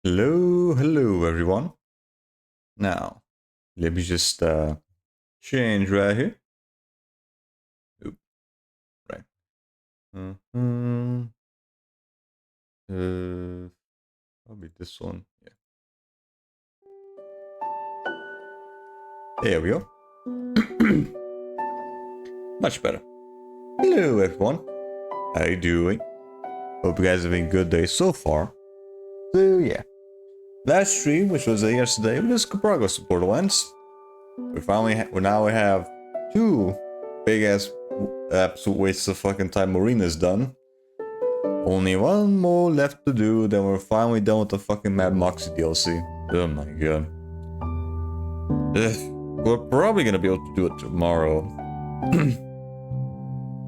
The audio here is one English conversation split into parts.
Hello everyone. Now, let me just change right here. Oop, right. Mm-hmm. Probably this one. Yeah. There we go. Much better. Hello everyone. How you doing? Hope you guys have been good day so far. So yeah. Last stream, which was yesterday, we just progress to Borderlands. We now have two big ass absolute wastes of fucking time arenas done. Only one more left to do, then we're finally done with the fucking Mad Moxie DLC. Oh my god. We're probably gonna be able to do it tomorrow.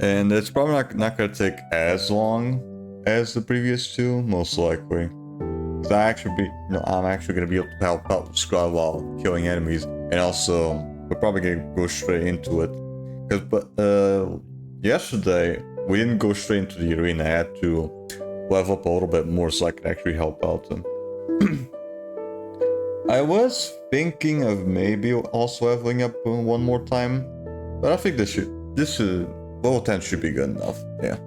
And it's probably not gonna take as long as the previous two, most likely. Cause I'm actually gonna be able to help out Scrub while killing enemies, and also we're probably gonna go straight into it. Yesterday we didn't go straight into the arena. I had to level up a little bit more so I could actually help out them. I was thinking of maybe also leveling up one more time, but I think this level 10 should be good enough. Yeah,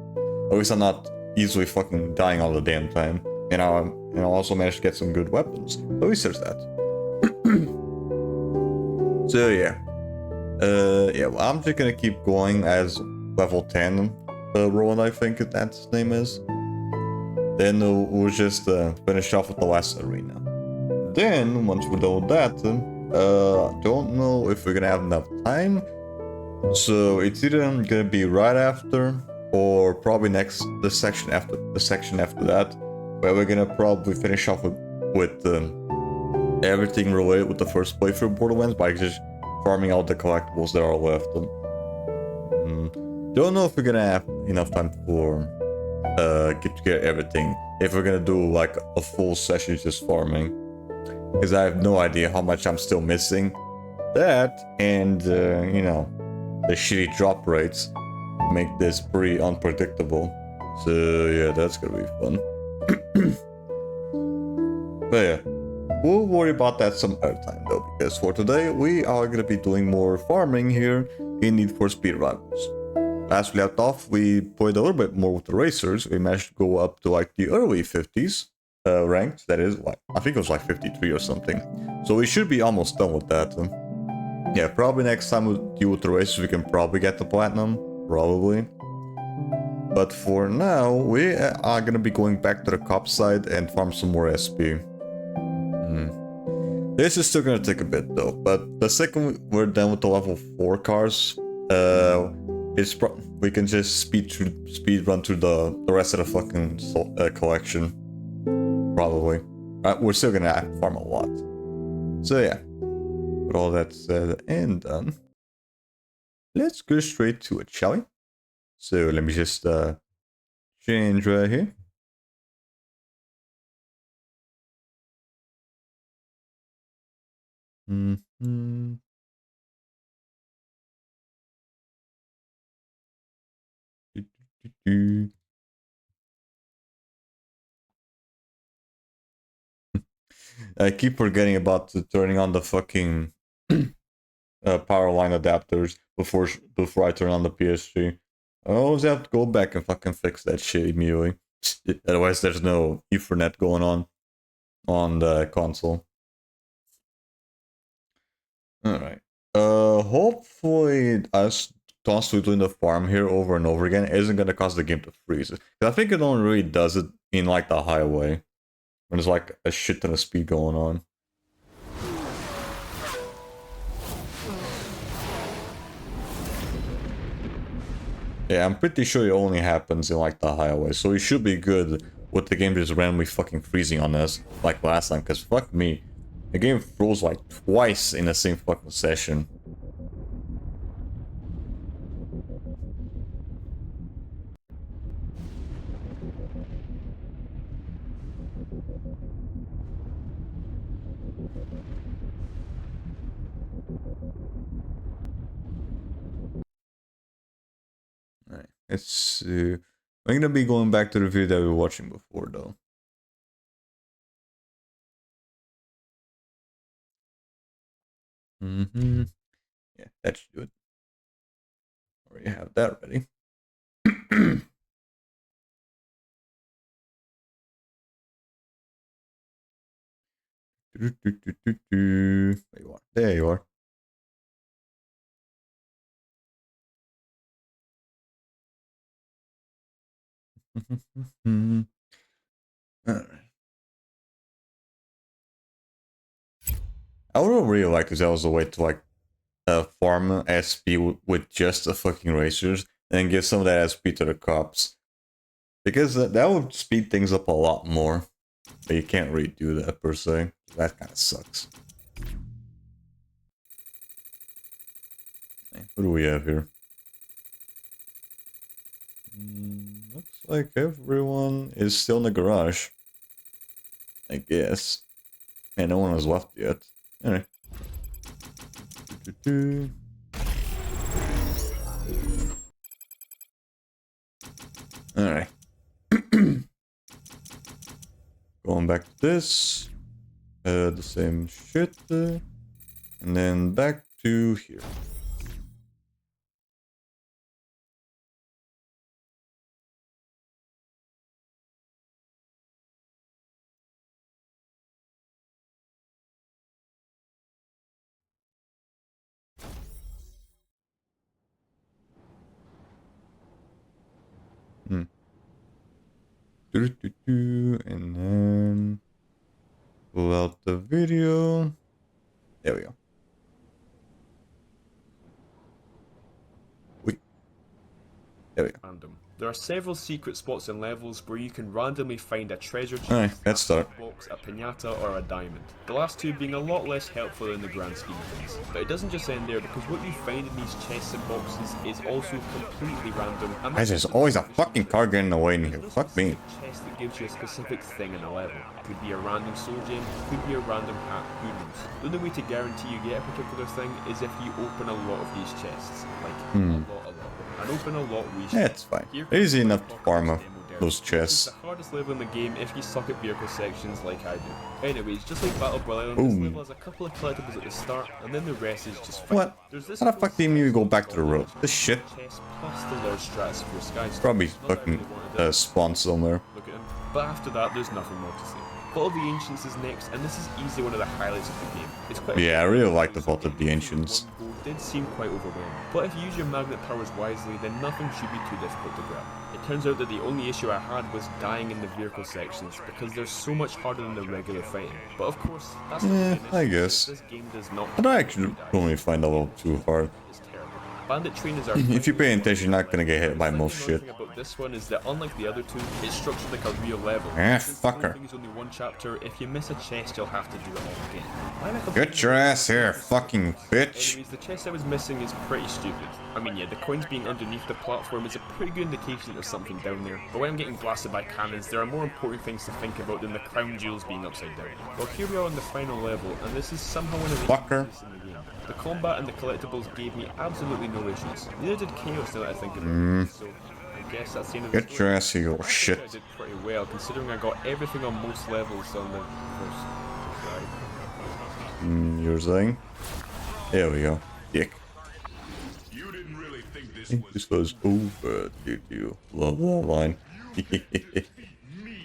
at least I'm not easily fucking dying all the damn time, and I also managed to get some good weapons. At least there's that. So yeah, well, I'm just gonna keep going as level 10 Rowan, I think that's his name is. Then we'll just finish off with the last arena. Then, once we're done with that, don't know if we're gonna have enough time. So it's either gonna be right after, or probably the section after that, where we're gonna probably finish off with everything related with the first playthrough of Borderlands by just farming out the collectibles that are left. Don't know if we're gonna have enough time for get together everything. If we're gonna do like a full session just farming. Because I have no idea how much I'm still missing. That, and, you know, the shitty drop rates make this pretty unpredictable. So, yeah, that's gonna be fun. But yeah, we'll worry about that some other time, though, because for today, we are gonna be doing more farming here in Need for Speed Rivals. Last we left off, we played a little bit more with the racers. We managed to go up to, like, the early 50s. Ranked, that is, like, I think it was like 53 or something. So we should be almost done with that. Yeah, probably next time we deal with the races, we can probably get the platinum, probably. But for now, we are gonna be going back to the cop side and farm some more SP. This is still gonna take a bit though, but the second we're done with the level 4 cars, we can just speed run through the rest of the fucking collection. Probably. We're still gonna have to farm a lot. So yeah. With all that said and done, let's go straight to it, shall we? So let me just change right here. I keep forgetting about turning on the fucking power line adapters before I turn on the PS3. I always have to go back and fucking fix that shit immediately. Otherwise, there's no Ethernet going on the console. Alright. Hopefully us constantly doing the farm here over and over again isn't gonna cause the game to freeze. Because I think it only really does it in like the highway. When there's like a shit ton of speed going on. Yeah, I'm pretty sure it only happens in like the highway, so we should be good with the game just randomly fucking freezing on us like last time, because fuck me. The game froze like twice in the same fucking session. Alright, let's I'm gonna be going back to the video that we were watching before though. Mm-hmm. Yeah, that should do it. Already have that ready. There you are. There you are. Alright. I would really like if there was a way to like farm SP with just the fucking racers and give some of that SP to the cops. Because that would speed things up a lot more. But you can't really do that per se. That kind of sucks. What do we have here? Looks like everyone is still in the garage. I guess. Man, no one has left yet. Alright. Alright. Going back to this. The same shit. And then back to here. And then pull out the video. There we go. Wait. There we go. Random. There are several secret spots and levels where you can randomly find a treasure chest, Alright, let's start. a box, a pinata, or a diamond. The last two being a lot less helpful in the grand scheme of things. But it doesn't just end there, because what you find in these chests and boxes is also completely random. And There's always a fucking car getting in the way in here. Fuck me. A chest that gives you a specific thing in a level. Could be a random soul gem, could be a random hat, who knows. The only way to guarantee you get a particular thing is if you open a lot of these chests. Like, a lot. And open a lot we should. Yeah, it's fine. Easy enough to farm those chests. It's the hardest level in the game if you suck at vehicle sections like I do. Anyways, just like Battle Royale, this level has a couple of collectibles at the start, and then the rest is just fun. What? How the fuck do you mean we go back to the road? This shit. Chest plus the large stratosphere skies. Probably fucking spawn somewhere. Look at him. But after that, there's nothing more to say. Vault of the Ancients is next, and this is easily one of the highlights of the game. It's quite Yeah, I really like the Vault of the Ancients. Did seem quite overwhelming, but if you use your magnet powers wisely, then nothing should be too difficult to grab. It turns out that the only issue I had was dying in the vehicle sections, because they're so much harder than the regular fighting. But of course, that's not I guess. this game does not. I don't actually only find it a little too hard. It's terrible. Bandit trainers are. If you pay attention, you're not gonna get hit by most shit. The thing about this one is that unlike the other two, it's structured like a real level. Since fucker. the whole thing is only one chapter, if you miss a chest, you'll have to do it all again. Get your ass here, fucking bitch. Anyways, the chest I was missing is pretty stupid. I mean, yeah, the coins being underneath the platform is a pretty good indication that there's something down there. But when I'm getting blasted by cannons, there are more important things to think about than the crown jewels being upside down. Well, here we are on the final level, and this is somehow one of the easiest in the game. The combat and the collectibles gave me absolutely no issues. Neither did Chaos, now that I think about it. So, I guess that's the end of this. Get your ass here, you shit. I did pretty well, considering I got everything on most levels on the first try. You're saying? There we go. Dick. You didn't really think This was over, did you? Love that line.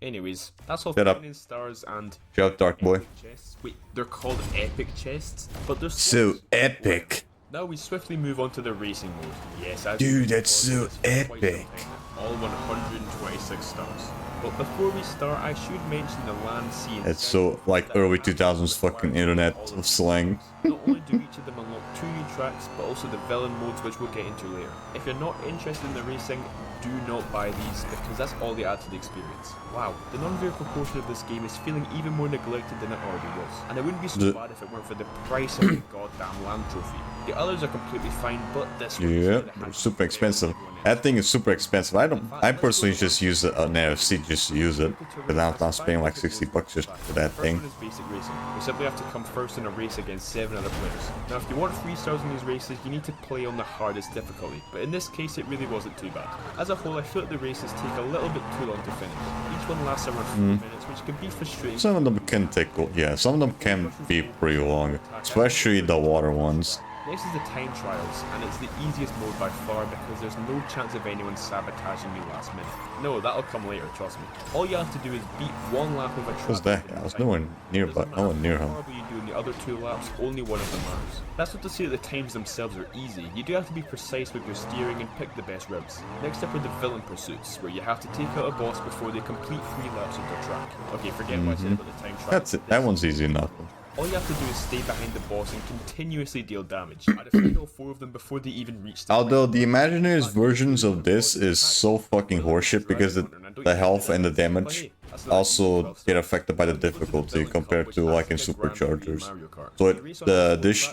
Anyways, that's all Shut up. 15 stars and Shut up, Dark Boy. chests. Wait, they're called epic chests, but they're So epic. Now we swiftly move on to the racing mode. Yes, as Dude, that's so epic. All 126 stars. But before we start, I should mention the land, sea, and It's so like early 2000s fucking internet of slang. Not only do each of them unlock 2 new tracks, but also the villain modes, which we'll get into later. If you're not interested in the racing, do not buy these, because that's all they add to the experience. Wow, the non-vehicle portion of this game is feeling even more neglected than it already was. And it wouldn't be so bad if it weren't for the price of the goddamn land trophy. The others are completely fine, but this one Yeah, super expensive. That thing is super expensive. I personally just use an NFC just to use it, because I'm not spending like 60 bucks just for that thing. First one is basic racing. You simply have to come first in a race against 7 other players. Now, if you want 3 stars in these races, you need to play on the hardest difficulty, but in this case, it really wasn't too bad. As a whole, I feel like the races take a little bit too long to finish. Each one lasts around 4 minutes, which can be frustrating. Some of them can take, yeah, some of them can be pretty long, especially the water ones. Next is the time trials, and it's the easiest mode by far because there's no chance of anyone sabotaging you last minute. No, that'll come later, trust me. All you have to do is beat 1 lap of a track. What's that? I was nowhere near, but no one near him. However you do in the other 2 laps, only one of them matters. That's not to say that the times themselves are easy. You do have to be precise with your steering and pick the best routes. Next up are the villain pursuits, where you have to take out a boss before they complete 3 laps of their track. Okay, forget what I said about the time trials. That's it. That one's easy enough. All you have to do is stay behind the boss and continuously deal damage. I defeated all 4 of them before they even reached the Although the Imagineers versions of this is so fucking horseshit because the health and the damage also get affected by the difficulty compared to like in Superchargers. So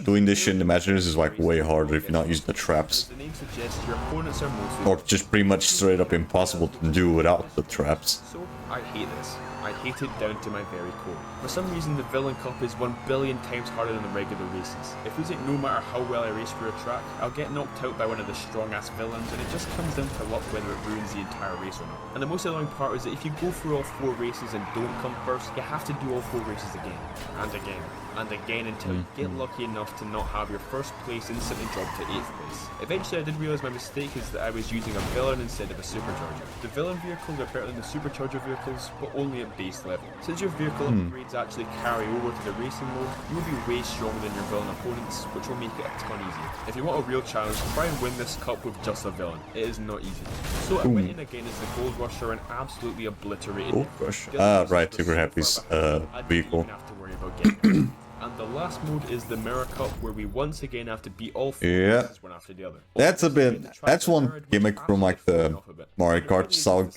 doing this shit in Imagineers is like way harder if you're not using the traps. The name suggests your opponents are mostly... Or just pretty much straight up impossible to do without the traps. So, I hate this. I hate it down to my very core. For some reason, the Villain Cup is 1 billion times harder than the regular races. It feels like no matter how well I race through a track, I'll get knocked out by one of the strong-ass villains, and it just comes down to luck whether it ruins the entire race or not. And the most annoying part is that if you go through all 4 races and don't come first, you have to do all 4 races again, and again, and again until you get lucky enough to not have your first place instantly drop to 8th place. Eventually I did realise my mistake is that I was using a villain instead of a supercharger. The villain vehicles are better than the supercharger vehicles, but only at base level. Since your vehicle upgrades actually carry over to the racing mode, you will be way stronger than your villain opponents, which will make it a ton easier. If you want a real challenge, try and win this cup with just a villain. It is not easy. So I went in again as the Gold Rusher and absolutely obliterated Gold Rusher. Right, Super Happy's vehicle. Have to worry about getting And the last mode is the Mirror Cup, where we once again have to beat all 4 races one after the other. That's one gimmick from like the Mario Kart style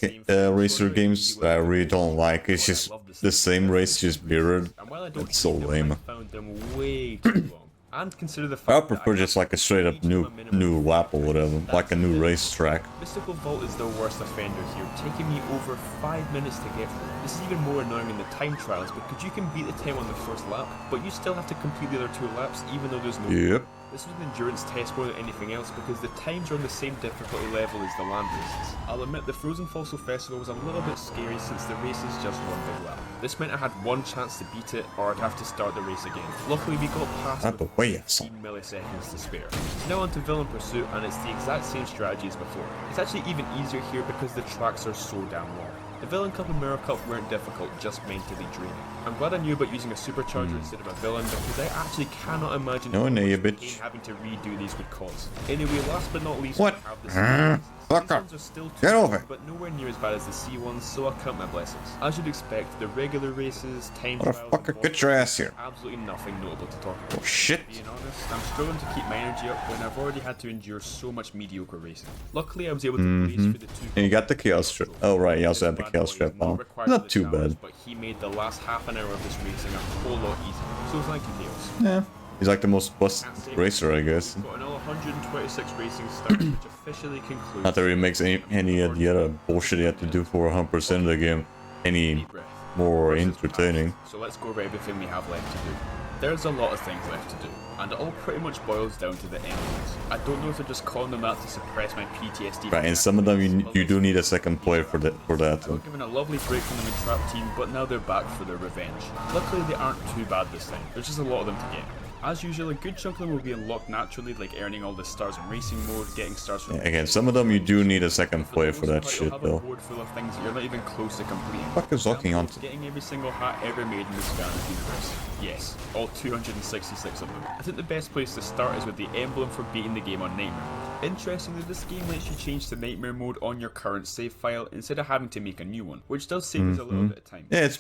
racer games that I really don't like. It's just the same race, just mirrored. It's so lame. I found them way too long. And consider the fact I prefer just like a straight up new lap or whatever, like a new racetrack. Mystical Vault is the worst offender here, taking me over 5 minutes to get through. This is even more annoying in the time trials because you can beat the time on the first lap, but you still have to complete the other 2 laps even though there's no... Yep. This was an endurance test more than anything else because the times are on the same difficulty level as the land races. I'll admit the Frozen Fossil Festival was a little bit scary since the race is just one big lap. This meant I had 1 chance to beat it or I'd have to start the race again. Luckily we got past it with 15 milliseconds to spare. So now on to Villain Pursuit, and it's the exact same strategy as before. It's actually even easier here because the tracks are so damn long. The Villain Cup and Mirror Cup weren't difficult, just mentally draining. I'm glad I knew about using a supercharger instead of a villain because I actually cannot imagine No, no, you pain bitch. having to redo these would cause. Anyway, last but not least, What? we have the Fuck up. ones are still too Get over it. but nowhere near as bad as the sea ones, so I count my blessings. As you'd expect, the regular races, time trials, and Motherfucker, get your ass here. absolutely nothing notable to talk about. Oh shit. Being honest, I'm struggling to keep my energy up when I've already had to endure so much mediocre racing. Luckily, I was able to race for the 2. And you got the chaos strap. Oh right, you also had the chaos strap on. Not too bad. But he made the last half an hour of this racing a whole lot easier. So thank you, Chaos. Yeah. He's like the most busted racer, I guess. Got another 126 racing starts, which officially concludes. Not that it makes any of the other bullshit you have to do for 100% of the game any more entertaining. So let's go over everything we have left to do. There's a lot of things left to do, and it all pretty much boils down to the emblems. I don't know if they're just calling them that to suppress my PTSD. Right, and some of them you do need a second player for that. I got given a lovely break from them in Trap Team, but now they're back for their revenge. Luckily they aren't too bad this time, there's just a lot of them to get. As usual, a good chunk of them will be unlocked naturally, like earning all the stars in racing mode, getting stars from... Again, some of them you do need a second player for that shit, You'll have though. a board full of things that you're not even close to completing. What the fuck is locking onto? Getting every single hat ever made in the Scanner's universe. Yes, all 266 of them. I think the best place to start is with the emblem for beating the game on Nightmare mode. Interestingly, this game lets you change to Nightmare mode on your current save file instead of having to make a new one, which does save us a little bit of time. Yeah, it's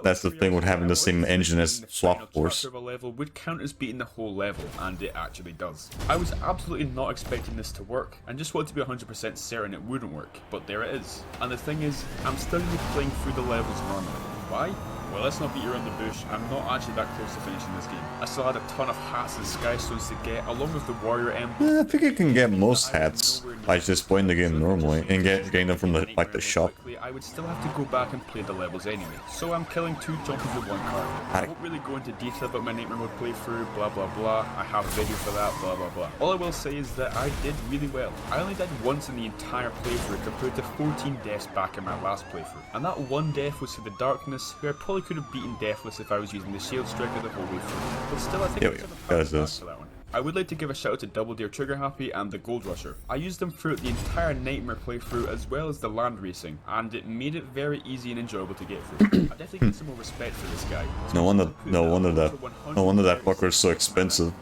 that's the thing with having the same engine as Swap Force. A level would count as beating the whole level, and it actually does. I was absolutely not expecting this to work, and just wanted to be 100% certain it wouldn't work, but there it is. And the thing is, I'm still playing through the levels normally. Why? Well, let's not beat around the bush. I'm not actually that close to finishing this game. I still had a ton of hats and skystones to get, along with the warrior emblem. I think you can get most hats by just playing the game normally and getting them from the shop. I would still have to go back and play the levels anyway. So I'm killing 2 junkies with 1 card. I won't really go into detail about my Nightmare Mode playthrough, blah blah blah. I have a video for that, blah blah blah. All I will say is that I did really well. I only died once in the entire playthrough compared to 14 deaths back in my last playthrough. And that 1 death was to the Darkness, who I probably could have beaten Deathless if I was using the shield striker the whole way through. But still, I think Here we go. This. for that one. I would like to give a shout out to Double Dare Trigger Happy and the Gold Rusher. I used them throughout the entire Nightmare playthrough as well as the land racing, and it made it very easy and enjoyable to get through. I definitely get some more respect for this guy. No wonder that fucker is so expensive.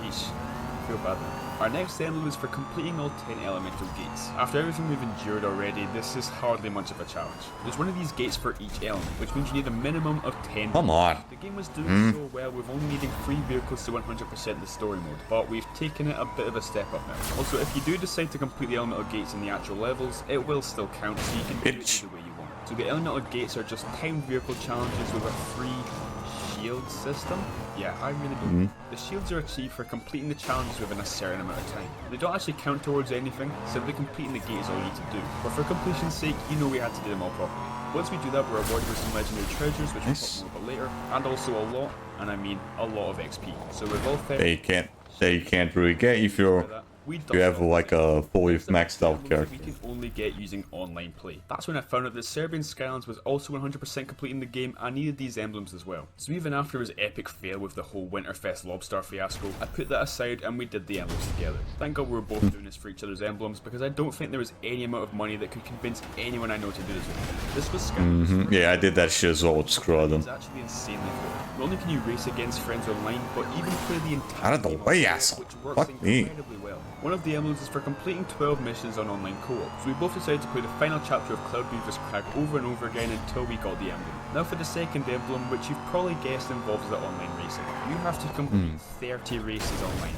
Sheesh, I feel bad now. Our next emblem is for completing all 10 elemental gates. After everything we've endured already, this is hardly much of a challenge. There's one of these gates for each element, which means you need a minimum of 10. Come on. The game was doing so well with only needing 3 vehicles to 100% in the story mode, but we've taken it a bit of a step up now. Also, if you do decide to complete the elemental gates in the actual levels, it will still count, so you can do it the way you want. So the elemental gates are just timed vehicle challenges with a free shield system? Yeah, I really don't. The shields are achieved for completing the challenges within a certain amount of time. They don't actually count towards anything, simply completing the gate is all you need to do. But for completion's sake, you know we had to do them all properly. Once we do that, we're awarded with some legendary treasures, which we'll talk more about later, and also a lot, and I mean a lot of XP. So with all 30... you can't really get if you have like a fully maxed out character. We can only get using online play. That's when I found out that Serbian Skylands was also 100% completing the game and needed these emblems as well. So even after his epic fail with the whole Winterfest Lobstar fiasco, I put that aside and we did the emblems together. Thank God we were both doing this for each other's emblems, because I don't think there was any amount of money that could convince anyone I know to do this with me. This was Skylands. Yeah, I did that shit as well with Scrotum. It's actually insanely cool. Not only can you race against friends online, but even play the entire Out of the game way, online, asshole. which works Fuck me. incredibly well. One of the emblems is for completing 12 missions on online co-op, so we both decided to play the final chapter of Cloud Beaver's Crag over and over again until we got the emblem. Now for the second emblem, which you've probably guessed involves the online racing. You have to complete 30 races online.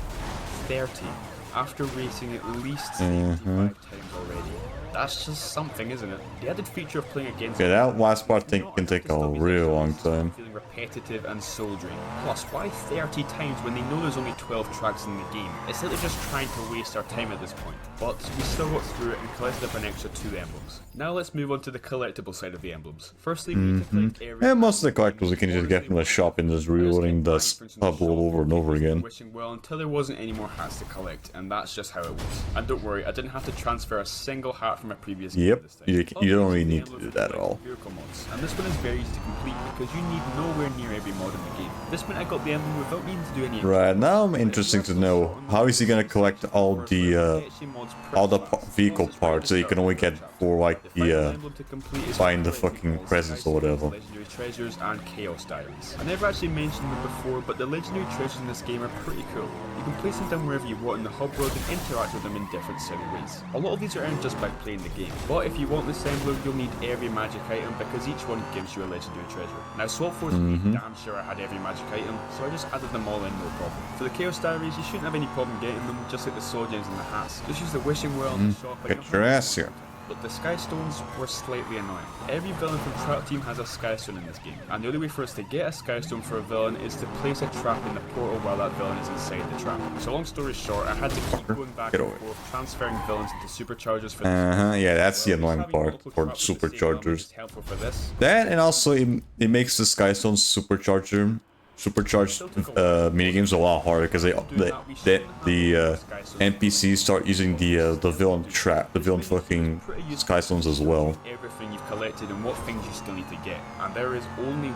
30. After racing at least 75 times already. That's just something, isn't it? The added feature of playing against... Yeah, that last part I think can take a real long time. Feeling repetitive and soul draining. Plus, why 30 times when they know there's only 12 tracks in the game? It's like they're just trying to waste our time at this point. But we still got through it and collected up an extra 2 emblems. Now let's move on to the collectible side of the emblems. Firstly, we need to collect every... Yeah, most of the collectibles you can just get from the shop and just reloading the hub all over and over again. Wishing well until there wasn't any more hats to collect, and that's just how it was. And don't worry, I didn't have to transfer a single hat from a previous game this time. You don't really need to do that at all. Mods. And this one is very easy to complete because you need nowhere near every mod in the game. This one I got the emblem without needing to do any. Right, now I'm interested to know how is he gonna collect all the vehicle parts that you can only get for like the buying the fucking presents or whatever. Legendary treasures and chaos diaries. I never actually mentioned them before, but the legendary treasures in this game are pretty cool. You can place them down wherever you want in the hub world and interact with them in different silly ways. A lot of these are earned just by playing the game, but if you want this emblem, you'll need every magic item because each one gives you a legendary treasure. Now Swap Force made damn sure I had every magic item, so I just added them all in, no problem. For the chaos diaries, you shouldn't have any problem getting them, just like the sword gems and the hats. Just use the wishing well in the shop. Get your ass here. But the Skystones were slightly annoying. Every villain from Trap Team has a Skystone in this game, and the only way for us to get a Skystone for a villain is to place a trap in the portal while that villain is inside the trap. So long story short, I had to keep going back and forth, transferring villains into superchargers for yeah, that's the annoying part for superchargers. That, and also it makes the Skystone supercharged minigames a lot harder because the NPCs start using the villain fucking Skystones as well. Everything you've collected and what things you still need to get, and there is only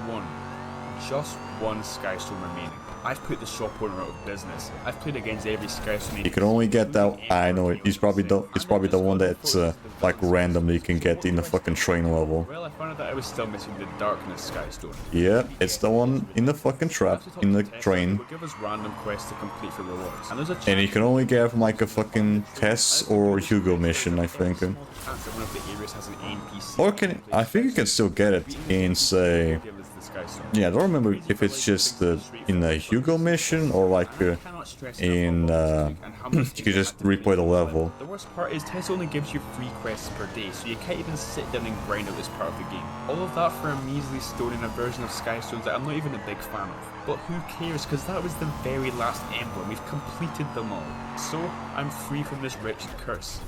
just one Skystone remaining. I've put the shop owner out of business. I've played against every Skystone. You can only get that. I know it's probably the one that's like random that you can get in the fucking train level. Well, I found out that I was still missing the Darkness Skystone. Yeah, it's the one in the fucking trap in the train. Will give us random quests to complete for rewards. And you can only get from like a fucking Tess or Hugo mission, I think. Or I think you can still get it in say quest. Yeah, I don't remember if it's just in a Hugo mission or like in you could just replay the level. The worst part is Tess only gives you 3 quests per day, so you can't even sit down and grind out this part of the game. All of that for a measly stone in a version of Skystones that I'm not even a big fan of. But who cares, because that was the very last emblem, we've completed them all. So, I'm free from this wretched curse.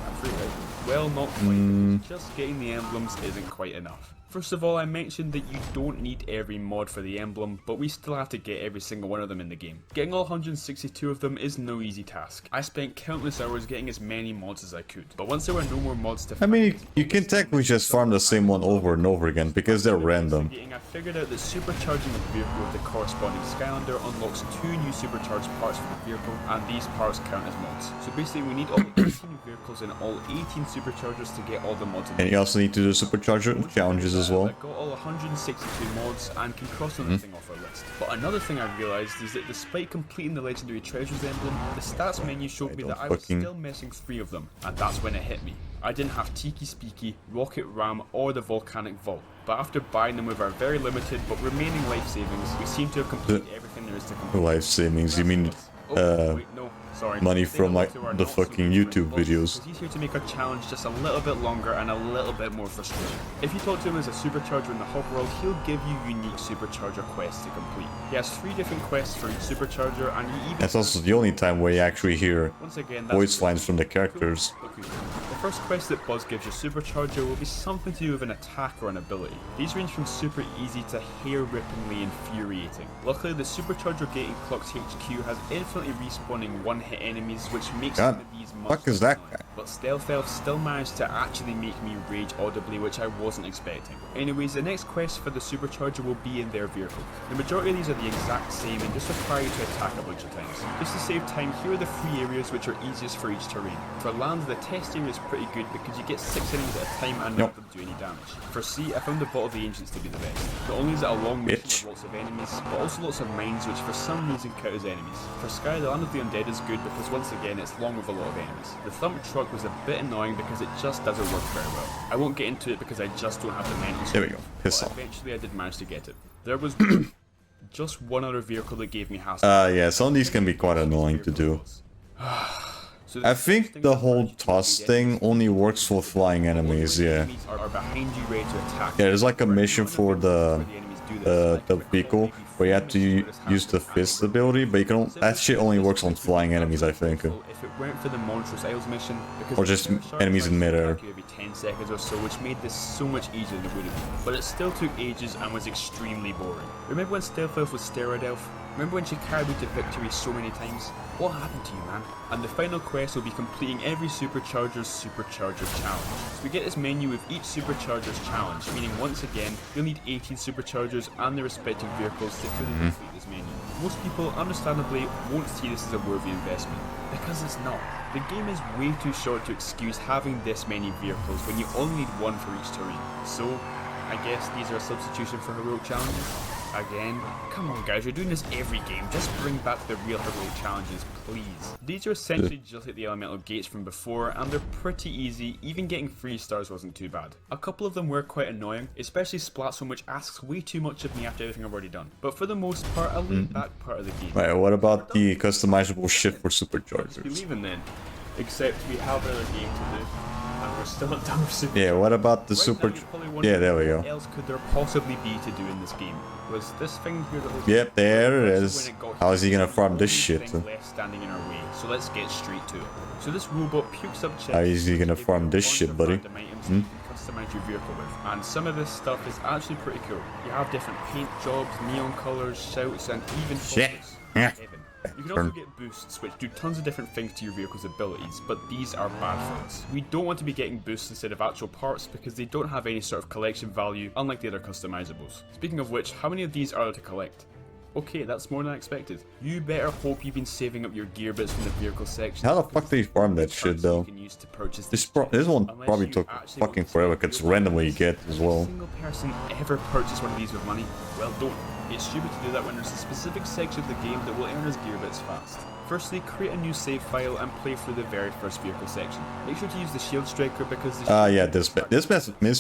I'm free, right? Well, not quite, because just getting the emblems isn't quite enough. First of all, I mentioned that you don't need every mod for the emblem, but we still have to get every single one of them in the game. Getting all 162 of them is no easy task. I spent countless hours getting as many mods as I could, but once there were no more mods to I mean, you can technically just farm the same one over and over again because they're random. I figured out that supercharging a vehicle with the corresponding Skylander unlocks 2 new supercharged parts for the vehicle, and these parts count as mods. So basically we need all 18 vehicles and all 18 superchargers to get all the mods in the And you also need to do supercharger challenges as well. I got all 162 mods and can cross anything off our list. But another thing I realised is that despite completing the Legendary Treasures emblem, the stats menu showed me that I was still missing 3 of them, and that's when it hit me. I didn't have Tiki Speaky, Rocket Ram, or the Volcanic Vault. But after buying them with our very limited but remaining life savings, we seem to have completed everything there is to complete. Life savings, you mean wait, no. Sorry. money from like the fucking YouTube videos. He's here to make our challenge just a little bit longer and a little bit more frustrating. If you talk to him as a supercharger in the hub world, he'll give you unique supercharger quests to complete. He has 3 different quests for each supercharger, and he even That's also the only time where you actually hear once again, voice lines from the characters. The first quest that Buzz gives your supercharger will be something to do with an attack or an ability. These range from super easy to hair-rippingly infuriating. Luckily, the supercharger gating clock's HQ has infinitely respawning one-hit enemies, which makes some of these much fuck is that annoying. guy? But Stealth Elf still managed to actually make me rage audibly, which I wasn't expecting. Anyways, the next quest for the supercharger will be in their vehicle. The majority of these are the exact same and just require you to attack a bunch of times. Just to save time, here are the 3 areas which are easiest for each terrain. For land, the test area is pretty good because you get 6 enemies at a time and none of them do any damage. For sea, I found the Vault of the Ancients to be the best. Not only is it a long mission with lots of enemies, but also lots of mines which for some reason count as enemies. For Sky, the Land of the Undead is good because once again it's long with a lot of enemies. The Thump Truck was a bit annoying because it just doesn't work very well. I won't get into it because I just don't have the mental strength. There we go. Piss off. Eventually I did manage to get it. There was just one other vehicle that gave me hassle. Yeah, some of these can be quite annoying to do. So I think the whole toss thing only works for flying enemies, yeah. Are behind you ready to attack. Yeah, there's like a mission for the vehicle where you have to use the fist ability, but you can that shit only works on flying enemies, I think. If it weren't for the Monstrous Isles mission, because Or just enemies in midair. every 10 seconds or so, which made this so much easier than it would have been. But it still took ages and was extremely boring. Remember when Stealth Elf was Steroid Elf? Remember when she carried me to victory so many times? What happened to you, man? And the final quest will be completing every supercharger's supercharger challenge. So we get this menu with each supercharger's challenge, meaning once again, you'll need 18 superchargers and their respective vehicles to fully complete this menu. Most people, understandably, won't see this as a worthy investment, because it's not. The game is way too short to excuse having this many vehicles when you only need 1 for each terrain. So, I guess these are a substitution for heroic challenges. Again, come on guys, you're doing this every game, just bring back the real heroic challenges, please. These are essentially just like the elemental gates from before, and they're pretty easy, even getting 3 stars wasn't too bad. A couple of them were quite annoying, especially Splatsome, which asks way too much of me after everything I've already done. But for the most part, I'll leave back part of the game. Right, what about the customizable shit for superchargers? Believing then, except we have another game to do. And we're still not done with super. Yeah, what about the super... Yeah, there we go. What else could there possibly be to do in this game? Was this thing here that was... Yep, there it is. How is he gonna farm this shit? Left standing in our way, so let's get straight to it. So this robot pukes up chests. How is he gonna farm this shit, buddy? You can customize your vehicle with, and some of this stuff is actually pretty cool. You have different paint jobs, neon colors, shouts, and even Shit. photos. You can also get boosts, which do tons of different things to your vehicle's abilities, but these are bad for us. We don't want to be getting boosts instead of actual parts because they don't have any sort of collection value, unlike the other customizables. Speaking of which, how many of these are there to collect? Okay, that's more than I expected. You better hope you've been saving up your gear bits from the vehicle section. How the fuck do you farm that shit though? This one probably took fucking forever because it's randomly you get as well. Has a single person ever purchased one of these with money? Well, don't. It's stupid to do that when there's a specific section of the game that will earn us gear bits fast. Firstly, create a new save file and play through the very first vehicle section. Make sure to use the shield striker because the yeah, this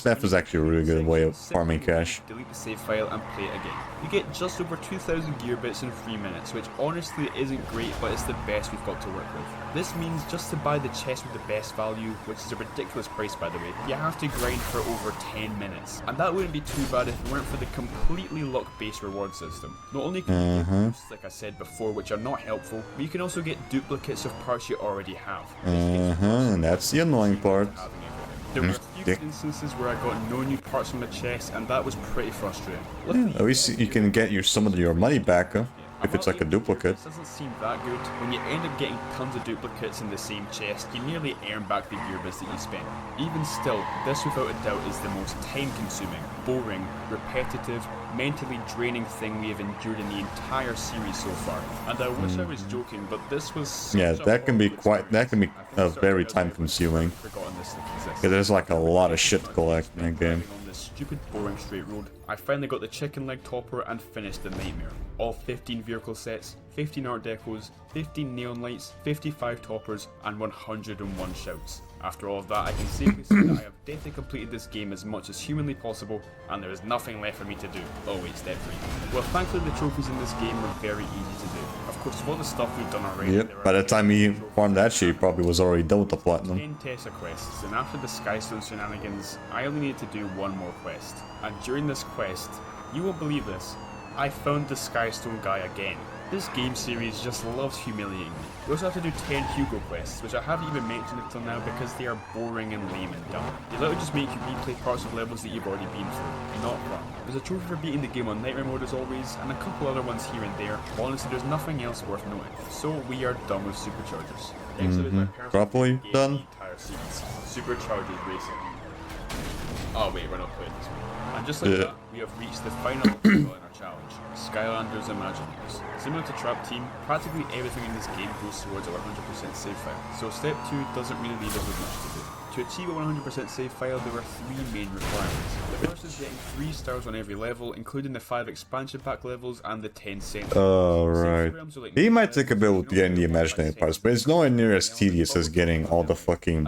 map is actually a really good way of farming cash. delete the save file and play it again. You get just over 2,000 gear bits in 3 minutes, which honestly isn't great, but it's the best we've got to work with. This means just to buy the chest with the best value, which is a ridiculous price by the way, you have to grind for over 10 minutes. And that wouldn't be too bad if it weren't for the completely luck-based reward system. Not only can you get boosts, like I said before, which are not helpful, but you can also get duplicates of parts you already have. And that's the annoying part. There were a few instances where I got no new parts from the chest, and that was pretty frustrating. Yeah, at least you can get some of your money back, if it's like a duplicate. This doesn't seem that good. When you end up getting tons of duplicates in the same chest, you nearly earn back the gear bits that you spent. Even still, this without a doubt is the most time-consuming, boring, repetitive, mentally draining thing we have endured in the entire series so far. And I wish I was joking, but this was Yeah, that can be very time-consuming. Yeah, there's like a lot of shit to collect in that game. Stupid boring straight road. I finally got the chicken leg topper and finished the nightmare. All 15 vehicle sets, 15 art decos, 15 neon lights, 55 toppers, and 101 shouts. After all of that, I can safely say that I have definitely completed this game as much as humanly possible, and there is nothing left for me to do. Oh wait, step 3. Well, thankfully the trophies in this game are very easy to do. Of course, of all the stuff we've done already, Yep, by the time he farmed that shit, he probably was already done with the platinum. 10 Tessa quests, and after the Skystone shenanigans, I only needed to do one more quest. And during this quest, you won't believe this, I found the Skystone guy again. This game series just loves humiliating me. We also have to do 10 Hugo quests, which I haven't even mentioned until now because they are boring and lame and dumb. They literally just make you replay parts of levels that you've already been through. Not fun. There's a trophy for beating the game on Nightmare mode as always, and a couple other ones here and there, but honestly there's nothing else worth noting. So we are done with Superchargers. Next up is my personal Properly game done. the entire series, Superchargers Racing. Oh wait, we're not playing this one. And just like that, we have reached the final level in our challenge, Skylanders Imagineers. Similar to Trap Team, practically everything in this game goes towards a 100% save file, so step 2 doesn't really leave us with much to do. To achieve a 100% save file, there are 3 main requirements. The first is getting 3 stars on every level, including the 5 expansion pack levels and the 10 cent. Alright. He might take a bit with getting the imaginary parts, but it's nowhere near as tedious as getting all the fucking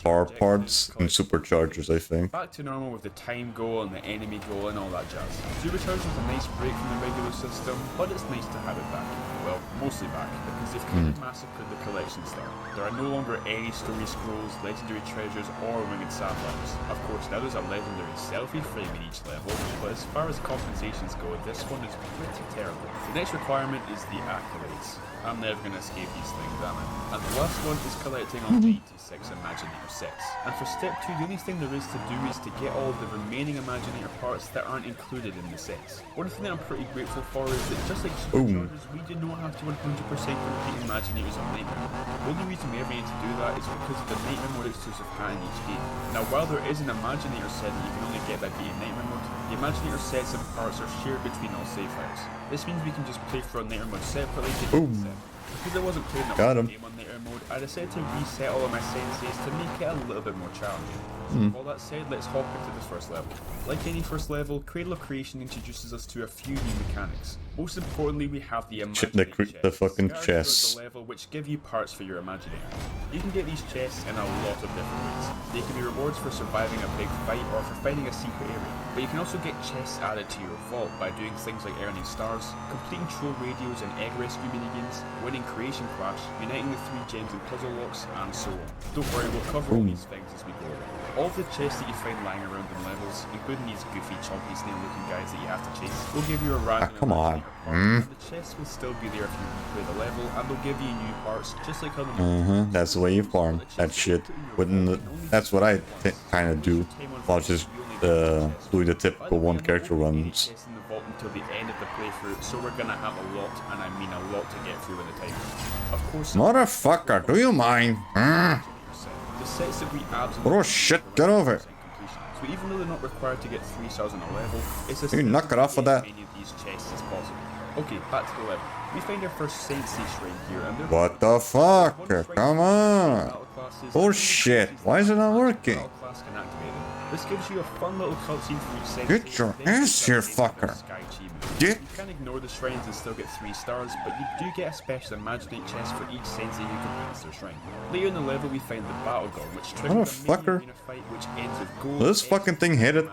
car parts and superchargers, I think. Back to normal with the time goal and the enemy goal and all that jazz. Superchargers is a nice break from the regular system, but it's nice to have it back. Well, mostly back, because they've kind of massacred the collection style. There are no longer any story scrolls, legendary treasures, or winged sapphires. Of course, now there's a legendary selfie frame in each level, but as far as compensations go, this one is pretty terrible. The next requirement is the accolades. I'm never going to escape these things, am I? And the last one is collecting all 86 Imaginator sets. And for step 2, the only thing there is to do is to get all of the remaining Imaginator parts that aren't included in the sets. One thing that I'm pretty grateful for is that just like Superchargers, we do not have to 100% complete Imaginators on Nightmare. The only reason we ever need to do that is because of the Nightmare mode exclusive hat in each game. Now while there is an Imaginator set that you can only get by being Nightmare mode, the Imaginator sets and parts are shared between all save files. This means we can just play for a Nightmare mode separately to do the set. Because I wasn't playing that game on Nightmare mode, I decided to reset all of my senses to make it a little bit more challenging. So with all that said, let's hop into this first level. Like any first level, Cradle of Creation introduces us to a few new mechanics. Most importantly, we have the the fucking chests. The level which give you parts for your Imaginator. You can get these chests in a lot of different ways. They can be rewards for surviving a big fight or for finding a secret area. But you can also get chests added to your vault by doing things like earning stars, completing troll radios and egg rescue minigames, winning Creation Clash, uniting the 3 gems and puzzle locks, and so on. Don't worry, we'll cover all these things as we go. All of the chests that you find lying around in levels, including these goofy, chunky, snail-looking guys that you have to chase, will give you a random come on. and the chests will still be there if you play the level, and they'll give you new parts, just like how the That's the way you farm that shit. That's what I kind of do, while just doing the typical one character runs. in the vault until the end of the playthrough, so we're gonna have a lot, and I mean a lot to get through in the time. Of course, Motherfucker, do you mind? the sets that we absolutely Oh shit, get over it. So even though they're not required to get 3 stars on a level, it's a You knock it off with that. as many of these chests as possible. Okay, back to the level. We find our first Sensei shrine here, and there What the fuck? Come on. Oh shit, why is it not working? Class can activate it. This gives you a fun little cutscene for each section. Get your ass here, fucker. Dick. You can ignore the shrines and still get 3 stars, but you do get a special Imaginate chest for each sensei who completes their shrine. Later in the level we find the Battle Gong, which triggers a mini arena fight which ends with gold. This fucking thing hit it.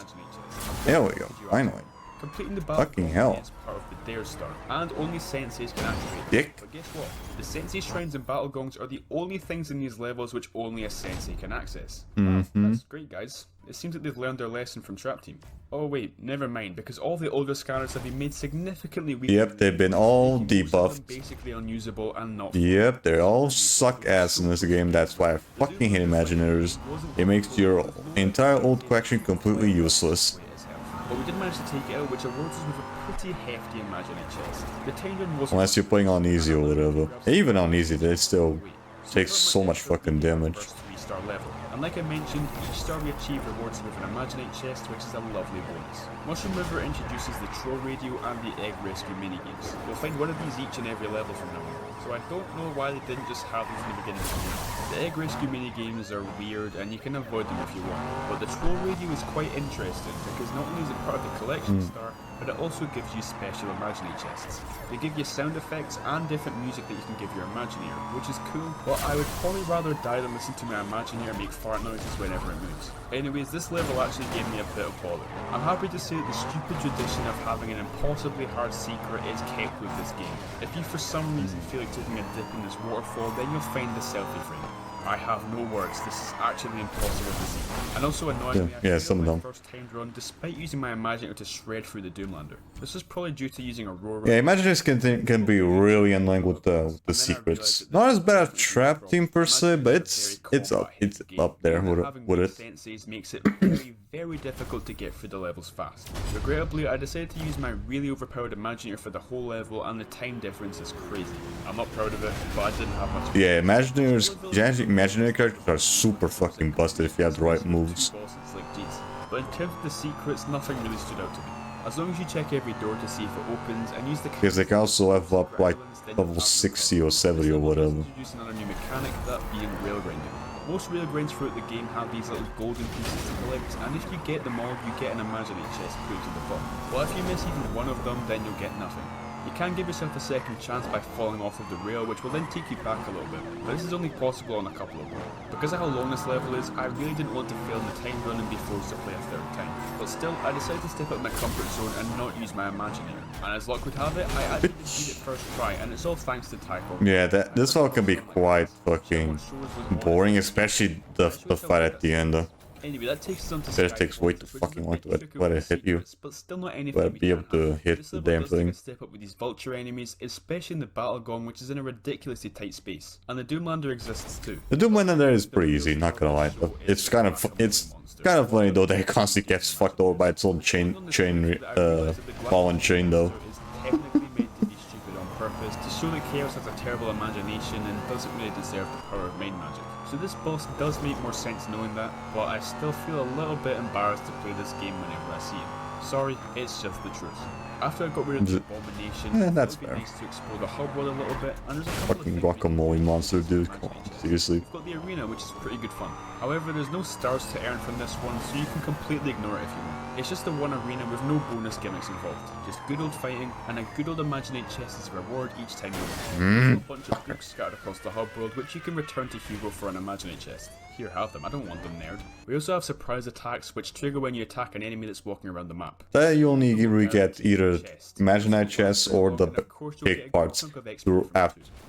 There we go, finally. Completing the battle Fucking hell. is part of the Dare Star, and only senseis can activate Dick. it. But guess what? The sensei shrines and battle gongs are the only things in these levels which only a sensei can access. That's great, guys. It seems that they've learned their lesson from Trap Team. Oh wait, never mind, because all the older scanners have been made significantly weaker. Yep, they've been all making most of them debuffed. basically unusable and not. Yep, they all suck ass in this game. That's why I fucking hate Imagineers. It makes your entire old collection completely useless. But we did manage to take it out, which awards us with a pretty hefty Imaginate chest. The time run wasn't. Unless you're playing on easy or whatever. Even on easy, they still takes so much fucking damage. 3-star level. And like I mentioned, each star we achieve rewards with an Imaginate chest, which is a lovely bonus. Mushroom River introduces the Troll Radio and the Egg Rescue minigames. You'll find one of these each in every level from now on. So I don't know why they didn't just have these in the beginning of the game. The Egg Rescue minigames are weird and you can avoid them if you want. But the Troll Radio is quite interesting because not only is it part of the collection star, but it also gives you special Imaginate chests. They give you sound effects and different music that you can give your Imagineer, which is cool, but I would probably rather die than listen to my Imagineer make fart noises whenever it moves. Anyways, this level actually gave me a bit of bother. I'm happy to say that the stupid tradition of having an impossibly hard secret is kept with this game. If you for some reason feel like taking a dip in this waterfall, then you'll find the selfie frame. I have no words, this is actually impossible to see. And also annoyingly, Yeah, I some of failed them. my first timed run despite using my Imaginator to shred through the Doomlander. This is probably due to using Aurora. Yeah, Imagineers can be really annoying with the secrets. Not as bad as Trap Team per se, but it's up there with it. Senseis makes it very difficult to get through the levels fast. Regrettably, I decided to use my really overpowered Imaginator for the whole level, and the time difference is crazy. I'm not proud of it, but I didn't have much. Yeah, Imaginary characters are super fucking busted if you have the right moves. But in terms of the secrets, nothing really stood out to me. As long as you check every door to see if it opens and use the Because they can also level up like level 60 or 70 or whatever. Introduce another new mechanic, that being rail grinding. Most rail grinds throughout the game have these little golden pieces to collect, and if you get them all, you get an Imaginate chest put to the bottom. But if you miss even one of them, then you'll get nothing. You can give yourself a second chance by falling off of the rail, which will then take you back a little bit, but this is only possible on a couple of them. Because of how long this level is, I really didn't want to fail in the time run and be forced to play a third time. But still, I decided to step out of my comfort zone and not use my Imagineer. And as luck would have it, I actually did beat it first try, and it's all thanks to Tycho. Yeah, this one can be quite fucking boring, especially the fight at the end. Anyway, that takes us on to It takes way too fucking long to let it hit you. but still not anything But be able to hit This the level damn does take thing. a step up with these vulture enemies, especially in the Battle Gong, which is in a ridiculously tight space. And the Doomlander exists too. The Doom Winner there is pretty easy, not gonna lie. But it's kind of funny though that it constantly gets fucked over by its own fallen chain though. It's technically meant to be stupid on purpose, to show that Chaos has a terrible imagination and doesn't really deserve the power of mind magic. So this boss does make more sense knowing that, but I still feel a little bit embarrassed to play this game whenever I see it. Sorry, it's just the truth. After I got rid of the abomination, Yeah, that's it would fair. be nice to explore the hub world a little bit, and there's a couple Fucking of things guacamole monster, dude. Come on, seriously. We've got the arena, which is pretty good fun. However, there's no stars to earn from this one, so you can completely ignore it if you want. It's just the one arena with no bonus gimmicks involved. Just good old fighting, and a good old Imaginate chest as a reward each time you win. A bunch of books scattered across the hub world, which you can return to Hugo for an Imaginate chest. Here, have them. I don't want them, nerd. We also have surprise attacks, which trigger when you attack an enemy that's walking around the map. There you only really get either Imaginary chests or the big parts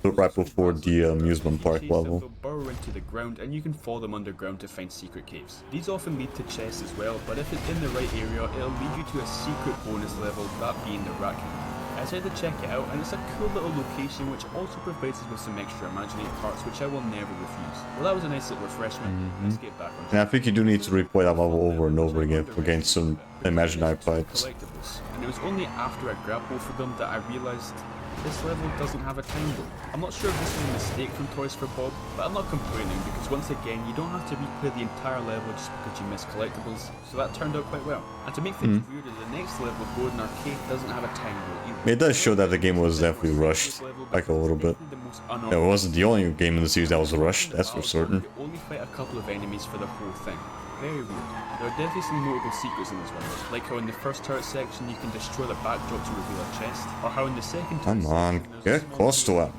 right before the amusement park level. They'll burrow into the ground, and you can follow them underground to find secret caves. These often lead to chests as well, but if it's in the right area, it'll lead you to a secret bonus level, that being the Rat Kingdom. I decided to check it out, and it's a cool little location which also provides us with some extra Imaginate parts, which I will never refuse. Well, that was a nice little refreshment. Let's get back on track. And I think you do need to replay that level over and over again against some imaginary fights. Collectibles, and it was only after I grabbed both of them that I realised this level doesn't have a time loop. I'm not sure if this was a mistake from Toys for Bob, but I'm not complaining because once again, you don't have to replay the entire level just because you missed collectibles, so that turned out quite well. And to make things weirder, the next level, Golden Arcade, doesn't have a time loop either. It does show that the game was definitely rushed, like a little bit. It wasn't the only game in the series that was rushed, that's for certain. You only fight a couple of enemies for the whole thing. Very weird. There are definitely some notable secrets in this one, like how in the first turret section you can destroy the backdrop to reveal a chest, or how in the second turret Come on, section there's a get small close to it.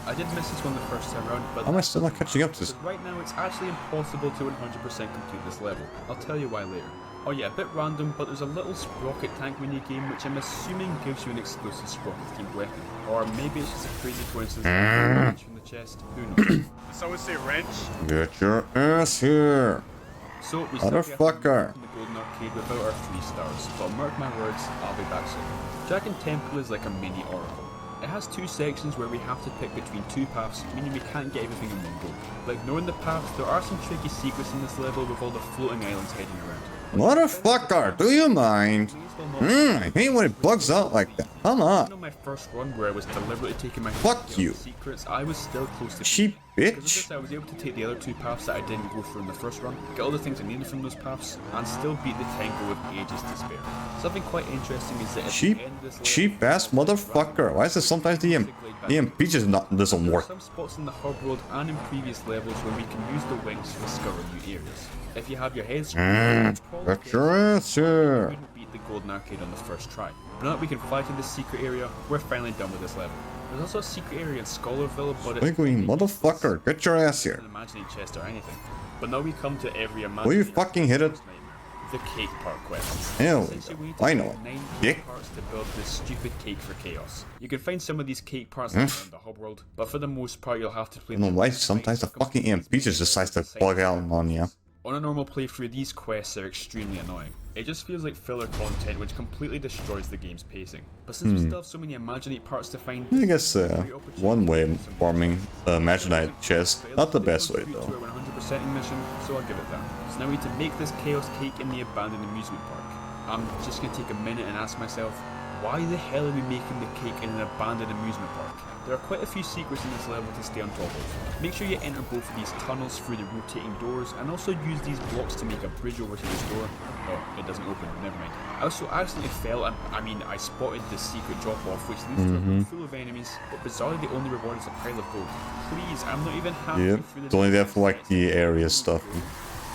I did miss this one the first time round, but How am I still not catching up to this? right now it's actually impossible to 100% complete this level. I'll tell you why later. Oh yeah, a bit random, but there's a little sprocket tank mini-game which I'm assuming gives you an exclusive sprocket themed weapon. Or maybe it's just a crazy coincidence that you wrench from the chest, who knows. Did someone say wrench? Get your ass here. So we Motherfucker. in the Golden Arcade without our 3 stars, but mark my words, I'll be back soon. Dragon Temple is like a mini oracle. It has 2 sections where we have to pick between 2 paths, meaning we can't get everything in one go. But ignoring the paths, there are some tricky secrets in this level with all the floating islands heading around. Motherfucker, do you mind? I hate when it bugs out like that. Come on. On my first run where I was deliberately taking my Fuck you. secrets, I was still close to Cheap because of bitch. this, I was able to take the other 2 paths that I didn't go through in the first run, get all the things I needed from those paths, and still beat the tango with ages to spare. Something quite interesting is that at Cheap, the end of this level, cheap ass motherfucker. Why is it sometimes the EMP just doesn't work? some spots in the hub world and in previous levels where we can use the wings to discover new areas. If you have your head screwed, Get your ass we here. wouldn't beat the Golden Arcade on the first try. But now that we can fly to the secret area, we're finally done with this level. There's also a secret area in Scholarville, but it's Wiggly motherfucker, get your ass here. an imaginary chest or anything. But now we come to every Will imaginary you fucking hit it? the cake part quests. There we Essentially, go. we need to I know find it. 9 Dick. cake parts to build this stupid cake for chaos. You can find some of these cake parts in the hub world, but for the most part you'll have to play. I don't know why sometimes the fucking EMP just decides to bug out on you. On a normal playthrough, these quests are extremely annoying. It just feels like filler content which completely destroys the game's pacing. But since we still have so many imaginary parts to find, I guess one way of farming Imaginite chest, not the best way though. To a 100% mission, so I'll give it that. So now we need to make this chaos cake in the abandoned amusement park. I'm just gonna take a minute and ask myself, why the hell are we making the cake in an abandoned amusement park? There are quite a few secrets in this level to stay on top of. Make sure you enter both of these tunnels through the rotating doors, and also use these blocks to make a bridge over to this door. Oh, it doesn't open, never mind. I also accidentally fell, and I spotted the secret drop-off, which leads to a room full of enemies, but bizarrely the only reward is a pile of gold. Please, I'm not even halfway Yep, through it's only there for like the area stuff.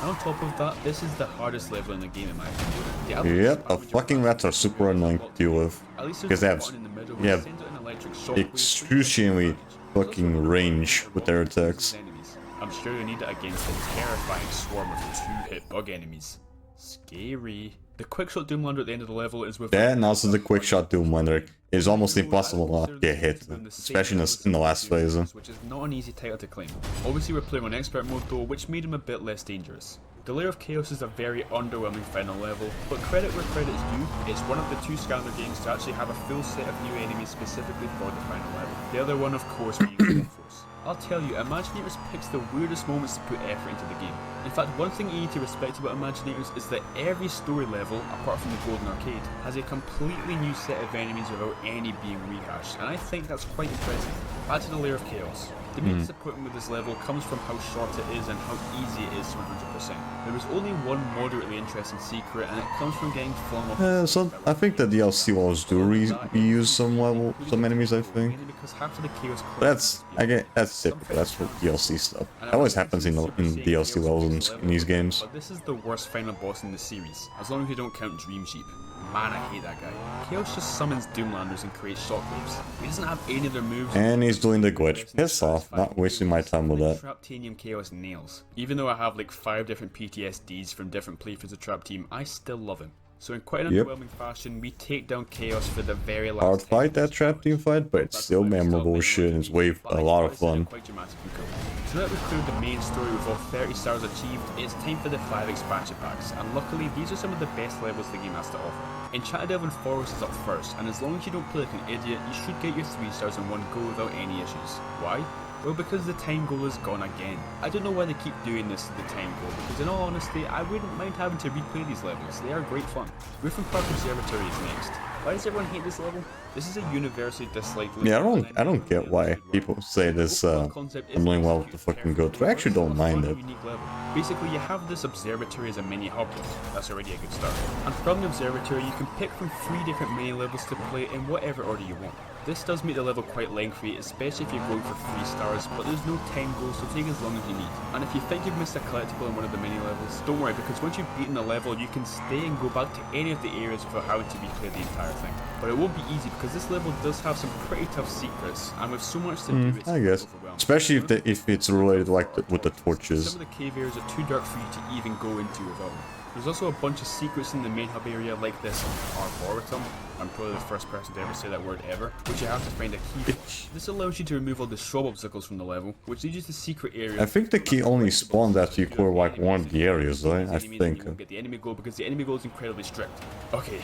And on top of that, this is the hardest level in the game in my opinion. The other Yep, is the fucking rats are super annoying to deal with. At least Because there's they a button in the middle have, which sends out an electric shockwave excruciatingly fucking range with their attacks. enemies. I'm sure you need it against a terrifying swarm of 2-hit bug enemies. Scary. The quickshot Doomlander at the end of the level is with That and also the quick shot Doomlander is almost impossible not to get hit, especially in the last phase. which is not an easy title to claim. Obviously we're playing on expert mode though, which made him a bit less dangerous. The Lair of Chaos is a very underwhelming final level, but credit where credit's due, it's one of the 2 Scalar games to actually have a full set of new enemies specifically for the final level. The other one of course being the Force. I'll tell you, Imaginators picks the weirdest moments to put effort into the game. In fact, one thing you need to respect about Imaginators is that every story level, apart from the Golden Arcade, has a completely new set of enemies without any being rehashed, and I think that's quite impressive. Back to the Lair of Chaos. The main disappointment with this level comes from how short it is and how easy it is to 100%. There is only one moderately interesting secret, and it comes from getting flung off. So I think the DLC levels do reuse some enemies. I think Mainly because half of the chaos that's typical. That's for DLC stuff. That always happens in DLC levels in these games. But this is the worst final boss in the series, as long as you don't count Dream Sheep. Man, I hate that guy. Chaos just summons Doomlanders and creates shockwaves. He doesn't have any of their moves. And he's doing the glitch. Piss off. Not wasting my time with that. Traptanium Chaos nails. Even though I have like 5 different PTSDs from different playthroughs of Trap Team, I still love him. So in quite an underwhelming fashion, we take down Chaos for the very last Hard time. fight, that trap team fight, but it's still memorable as shit and it's way a lot of fun. Quite dramatic and cool. So now that we've cleared the main story with all 30 stars achieved, it's time for the 5 expansion packs, and luckily these are some of the best levels the game has to offer. Enchanted Elven Forest is up first, and as long as you don't play like an idiot, you should get your 3 stars in one go without any issues. Why? Well, because the time goal is gone again. I don't know why they keep doing this to the time goal, because in all honesty, I wouldn't mind having to replay these levels. They are great fun. Roof and Park Observatory is next. Why does everyone hate this level? This is a universally disliked level. Yeah, I don't get why people say this annoying level to fucking go through. I actually don't mind it. Basically, you have this observatory as a mini hub. That's already a good start. And from the observatory, you can pick from 3 different mini levels to play in whatever order you want. This does make the level quite lengthy, especially if you're going for 3 stars, but there's no time goal, so take as long as you need. And if you think you've missed a collectible in one of the mini levels, don't worry, because once you've beaten the level, you can stay and go back to any of the areas without having to replay the entire thing. But it won't be easy because this level does have some pretty tough secrets, and with so much to do, it's I guess. overwhelming. Especially if it's related like with the torches. Some of the cave areas are too dark for you to even go into without them. There's also a bunch of secrets in the main hub area like this Arboretum. I'm probably the first person to ever say that word ever, which you have to find a key for. This allows you to remove all the shrub obstacles from the level, which leads you to secret areas. I think the key only spawned after you clear like one of the areas, right? I think. You won't get the enemy goal because the enemy goal is incredibly strict. Okay,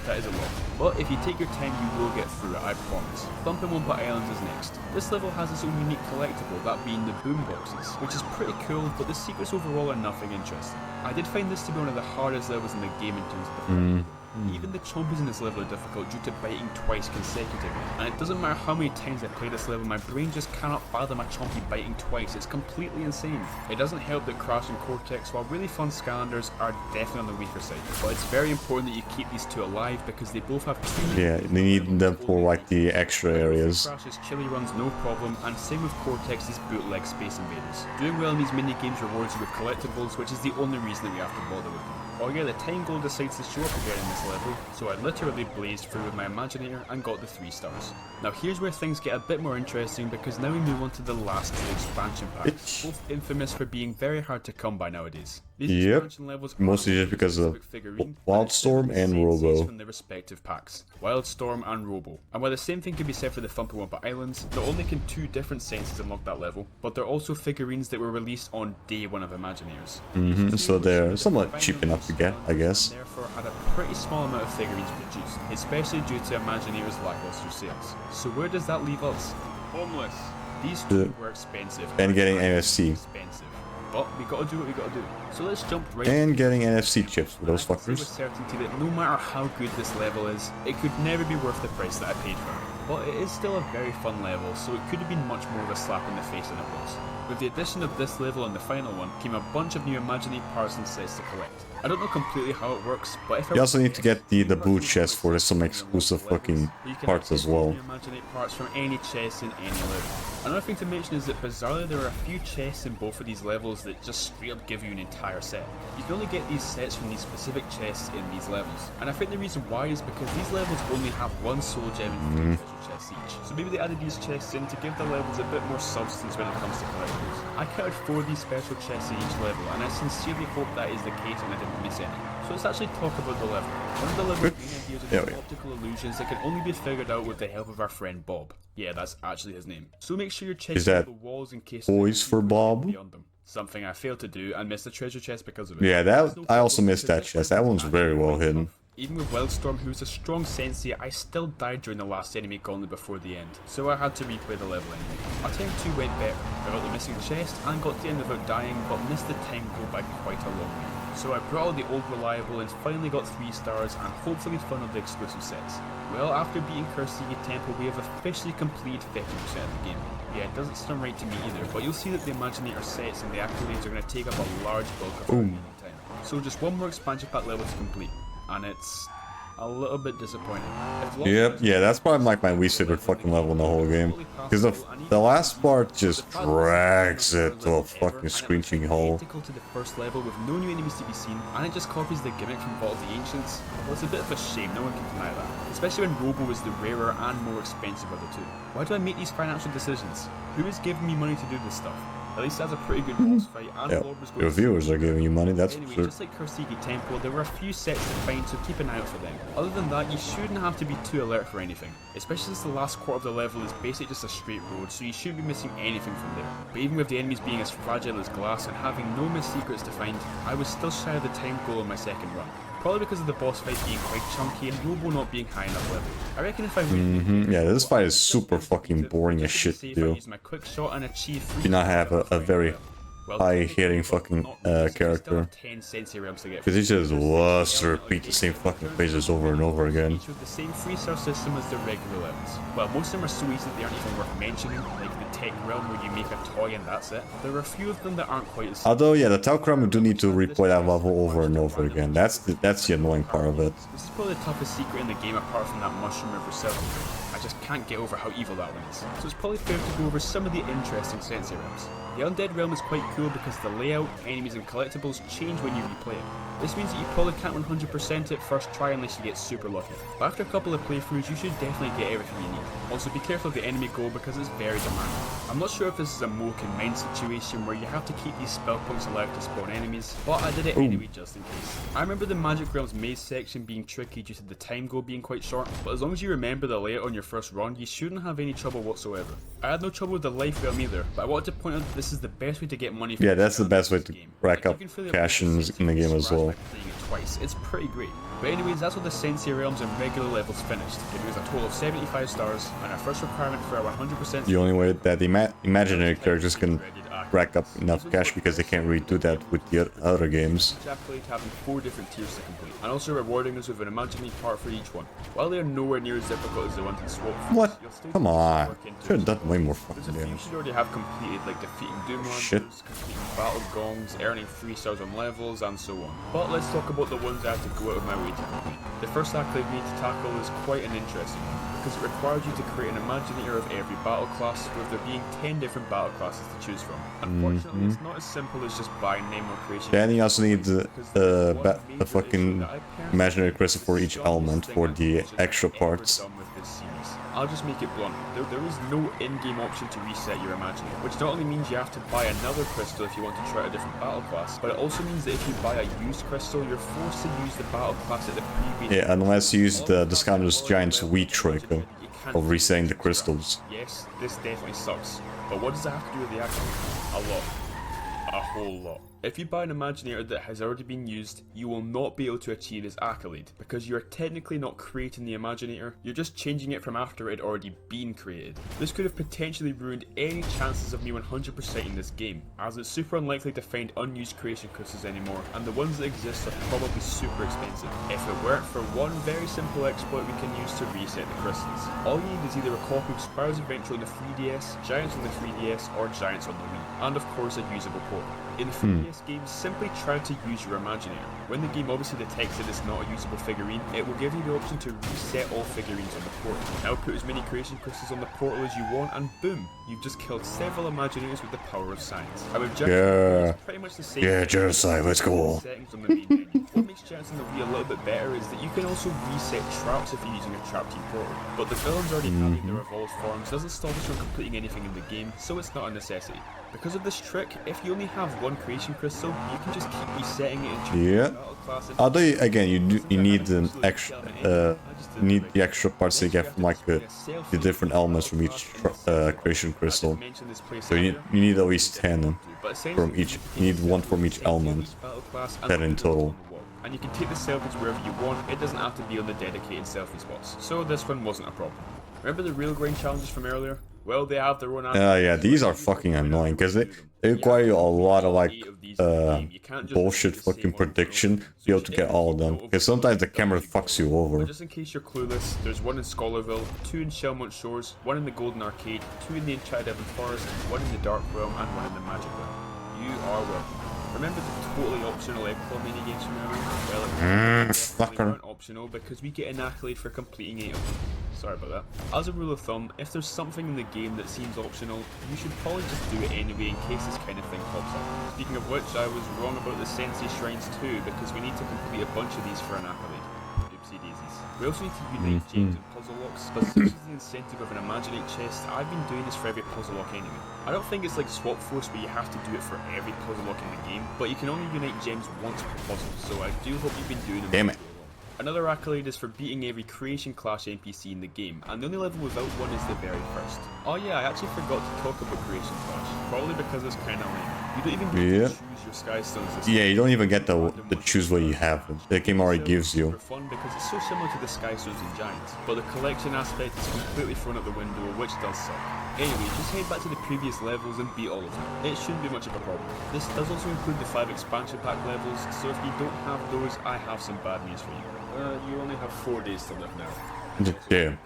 that is a lot. But if you take your time, you will get through it, I promise. Thumping Wumpa Islands is next. This level has its own unique collectible, that being the boom boxes, which is pretty cool, but the secrets overall are nothing interesting. I did find this to be one of the hardest levels in the game in terms of the Even the chompies in this level are difficult due to biting twice consecutively. And it doesn't matter how many times I play this level, my brain just cannot fathom a chompy biting twice. It's completely insane. It doesn't help that Crash and Cortex, while really fun Scalanders, are definitely on the weaker side. But it's very important that you keep these two alive because they both have two. Yeah, they need them for like the extra areas. Crash's chili runs no problem, and same with Cortex's bootleg Space Invaders. Doing well in these mini games rewards you with collectibles, which is the only reason that we have to bother with them. Oh yeah, the time goal decides to show up again in this level, so I literally blazed through with my Imaginator and got the 3 stars. Now here's where things get a bit more interesting because now we move on to the last 2 expansion packs, both infamous for being very hard to come by nowadays. These expansion levels mostly just because of Wildstorm and Robo. From the respective packs, Wildstorm and Robo. And while the same thing can be said for the Thumpy Wumpa Islands, not only can 2 different senses unlock that level, but they're also figurines that were released on day 1 of Imagineers. So they're somewhat cheap enough to get, I guess. Therefore had a pretty small amount of figurines produced, especially due to Imagineers' lackluster sales. So where does that leave us? Homeless. These 2 were expensive. And getting NFC. Expensive. But we gotta do what we gotta do. So let's jump right and getting NFC chips for those fuckers. With certainty that no matter how good this level is, it could never be worth the price that I paid for it. But it is still a very fun level, so it could have been much more of a slap in the face than it was. With the addition of this level and the final one, came a bunch of new Imaginary parts and sets to collect. I don't know completely how it works, but if I you also need to get the boot chest for some exclusive fucking parts as well. Imaginary parts from any chest in any level. Another thing to mention is that bizarrely there are a few chests in both of these levels that just straight up give you an entire set. You can only get these sets from these specific chests in these levels. And I think the reason why is because these levels only have 1 soul gem and 2 special chests each. So maybe they added these chests in to give the levels a bit more substance when it comes to collectibles. I counted 4 of these special chests in each level, and I sincerely hope that is the case and I didn't miss any. So let's actually talk about the level. One of the level's main ideas are these optical illusions that can only be figured out with the help of our friend Bob. Yeah, that's actually his name. So make sure you're checking out the walls in case boys for Bob? Beyond them. Something I failed to do and missed the treasure chest because of it. Yeah, that I also missed that chest. That one's very well hidden. Even with Wildstorm, who's a strong sensei, I still died during the last enemy gauntlet before the end, so I had to replay the level anyway. Attempt 2 went better. I got the missing chest and got to the end without dying, but missed the time goal by quite a long way. So I brought out the old reliable and finally got 3 stars and hopefully funneled the exclusive sets. Well, after beating Kursigi Temple, we have officially completed 50% of the game. Yeah, it doesn't sound right to me either, but you'll see that the Imaginator sets and the accolades are going to take up a large bulk of our remaining time. So just 1 more expansion pack level to complete, and it's a little bit disappointing. Yep, yeah, that's probably like my least favorite fucking level in the whole game. Because the last part just drags it to a fucking screeching hole. Identical to the first level with no new enemies to be seen, and it just copies the gimmick from Vault of the Ancients. Well, it's a bit of a shame, no one can deny that. Especially when Robo is the rarer and more expensive of the 2. Why do I make these financial decisions? Who is giving me money to do this stuff? At least that's a pretty good boss fight, and Lord was going your viewers are giving you money, that's anyway, for sure. Just like Kursigi Temple, there were a few sets to find, so keep an eye out for them. Other than that, you shouldn't have to be too alert for anything, especially since the last quarter of the level is basically just a straight road, so you shouldn't be missing anything from there. But even with the enemies being as fragile as glass and having no missed secrets to find, I was still shy of the time goal on my second run. Probably because of the boss fight being quite chunky and Robo not being high enough level. I reckon if I yeah, this fight is super fucking boring as shit to do. Use my quick shot and achieve Do not have a very high hitting fucking character. Because he just loves to repeat the same fucking phases over and over again. Each with the same 3-star system as the regular levels. Well, most of them are so easy that they aren't even worth mentioning, like the Tech Realm where you make a toy and that's it. There are a few of them that aren't quite as... Although, yeah, the Tech Realm, you do need to replay that level over and over again. That's the annoying part of it. This is probably the toughest secret in the game apart from that Mushroom River Cell. I just can't get over how evil that one is. So it's probably fair to go over some of the interesting Sensei realms. The Undead realm is quite cool because the layout, enemies and collectibles change when you replay it. This means that you probably can't 100% it first try unless you get super lucky. But after a couple of playthroughs you should definitely get everything you need. Also be careful of the enemy goal because it's very demanding. I'm not sure if this is a Moke and Mine situation where you have to keep these spell points alive to spawn enemies, but I did it anyway just in case. I remember the Magic Realms maze section being tricky due to the time goal being quite short, but as long as you remember the layout on your first run, you shouldn't have any trouble whatsoever. I had no trouble with the life realm either, but I wanted to point out that this is the best way to get money from that's the best way to rack up cash in the game as well. Playing it twice. It's pretty great. But anyways, that's what the Sensei realms and regular levels finished, giving us a total of 75 stars, and our first requirement for our 100%. The only way that the imaginary characters can rack up enough cash, because they can't really do that with the other games. Accolade having 4 different tiers to complete, and also rewarding us with an imaginary part for each one. While they are nowhere near as difficult as the ones in Swap Force, What? you'll still Come on. Should have There's done way more a fucking few you damage. should already have completed, like defeating Doom Shit. Lancers, completing Battle Gongs, earning 3 stars on levels, and so on. But let's talk about the ones I have to go out of my way to complete. The first accolade we need to tackle is quite an interesting one, because it requires you to create an imaginator of every battle class, with there being 10 different battle classes to choose from. Unfortunately, it's not as simple as just buying name or creation. Then you also need a fucking imaginary crystal for each element for the extra parts. I'll just make it blunt. There is no in-game option to reset your imaginator, which not only means you have to buy another crystal if you want to try a different battle class, but it also means that if you buy a used crystal, you're forced to use the battle class at the previous. Yeah, unless you use the Discounter's Giant's weak trick of resetting the crystals. Yes, this definitely sucks. But what does that have to do with the action? A lot. A whole lot. If you buy an imaginator that has already been used, you will not be able to achieve this accolade, because you are technically not creating the imaginator, you're just changing it from after it had already been created. This could have potentially ruined any chances of me 100% in this game, as it's super unlikely to find unused creation crystals anymore, and the ones that exist are probably super expensive. If it weren't for one very simple exploit we can use to reset the crystals. All you need is either a copy of Spyro's Adventure on the 3DS, Giants on the 3DS, or Giants on the Wii, and of course a usable port. In the 3DS game, simply try to use your imaginator. When the game obviously detects that it's not a usable figurine, it will give you the option to reset all figurines on the portal. Now put as many creation crystals on the portal as you want, and boom, you've just killed several imaginators with the power of science. I would Yeah. pretty much the same. Yeah, genocide, let's go. Settings on the main menu. What makes Giants on the Wii a little bit better is that you can also reset traps if you're using a trap team portal. But the villains already having their evolved forms doesn't stop us from completing anything in the game, so it's not a necessity. Because of this trick, if you only have one creation crystal, you can just keep resetting it and choosing battle class. Although again, you need an extra, need the extra parts to get from like the different elements from each creation crystal. So you need at least 10 from each. You need one from each element. 10 in total. And you can take the selfies wherever you want. It doesn't have to be on the dedicated selfie spots. So this one wasn't a problem. Remember the real grind challenges from earlier? Well, they have their own. Yeah, these are fucking annoying because they require a lot of like bullshit fucking prediction to be able to get all of them. Because sometimes the camera fucks you over. But just in case you're clueless, there's one in Scholarville, 2 in Shelmont Shores, 1 in the Golden Arcade, 2 in the Enchanted Heaven Forest, 1 in the Dark Realm, and 1 in the Magic Realm. You are welcome. Remember the totally optional Eggclaw minigames from earlier? Well, they weren't optional because we get an accolade for completing 8 of them. Sorry about that. As a rule of thumb, if there's something in the game that seems optional, you should probably just do it anyway in case this kind of thing pops up. Speaking of which, I was wrong about the Sensei Shrines too, because we need to complete a bunch of these for an accolade. Oopsie daisies. We also need to unite gems and puzzle locks, but since the incentive of an Imaginate chest, I've been doing this for every puzzle lock anyway. I don't think it's like Swap Force where you have to do it for every puzzle lock in the game, but you can only unite gems once per puzzle, so I do hope you've been doing them. Damn it. Another accolade is for beating every Creation Clash NPC in the game, and the only level without one is the very first. Oh yeah, I actually forgot to talk about Creation Clash, probably because it's kinda lame. You don't even get to choose your Sky Stones this Yeah, you don't even get to choose what you have. The game already gives you. For fun because it's so similar to the Sky Stones in Giants, but the collection aspect is completely thrown out the window, which does suck. Anyway, just head back to the previous levels and beat all of them. It shouldn't be much of a problem. This does also include the 5 expansion pack levels, so if you don't have those, I have some bad news for you. You only have 4 days to live now. Damn.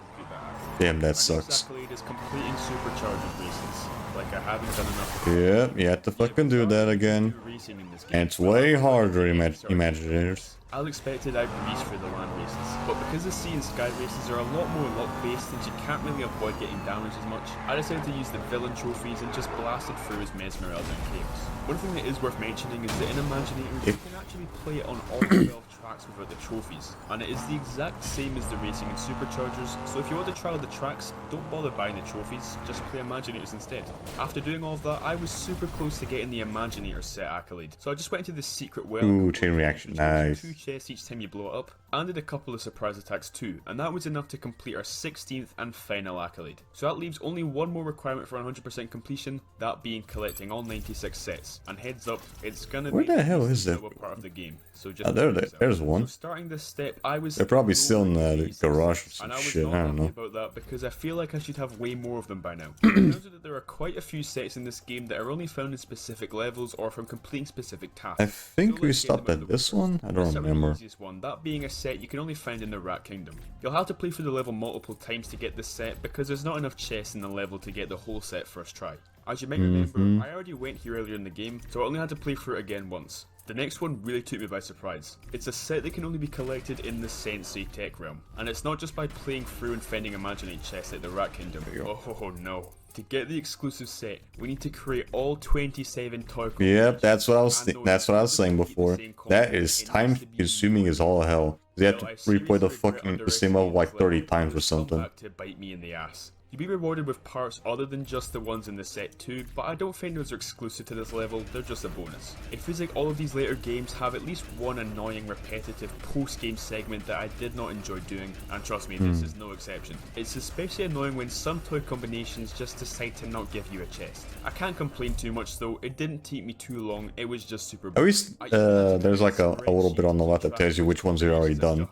Damn, that sucks. Accolade is completing Superchargers races. like I haven't done enough. Yep, you have to fucking do that again. Racing in this game. And it's way harder, Imaginators. As expected, I breezed through the land races, but because the sea and sky races are a lot more luck-based and you can't really avoid getting damaged as much, I decided to use the villain trophies and just blasted through as mesmerizing chaos. One thing that is worth mentioning is that in Imaginators you can actually play it on all 12 tracks without the trophies, and it is the exact same as the racing and superchargers, so if you want to try out the tracks, don't bother buying the trophies, just play Imaginators instead. After doing all of that, I was super close to getting the Imaginator set accolade, so I just went into the secret well. Ooh, chain reaction, nice. 2 chests each time you blow it up, and did a couple of surprise attacks too, and that was enough to complete our 16th and final accolade. So that leaves only one more requirement for 100% completion, that being collecting all 96 sets. And heads up, it's gonna Where be the hell is that? part of the game. So just There's one. So starting this step, I was They're probably still in the garage or and some I was shit, not I don't happy know. about that because I feel like I should have way more of them by now. It turns out that there are quite a few sets in this game that are only found in specific levels or from completing specific tasks. I think So we let's get them stopped out at of the this way. one? I don't Let's start with the remember. easiest one, that being a set you can only find in the Rat Kingdom. You'll have to play through the level multiple times to get this set because there's not enough chests in the level to get the whole set first try. As you might remember, I already went here earlier in the game, so I only had to play through it again once. The next one really took me by surprise. It's a set that can only be collected in the Sensei tech realm, and it's not just by playing through and finding Imaginate chests like the Rat Kingdom. Oh no. To get the exclusive set, we need to create all 27 toy combinations. Yep, that's what I was saying before. That is time consuming as all hell. You have to replay the same level like 30 times or something. To bite me in the ass. You'll be rewarded with parts other than just the ones in the set too, but I don't think those are exclusive to this level, they're just a bonus. It feels like all of these later games have at least one annoying repetitive post-game segment that I did not enjoy doing, and trust me, this is no exception. It's especially annoying when some toy combinations just decide to not give you a chest. I can't complain too much though, it didn't take me too long, it was just super At least there's like a little bit on the left that tells you which ones you've already done.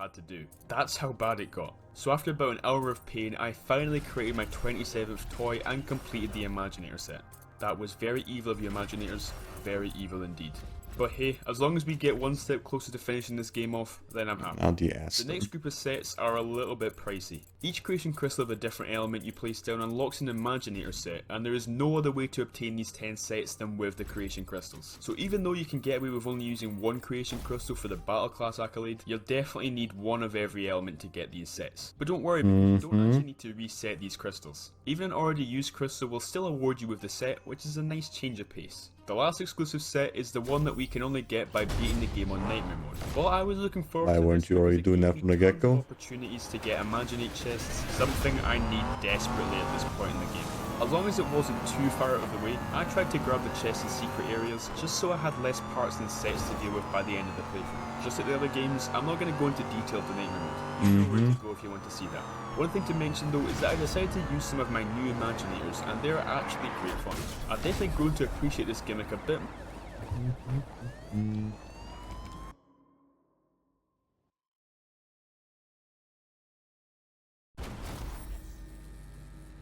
That's how bad it got. So after about an hour of pain, I finally created my 27th toy and completed the Imaginator set. That was very evil of you Imaginators, very evil indeed. But hey, as long as we get one step closer to finishing this game off, then I'm happy. The next group of sets are a little bit pricey. Each creation crystal of a different element you place down unlocks an Imaginator set, and there is no other way to obtain these 10 sets than with the creation crystals. So even though you can get away with only using one creation crystal for the battle class accolade, you'll definitely need one of every element to get these sets. But don't worry, you don't actually need to reset these crystals. Even an already used crystal will still award you with the set, which is a nice change of pace. The last exclusive set is the one that we can only get by beating the game on Nightmare mode. But I was looking forward to weren't you already doing that from the get-go? Opportunities to get Imaginate chests, something I need desperately at this point in the game. As long as it wasn't too far out of the way, I tried to grab the chests in secret areas just so I had less parts and sets to deal with by the end of the playthrough. Just like the other games, I'm not going to go into detail of the Nightmare mode. You know where to go if you want to see that. One thing to mention though is that I decided to use some of my new Imaginators, and they're actually great fun. I've definitely grown to appreciate this gimmick a bit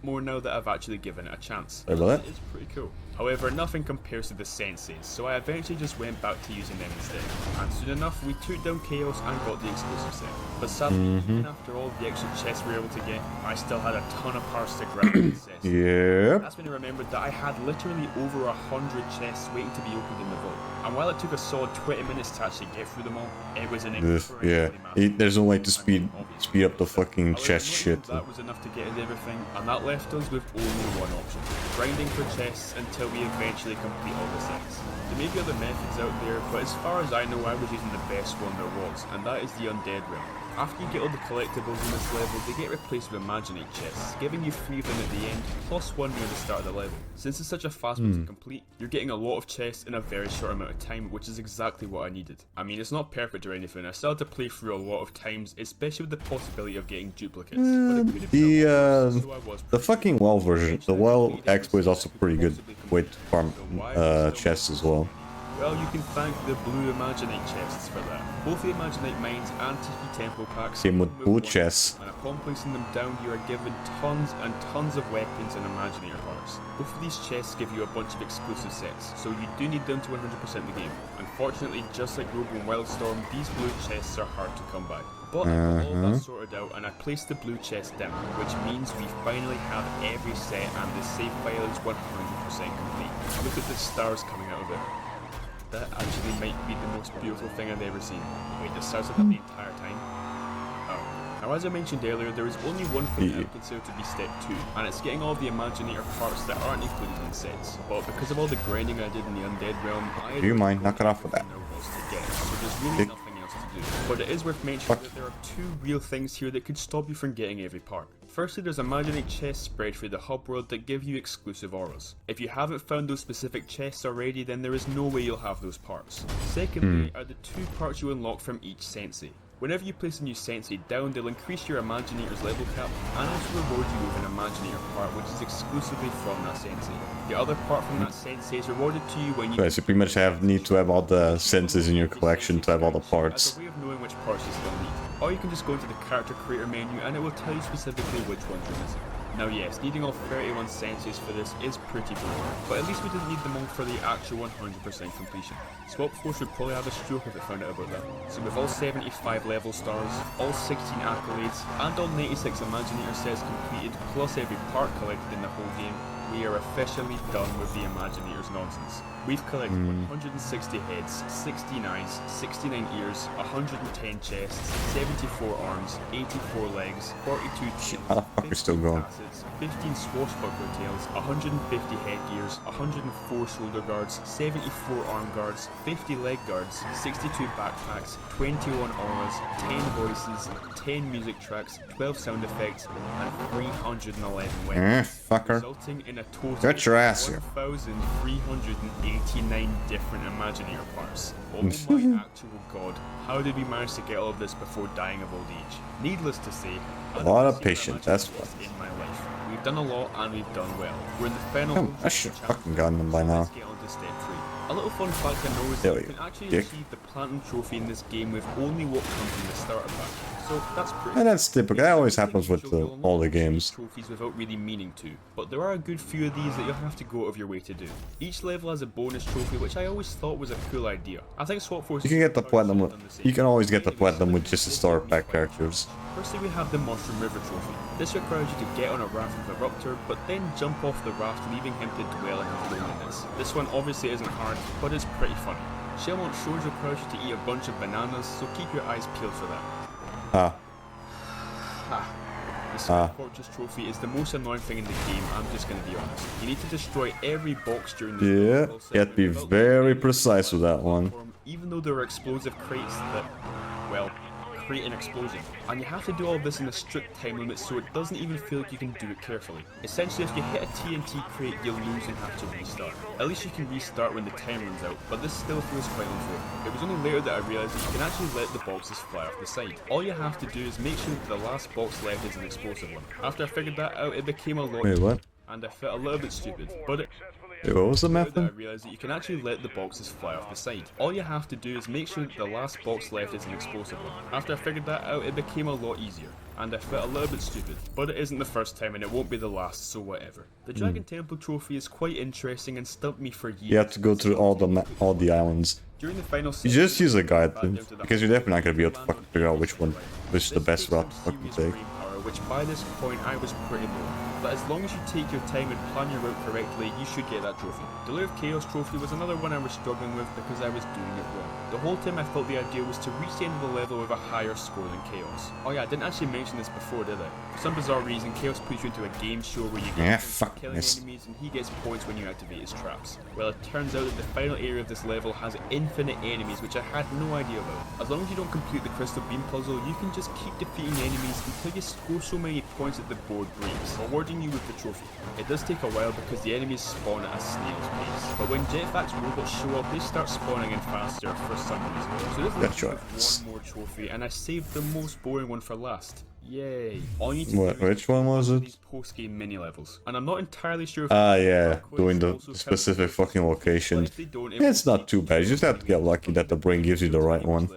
more now that I've actually given it a chance. It's pretty cool. However, nothing compares to the Senseis, so I eventually just went back to using them instead. And soon enough, we took down Chaos and got the exclusive set. But sadly, even after all the extra chests we were able to get, I still had a ton of parts to grab in the sets. That's when I remembered that I had literally over 100 chests waiting to be opened in the vault. And while it took a solid 20 minutes to actually get through them all, it was an incredibly massive. There's no way to speed up the fucking chest shit. That was enough to get us everything, and that left us with only one option: grinding for chests until we eventually complete all the sets. There may be other methods out there, but as far as I know, I was using the best one there was, and that is the Undead realm. After you get all the collectibles in this level, they get replaced with Imaginate chests, giving you 3 of them at the end, plus 1 near the start of the level. Since it's such a fast one to complete, you're getting a lot of chests in a very short amount of time, which is exactly what I needed. I mean, it's not perfect or anything, I still had to play through a lot of times, especially with the possibility of getting duplicates. The fucking WoW version, the WoW Expo is also pretty good with farm chests as well. Well, you can thank the blue Imaginate chests for that. Both the Imaginate mines and Tiki Temple packs came with blue chests. And upon placing them down, you are given tons and tons of weapons and Imaginator parts. stars. Both of these chests give you a bunch of exclusive sets, so you do need them to 100% the game. Unfortunately, just like Rogue and Wildstorm, these blue chests are hard to come by. But I got all that sorted out and I placed the blue chest down, which means we finally have every set and the save file is 100% complete. Look at the stars coming out of it. That actually might be the most beautiful thing I've ever seen. Wait, the stars have that the entire time? Oh. Now as I mentioned earlier, there is only one thing I would consider to be step 2, and it's getting all the Imaginator parts that aren't included in sets. But because of all the grinding I did in the Undead realm, I do you mind? Knock it off with that. To get, so there's really nothing else to do. But it is worth mentioning that there are 2 real things here that could stop you from getting every part. Firstly, there's Imaginate chests spread through the hub world that give you exclusive auras. If you haven't found those specific chests already, then there is no way you'll have those parts. Secondly, are the 2 parts you unlock from each sensei. Whenever you place a new sensei down, they'll increase your Imaginator's level cap and also reward you with an Imaginator part which is exclusively from that sensei. The other part from that sensei is rewarded to you when you... Right, so you pretty much need to have all the senses in your collection to have all the parts. As a way of knowing which parts you still need. Or you can just go into the character creator menu and it will tell you specifically which ones are missing. Now yes, needing all 31 senses for this is pretty boring, but at least we didn't need them all for the actual 100% completion. Swap Force would probably have a stroke if it found out about that. So with all 75 level stars, all 16 accolades, and all 96 Imaginator sets completed, plus every part collected in the whole game, we are officially done with the Imaginator's nonsense. We've collected 160 heads, 60 eyes, 69 ears, 110 chests, 74 arms, 84 legs, 42 tails, How the fuck are still going? 15 swashbuckler tails, 150 headgears, 104 shoulder guards, 74 arm guards, 50 leg guards, 62 backpacks, 21 auras, 10 voices, 10 music tracks, 12 sound effects, and 311 weapons, Fucker. resulting in a total Get your ass here. 1,389 different Imaginator parts. Oh my actual god, how did we manage to get all of this before dying of old age? Needless to say, A lot of patience, that's what. in my life. We've done a lot and we've done well. We're in the final. I should have fucking gotten them by now. Let's get on to step 3. A little fun fact I know is that you can actually achieve the Platinum Trophy in this game with only what comes in the starter pack. So that's pretty. And that's typical. That always happens with all the games. Trophies without really meaning to, but there are a good few of these that you'll have to go out of your way to do. Each level has a bonus trophy, which I always thought was a cool idea. I think Swap Force. You can get the platinum with. You can always get the platinum with just the starter pack characters. Firstly, we have the Mushroom River Trophy. This requires you to get on a raft with a Raptor, but then jump off the raft, leaving him to dwell in his loneliness. This one obviously isn't hard, but it's pretty funny. Shellmont Shores requires you to eat a bunch of bananas, so keep your eyes peeled for that. The Sky Fortress Trophy is the most annoying thing in the game, I'm just gonna be honest. You need to destroy every box during the Yeah, you have to be very precise with that one. Even though there are explosive crates that, well, create an explosion. And you have to do all of this in a strict time limit so it doesn't even feel like you can do it carefully. Essentially, if you hit a TNT crate, you'll lose and have to restart. At least you can restart when the time runs out, but this still feels quite unfair. It was only later that I realised that you can actually let the boxes fly off the side. All you have to do is make sure that the last box left is an explosive one. After I figured that out, it became a lot Wait, what? and I felt a little bit stupid, but it Wait, what was the I method? realised that you can actually let the boxes fly off the side. All you have to do is make sure that the last box left is an explosive one. After I figured that out, it became a lot easier. And I felt a little bit stupid. But it isn't the first time and it won't be the last, so whatever. The Dragon Temple trophy is quite interesting and stumped me for years. You have to go through all the islands. During the final You just use a guide, because you're definitely not gonna be able to fucking figure out which is the best route to fucking take. Which by this point I was pretty low. But as long as you take your time and plan your route correctly, you should get that trophy. The Lair of Chaos trophy was another one I was struggling with because I was doing it wrong. The whole time I thought the idea was to reach the end of the level with a higher score than Chaos. Oh yeah, I didn't actually mention this before, did I? For some bizarre reason, Chaos puts you into a game show where you get killing enemies and he gets points when you activate his traps. Well, it turns out that the final area of this level has infinite enemies, which I had no idea about. As long as you don't complete the Crystal Beam puzzle, you can just keep defeating enemies until you score so many points that the board breaks, rewarding you with the trophy. It does take a while because the enemies spawn at a snail's pace, but when Jetpack's robots show up, they start spawning in faster for some reason. So this leaves me with one more trophy, and I saved the most boring one for last. Yay. All you need to do Which one was it? these post-game mini levels, and I'm not entirely sure if yeah, doing the specific fucking locations. It's not too bad, you just have to get lucky that the brain gives you the right one.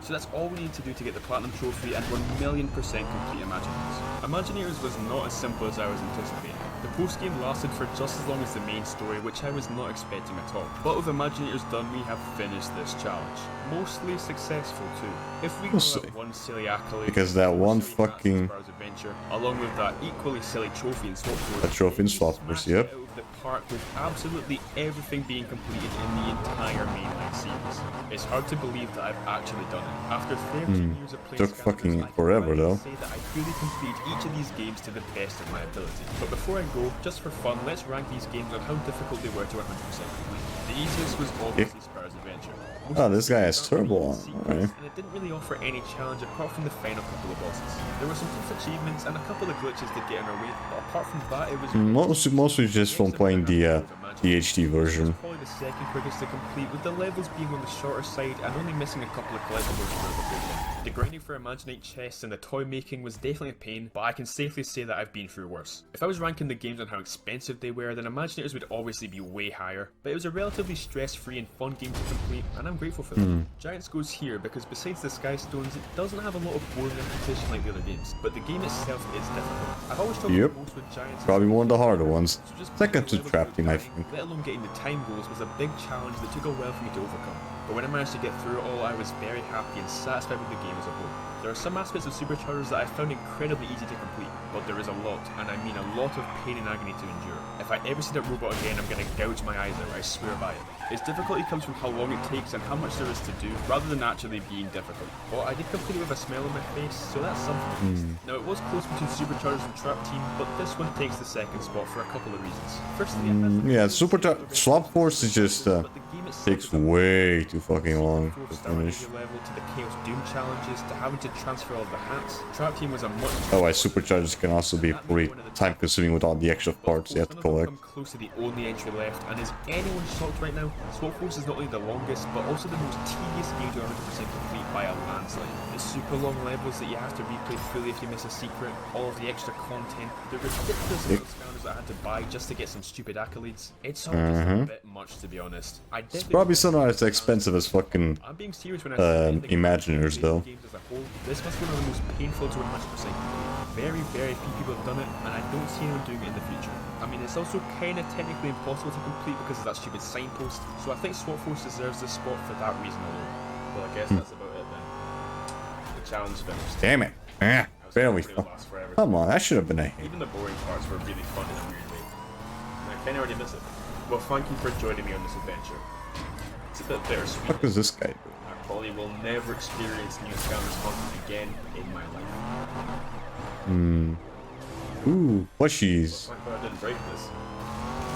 So that's all we need to do to get the Platinum Trophy and 1,000,000% complete Imaginators. Imaginators was not as simple as I was anticipating. The post-game lasted for just as long as the main story, which I was not expecting at all. But with Imaginators done, we have finished this challenge. Mostly successful too. If we got that one silly accolade, because that one fucking adventure, along with that equally silly trophy in Swap Force, a trophy in Swap Force, yep. Out of the park with absolutely everything being completed in the entire mainline series. It's hard to believe that I've actually done it. After 13 years of playing Took Scavengers, fucking I can forever finally though. say that I really completed each of these games to the best of my ability. But before I go, just for fun, let's rank these games on how difficult they were to 100% complete. The easiest was obviously Spyro's Adventure. Oh, this guy has turbo on. Alright. And it didn't really offer any challenge apart from the final couple of bosses. There were some tough achievements and a couple of glitches that get in our way, but apart from that, it was Mostly just from playing the HD version. Probably the second quickest to complete, with the levels being on the shorter side and only missing a couple of collectibles for the big one. The grinding for Imaginate chests and the toy making was definitely a pain, but I can safely say that I've been through worse. If I was ranking the games on how expensive they were, then Imaginators would obviously be way higher, but it was a relatively stress-free and fun game to complete, and I'm grateful for that. Giants goes here because besides the Sky Stones, it doesn't have a lot of boring repetition like the other games, but the game itself is difficult. I've always struggled most with Giants. Probably one of the harder ones. So just Second to level Trap Team, I grind, think. let alone getting the time goals, was a big challenge that took a while for me to overcome. But when I managed to get through it all, I was very happy and satisfied with the game as a whole. There are some aspects of Superchargers that I found incredibly easy to complete, but there is a lot, and I mean a lot of pain and agony to endure. If I ever see that robot again, I'm gonna gouge my eyes out, I swear by it. Its difficulty comes from how long it takes and how much there is to do, rather than actually being difficult. But I did complete it with a smile on my face, so that's something. Now it was close between Superchargers and Trap Team, but this one takes the second spot for a couple of reasons. Firstly, Yeah, Swap Force is just takes way too fucking long to finish. Level to the Chaos Doom challenges to having to transfer all the hats. Trap Team was a much Oh, Superchargers can also be pretty time consuming with all the extra parts you have to collect. Come close to the only entry left, and is anyone shocked right now? Swap Force is not only the longest, but also the most tedious game to 100% complete by a landslide. The super long levels that you have to replay fully if you miss a secret, all of the extra content, the ridiculous amount of scanners that I had to buy just to get some stupid accolades. It's all just a bit much, to be honest. It's probably not as expensive as fucking I'm being serious when I say Imaginators though. games as a whole. This must be one of the most painful to 100% complete. Very, very few people have done it, and I don't see anyone doing it in the future. I mean, it's also kinda technically impossible to complete because of that stupid signpost, so I think Swap Force deserves this spot for that reason alone. Well, I guess that's about it then. The challenge finished. Damn it. Yeah, barely. Come on, that should have been a hit. Even the boring parts were really fun in a weird way. And I kinda already miss it. Well, thank you for joining me on this adventure. It's a bit bittersweet. What does this guy do? I probably will never experience new Scammers content again in my life. Ooh, plushies. I thought I didn't break this.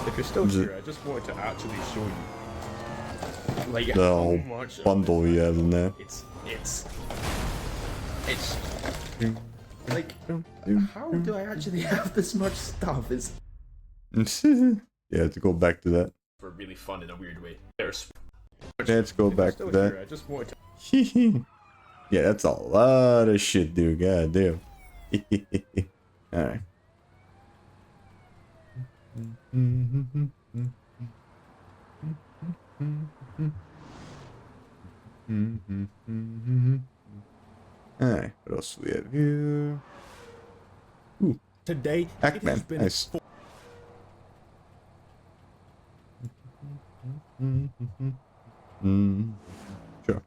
If you're still here, I just wanted to actually show you, like, The how whole much bundle he has in there. It's like, how do I actually have this much stuff? It's Yeah, to go back to that. for really fun in a weird way. Let's go back to that. I just wanted to Yeah, that's a lot of shit, dude. God damn. Alright. Alright, what else do we have here? Ooh, Today, Pac-Man, nice. Sure.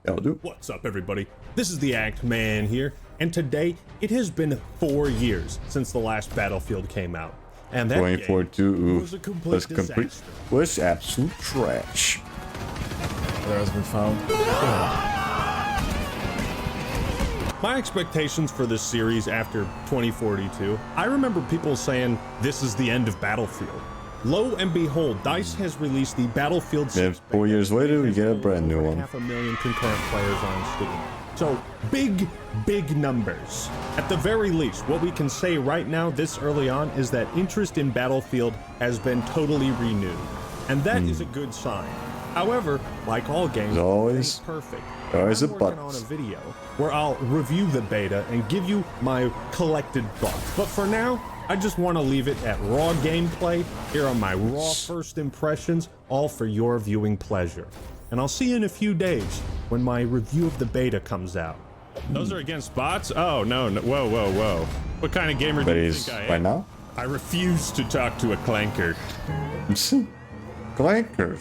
That'll do. What's up, everybody? This is the Act Man here, and today it has been 4 years since the last Battlefield came out, and that game 2042 was a complete disaster. was absolute trash. There has been found. My expectations for this series after 2042, I remember people saying this is the end of Battlefield. Lo and behold, DICE has released the Battlefield 6 Then 4 years later, we has get a sold brand new over one. 500,000 concurrent players on Steam. So big numbers. At the very least, what we can say right now this early on is that interest in Battlefield has been totally renewed. And that is a good sign. However, like all games, As always, it ain't perfect. always I'm a working but. on a video where I'll review the beta and give you my collected thoughts. But for now, I just want to leave it at raw gameplay. Here are my raw first impressions, all for your viewing pleasure. And I'll see you in a few days when my review of the beta comes out. Those are against bots? Oh, no. Whoa. What kind of gamer But do you he's think I by am? now? I refuse to talk to a clanker. Clankers.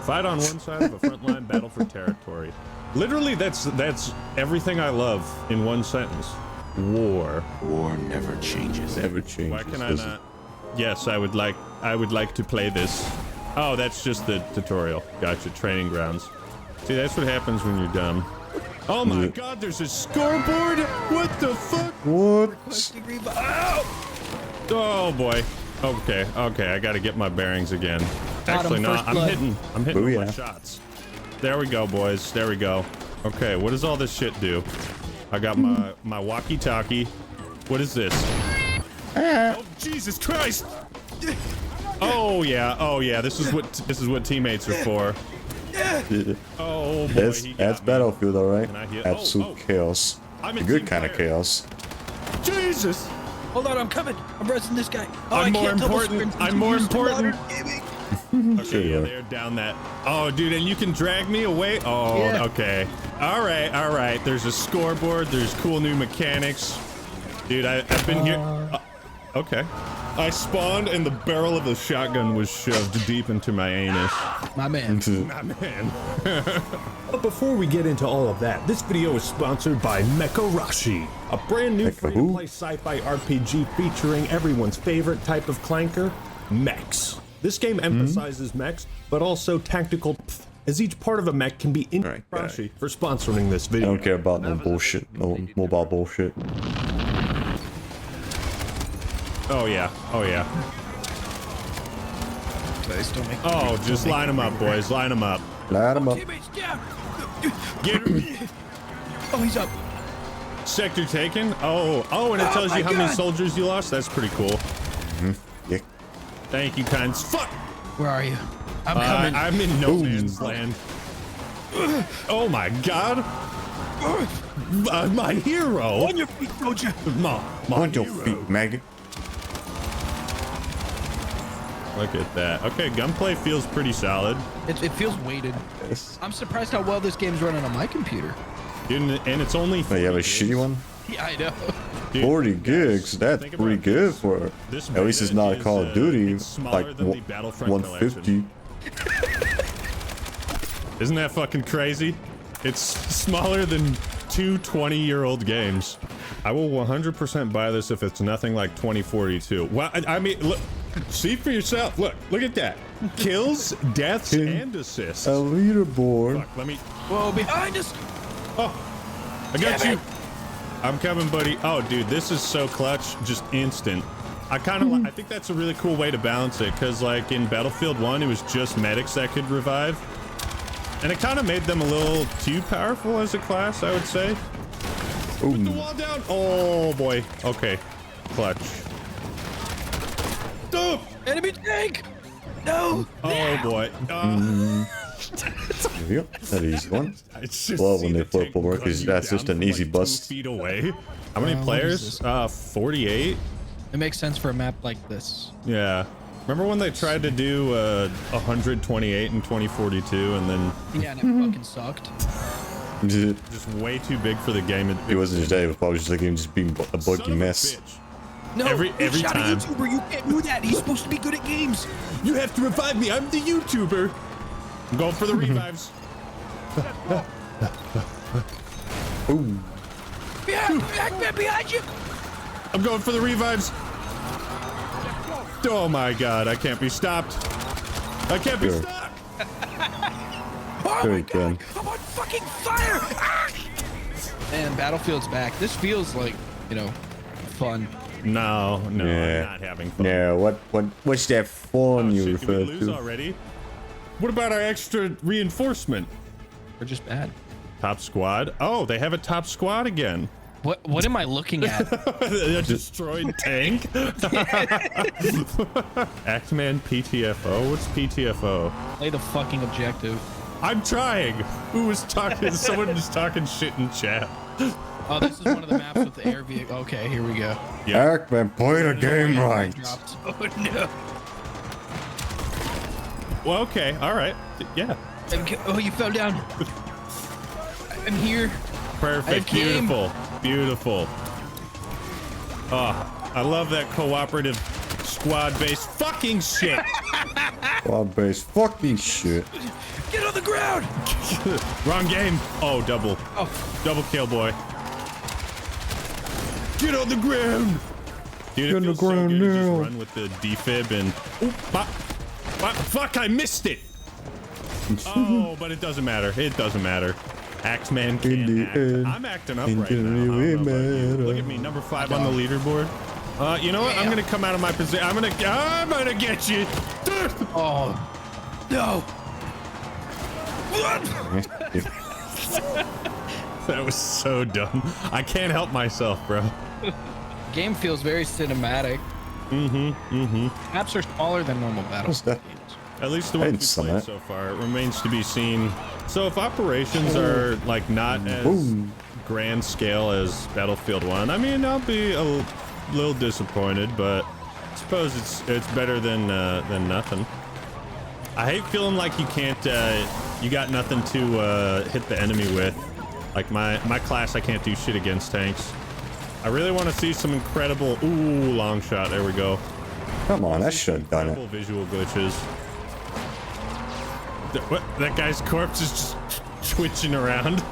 Fight on one side of a frontline battle for territory. Literally, that's everything I love in one sentence. War. War never changes. Never changes. Why can I not? Yes, I would like to play this. Oh, that's just the tutorial. Gotcha. Training grounds. See, that's what happens when you're dumb. Oh my god, there's a scoreboard? What the fuck? What? Oh boy. Okay, I gotta get my bearings again. Got him, Actually, no, first I'm blood. hitting with my Booyah. shots. There we go, boys. There we go. Okay, what does all this shit do? I got my walkie-talkie. What is this? Oh, Jesus Christ! Oh yeah. This is what teammates are for. Oh boy, That's me. Battlefield, alright? Can I hit- Absolute oh. chaos. I'm The a good team kind of player. chaos. Jesus! Hold on, I'm coming. I'm resting this guy. Oh, I'm I more can't double important. sprint. I'm more It's too important. modern gaming. Sure Okay, you yeah, are. they're down that. Oh, dude, and you can drag me away. Oh, Yeah. okay. All right. There's a scoreboard. There's cool new mechanics. Dude, I've been here. Okay. I spawned and the barrel of the shotgun was shoved deep into my anus. My man. Ah, man. But before we get into all of that, this video is sponsored by Mecharashi, a brand new free-to-play sci-fi RPG featuring everyone's favorite type of clanker, mechs. This game emphasizes mechs, but also tactical, as each part of a mech can be in Alright, Mecharashi for sponsoring this I video. don't care about no bullshit, no mobile bullshit. Oh yeah. They still make. Oh, just line them up, boys. Line them up. Light 'em up. Teammates down. Get Oh, he's up. sector taken. Oh, and it tells my you how many God. soldiers you lost. That's pretty cool. Yeah. Thank you, kinds. Fuck. Where are you? I'm coming. I'm in no man's land. Oh my god. My hero. On your feet, soldier. My On your hero. feet, maggot. Look at that. Okay, gunplay feels pretty solid. It feels weighted. Yes. I'm surprised how well this game's running on my computer. Dude, and it's only. Oh, you have a 40 shitty gigs. one? Yeah, I know. Dude, 40 guys, gigs, that's think pretty about good this. for, This at least it's beta not a is, Call of Duty, it's smaller like than the Battlefront 150. Isn't that fucking crazy? It's smaller than two 20-year-old games. I will 100% buy this if it's nothing like 2042. Well, I mean, look, see for yourself. Look at that. Kills, deaths, and assists. A leaderboard. Fuck, let me. Whoa, behind us. Oh, I got Damn you. it. I'm coming, buddy. Oh, dude, this is so clutch. Just instant. I kind of, I think that's a really cool way to balance it, because like in Battlefield 1, it was just medics that could revive. And it kind of made them a little too powerful as a class, I would say. Put the wall down. Oh, boy. Okay. Clutch. Oh, Enemy tank. No. oh boy. There you go. That easy one. It's just Love see when they the flip tank over, gun 'cause you that's down just an from, easy like, bust. 2 feet away. How many what players? is this? 48. It makes sense for a map like this. Yeah. Remember when they tried to do 128 in 2042 and then Yeah, and it fucking sucked. It just way too big for the game? wasn't just that, it was probably just like him just being a Son buggy of a mess. bitch. No, Every you shot time. a YouTuber. You can't do that. He's supposed to be good at games. You have to revive me. I'm the YouTuber. I'm going for the revives. Ooh. Behind you. I'm going for the revives. Oh my god, I can't be stopped. I can't be Sure. stopped. Oh Sure my you god. can. I'm on fucking fire. Ah! And Battlefield's back. This feels like, fun. No, Yeah. I'm not having fun. Yeah, what's that fun you Shit, did we refer lose to? already? What about our extra reinforcement? We're just bad. Top squad? Oh, they have a top squad again. What am I looking at? A destroyed tank? Actman PTFO? What's PTFO? Play the fucking objective. I'm trying. Who was talking? Someone was talking shit in chat. Oh, this is one of the maps with the air vehicle. Okay, here we go. Ackman, play the game right. Dropped. Oh no. Well, okay, all right, yeah, Oh, you fell down. I'm here. perfect, came. beautiful, beautiful. Oh, I love that cooperative squad-based fucking shit. Squad-based fucking shit. Get on the ground. Wrong game. Oh, double. Oh. Double kill, boy. Get on the ground. Dude, it feels so good to just run with the defib and... Oop, fuck, I missed it. Oh, but it doesn't matter. It doesn't matter. Axeman can't act. I'm acting up right now. I don't know about you. Look at me, number 5 on the leaderboard. You know what? I'm gonna come out of my position. I'm gonna get you. Oh. No. That was so dumb. I can't help myself, bro. Game feels very cinematic. Maps are smaller than normal What's that? Battlefield games. At least the ones we played so far. It remains to be seen. So if operations are like not as grand scale as Battlefield 1, I mean, I'll be a little disappointed, but I suppose it's better than nothing. I hate feeling like you can't, you got nothing to hit the enemy with. Like my class, I can't do shit against tanks. I really want to see some incredible, ooh, long shot. There we go. Come on, that should have done Incredible it. visual glitches. What? That guy's corpse is just twitching around.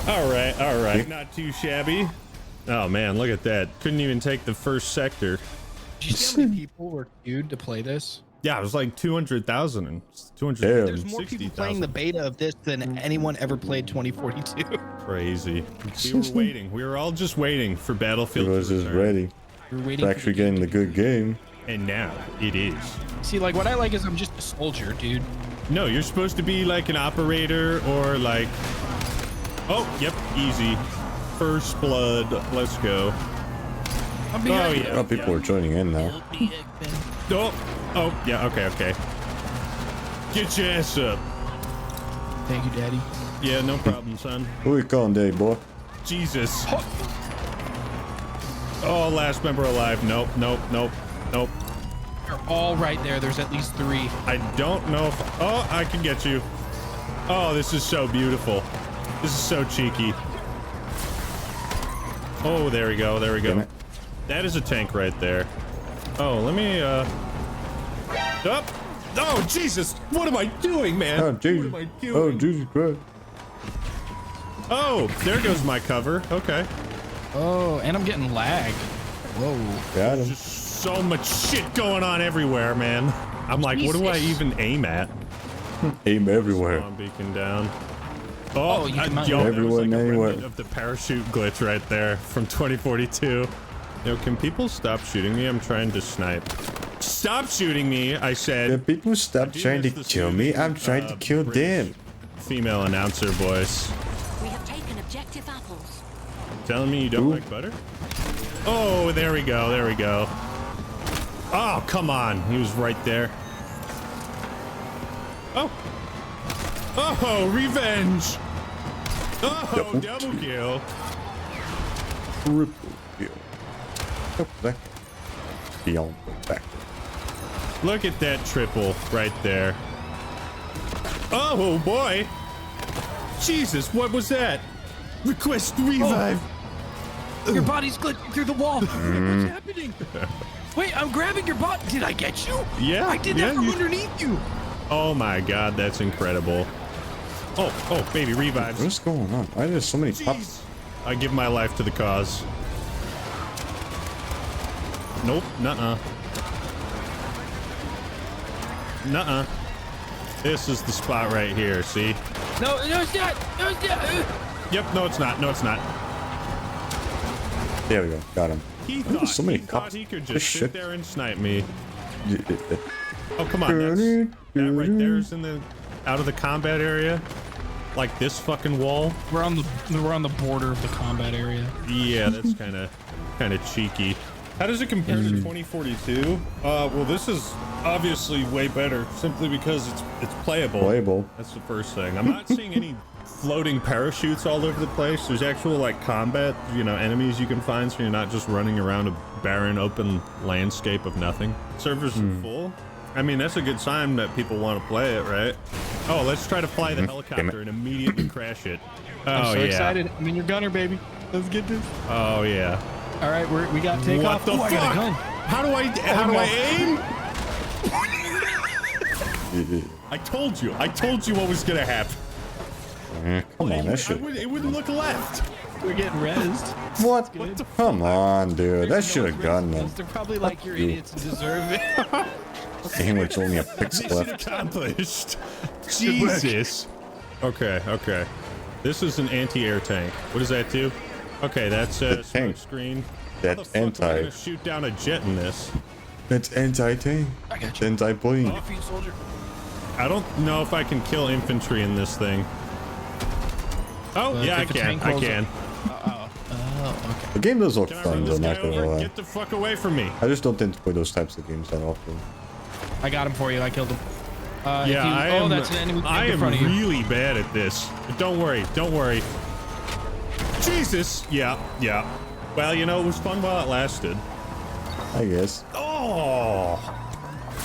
all right, not too shabby. Oh man, look at that. Couldn't even take the first sector. Did you see how many people were queued to play this? Yeah, it was like 200,000 and 200. Damn. There's more people playing the beta of this than anyone ever played 2042. Crazy. We were waiting. We were all just waiting for Battlefield. It was to just return. ready. We're It's waiting. actually getting the good game. And now it is. See, like what I like is I'm just a soldier, dude. No, you're supposed to be like an operator or like. Oh, yep, easy. First blood. Let's go. I'm Oh behind you. A lot of people are joining in now. Oh, yeah, okay. Get your ass up. Thank you, Daddy. Yeah, no problem, son. Who you calling day, boy? Jesus. Oh, last member alive. Nope. They're all right there. There's at least 3. I don't know if... Oh, I can get you. Oh, this is so beautiful. This is so cheeky. Oh, there we go. Damn it. That is a tank right there. Oh, let me, Up. Oh, Jesus. What am I doing, man? Oh, Jesus. What am I doing? Oh, Jesus Christ. Oh, there goes my cover. Okay. Oh, and I'm getting lag. Whoa. Got him. Just so much shit going on everywhere, man. I'm like, what do I even aim at? Aim everywhere. Spawn beacon down. Oh, you can mount yo, that was everywhere and like a anywhere. remnant of the parachute glitch right there from 2042. Yo, can people stop shooting me? I'm trying to snipe. Stop shooting me, I said. The people stop trying to miss the kill me. I'm soothing, trying to kill British them. Female announcer voice. We have taken objective apples. Telling me you don't Ooh. like butter? Oh, there we go. Oh, come on. He was right there. Oh. Oh, revenge. Oh, double kill. Triple kill. Oh, that. Beyond back. Look at that triple right there. Oh, boy. Jesus, what was that? Request revive. Your body's glitching through the wall. What's happening? Wait, I'm grabbing your bot. Did I get you? Yeah. I did that from you- underneath you. Oh my God, that's incredible. Oh, baby, revives. What's going on? Why are there so many Jeez. pups? I give my life to the cause. Nope, nuh-uh. Nuh-uh. This is the spot right here, see? No, it's not. No, it's not. Yep, no it's not, There we go. Got him. He Why are there so many thought cops? he could This just sit shit. there and snipe me. Oh, come on, that right there is in the, out of the combat area. Like this fucking wall. We're on the border of the combat area. Yeah, that's kind of cheeky. How does it compare to 2042? Well, this is obviously way better, simply because it's playable. Playable. That's the first thing. I'm not seeing any floating parachutes all over the place. There's actual like combat, enemies you can find, so you're not just running around a barren open landscape of nothing. Servers are full. I mean, that's a good sign that people want to play it, right? Oh, let's try to fly the helicopter and immediately crash it. Oh, I'm so yeah. excited. I'm in your gunner, baby. Let's get this. Oh, yeah. All right, we got takeoff. What the I got a fuck? gun. How do I aim? I told you what was gonna happen. Come on, that shit. It wouldn't look left. We're getting rezzed. What? Come on, dude. That should have gone them. They're probably like, you're you. idiots and deserve it. Game which only a pixel Mission left. accomplished. Jesus. Okay. This is an anti-air tank. What does that do? Okay, that's a tank. screen. That's How the fuck am I anti. gonna shoot down a jet in this? That's anti-tank. I got you. Anti-plane. Feet, soldier. I don't know if I can kill infantry in this thing. Oh, yeah, I if a can. tank I rolls can. Oh, okay. The game does look Can I fun, run though, this guy not gonna over? lie. Get the fuck away from me. I just don't tend to play those types of games that often. I got him for you. I killed him. Yeah, that's an enemy I in am front of you. really bad at this. But don't worry. Jesus. Yeah. Well, you know, it was fun while it lasted. I guess. Oh,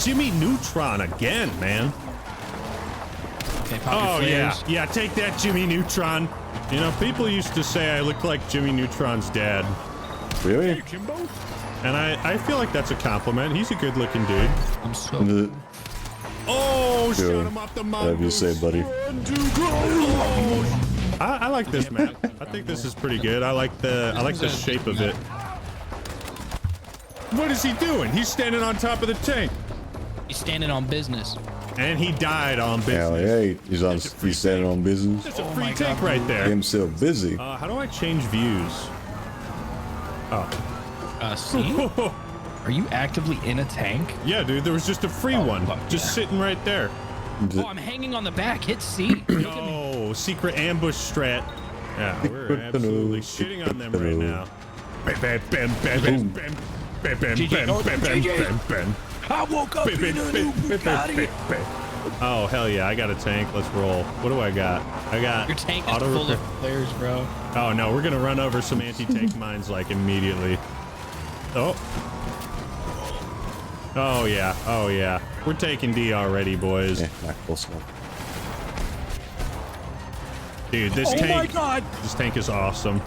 Jimmy Neutron again, man. Okay, pop your flares. Yeah, take that, Jimmy Neutron. You know, people used to say I look like Jimmy Neutron's dad. Really? Jimbo? And I feel like that's a compliment. He's a good-looking dude. I'm so. Oh, shot Good. him off the Whatever mountain. you say, buddy. I like this map. I think this is pretty good. I like the shape of it. What is he doing? He's standing on top of the tank. He's standing on business. And he died on Hell business. yeah, he's standing on business. That's a Oh free my tank God. right there. Himself busy. How do I change views? Oh. See? Are you actively in a tank? Yeah, dude, there was just a free one. fuck Just yeah. sitting right there. Oh, I'm hanging on the back. Hit C. Look at me. Oh, secret ambush strat. Yeah, we're Good to absolutely know. shitting Good on them to right know. now. Bam, bam, bam, bam, bam, bam, bam, bam, GG. bam, Oh, bam, bam, GG. bam, bam. I woke up Bam, in bam, a bam, new bam, bam, Bugatti. bam. Oh, hell yeah, I got a tank. Let's roll. What do I got? I got Your tank is auto full repair. of flares, bro. Oh, no, we're going to run over some anti-tank mines, like, immediately. Oh. Oh, yeah. We're taking D already, boys. Yeah, not close enough. Dude, this tank is awesome.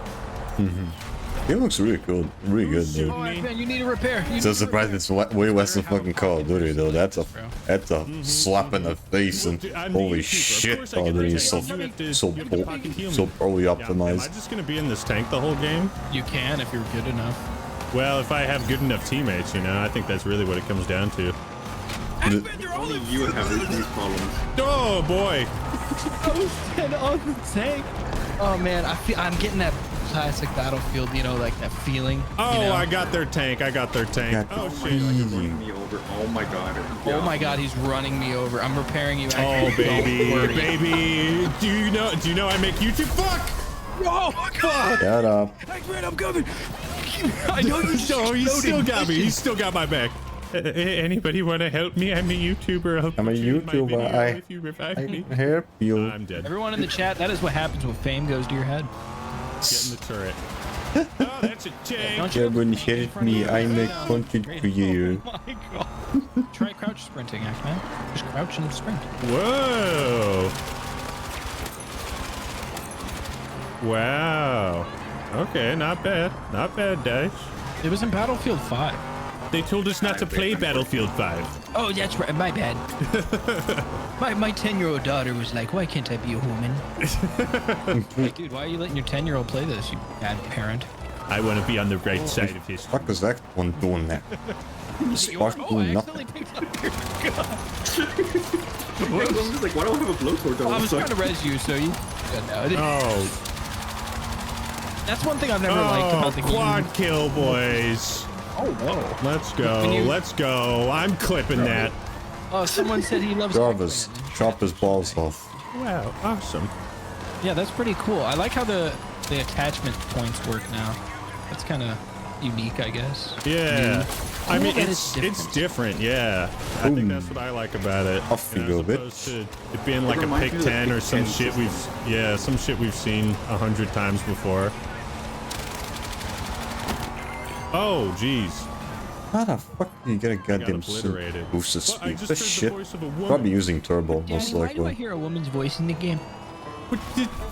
It looks really cool. Really good, dude. Oh, man, you need a repair. So surprised it's way less than fucking Call of Duty, though. That's a slap in the face, and holy shit, Call of Duty is so poorly Am I optimized. just going to be in this tank the whole game? You can if you're good enough. Well, if I have good enough teammates, you know, I think that's really what it comes down to. Only you have these problems. Oh, boy. I was dead on the tank. Oh man, I'm getting that classic Battlefield, you know, like that feeling. Oh, you know? I got their tank. God, Oh, Oh shit. running me over. Oh my god. Oh my god, he's running me over. I'm repairing you. Oh, baby. Don't worry. Baby. Do you know I make YouTube? Fuck! Oh my god! Shut up. Hey, Grant, I'm coming. I know you. No, he's still got me. He's still got my back. Anybody want to help me? I'm a YouTuber. I'll I'm a put you in my YouTuber. video I if you revive me. help you. I'm dead. Everyone in the chat, that is what happens when fame goes to your head. Get in the turret. Oh, that's a tank. Don't You wouldn't help me. I make content for you. Oh my god. Try crouch sprinting, X-Man. Just crouch and sprint. Whoa. Wow. Okay, not bad. Not bad, Dash. It was in Battlefield 5. They told us not to play Battlefield 5. Oh, that's right. My bad. my 10-year-old daughter was like, why can't I be a woman? Like, dude, why are you letting your 10-year-old play this, you bad parent? I want to be on the right side of history. Fuck is that one doing that? Spark Oh, I doing nothing. accidentally picked up your gun. I was just like, why do I have a blowtorch on? I was trying to res you, so you... Oh, That's one thing I've never liked about the game. quad kill, boys. Oh, no. Let's go. When you- Let's go. I'm clipping that. Oh, someone said he loves Jarvis, X-Men. chop his balls off. Wow, awesome. Yeah, that's pretty cool. I like how the attachment points work now. That's kind of unique, I guess. Yeah. I mean, that it's it's different, yeah. I think that's what I like about it. Off you As go, opposed to it being like a reminds pick me of the 10 or Pick some 10 shit some shit we've seen 100 times before. Oh, jeez. How the fuck do you get a goddamn obliterated. boost of Well, I speed? just This heard the shit. voice of a woman. Probably using turbo, most Daddy, why do I likely. hear a woman's voice in the game?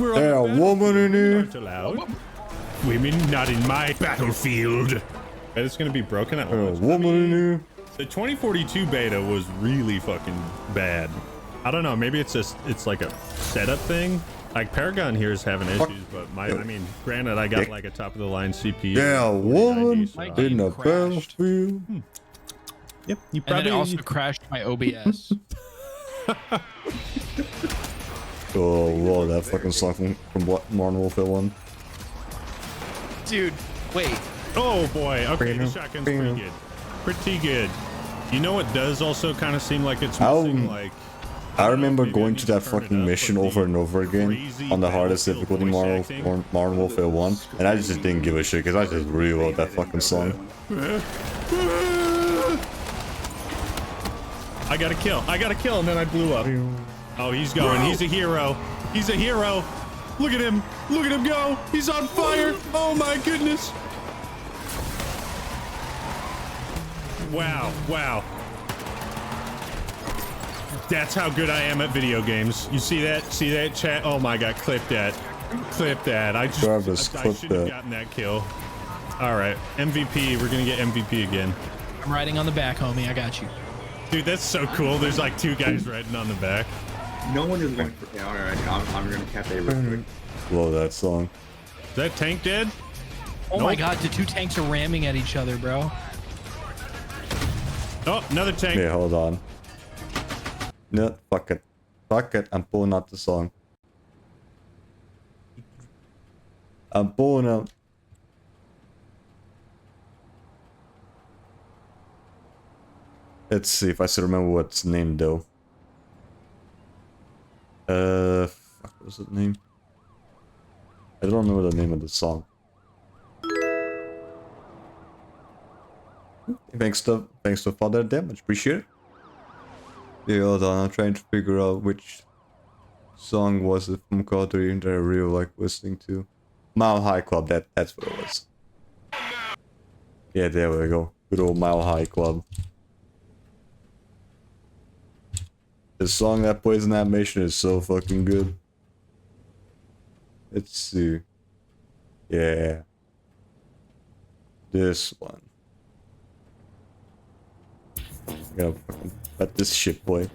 We're on There, the a woman in here. Aren't allowed. women, not in my battlefield. Bet it's gonna be broken at launch. Woman in here. The 2042 beta was really fucking bad. I don't know, maybe it's like a setup thing. Like Paragon here is having issues, but I mean, granted, I got like a top of the line CPU. Yeah, woman so- in the battlefield. Yep, you And then probably it also crashed my OBS. Oh, whoa, that fucking song from Modern Warfare 1. Dude, wait. Oh boy, okay, the shotgun's pretty good. Pretty good. You know what does also kind of seem like it's missing, like... I remember maybe I going need to to that turn it fucking up, mission but over and over again crazy on the hardest Battlefield difficulty voice acting. Modern Warfare 1, and I just didn't give a shit because I just really love that fucking song. I got a kill, and then I blew up. Oh, he's going, he's a hero. He's a hero. Look at him go. He's on fire. Oh my goodness. Wow, wow. That's how good I am at video games. You see that? See that, chat? Oh my god, clip that. Clip that. I Travis, should clip have that. gotten that kill. All right, MVP. We're gonna get MVP again. I'm riding on the back, homie. I got you. Dude, that's so cool. There's like 2 guys riding on the back. No one is going for. Yeah, alright, I'm gonna cap A real quick. Love that song. Is that tank dead? Oh my Nope. god, the 2 tanks are ramming at each other, bro. Oh, another tank. Yeah, hold on. No, fuck it. Fuck it, I'm pulling out the song. I'm pulling out. Let's see if I still remember what's named though. Fuck, what was the name? I don't remember the name of the song. Thanks to Father Damage, appreciate it. Yeah, hold on, I'm trying to figure out which song was it from Call of Duty that I really like listening to. Mile High Club, that's what it was. Yeah, there we go. Good old Mile High Club. The song that plays in that mission is so fucking good. Let's see. Yeah. This one. I gotta fucking let this shit play.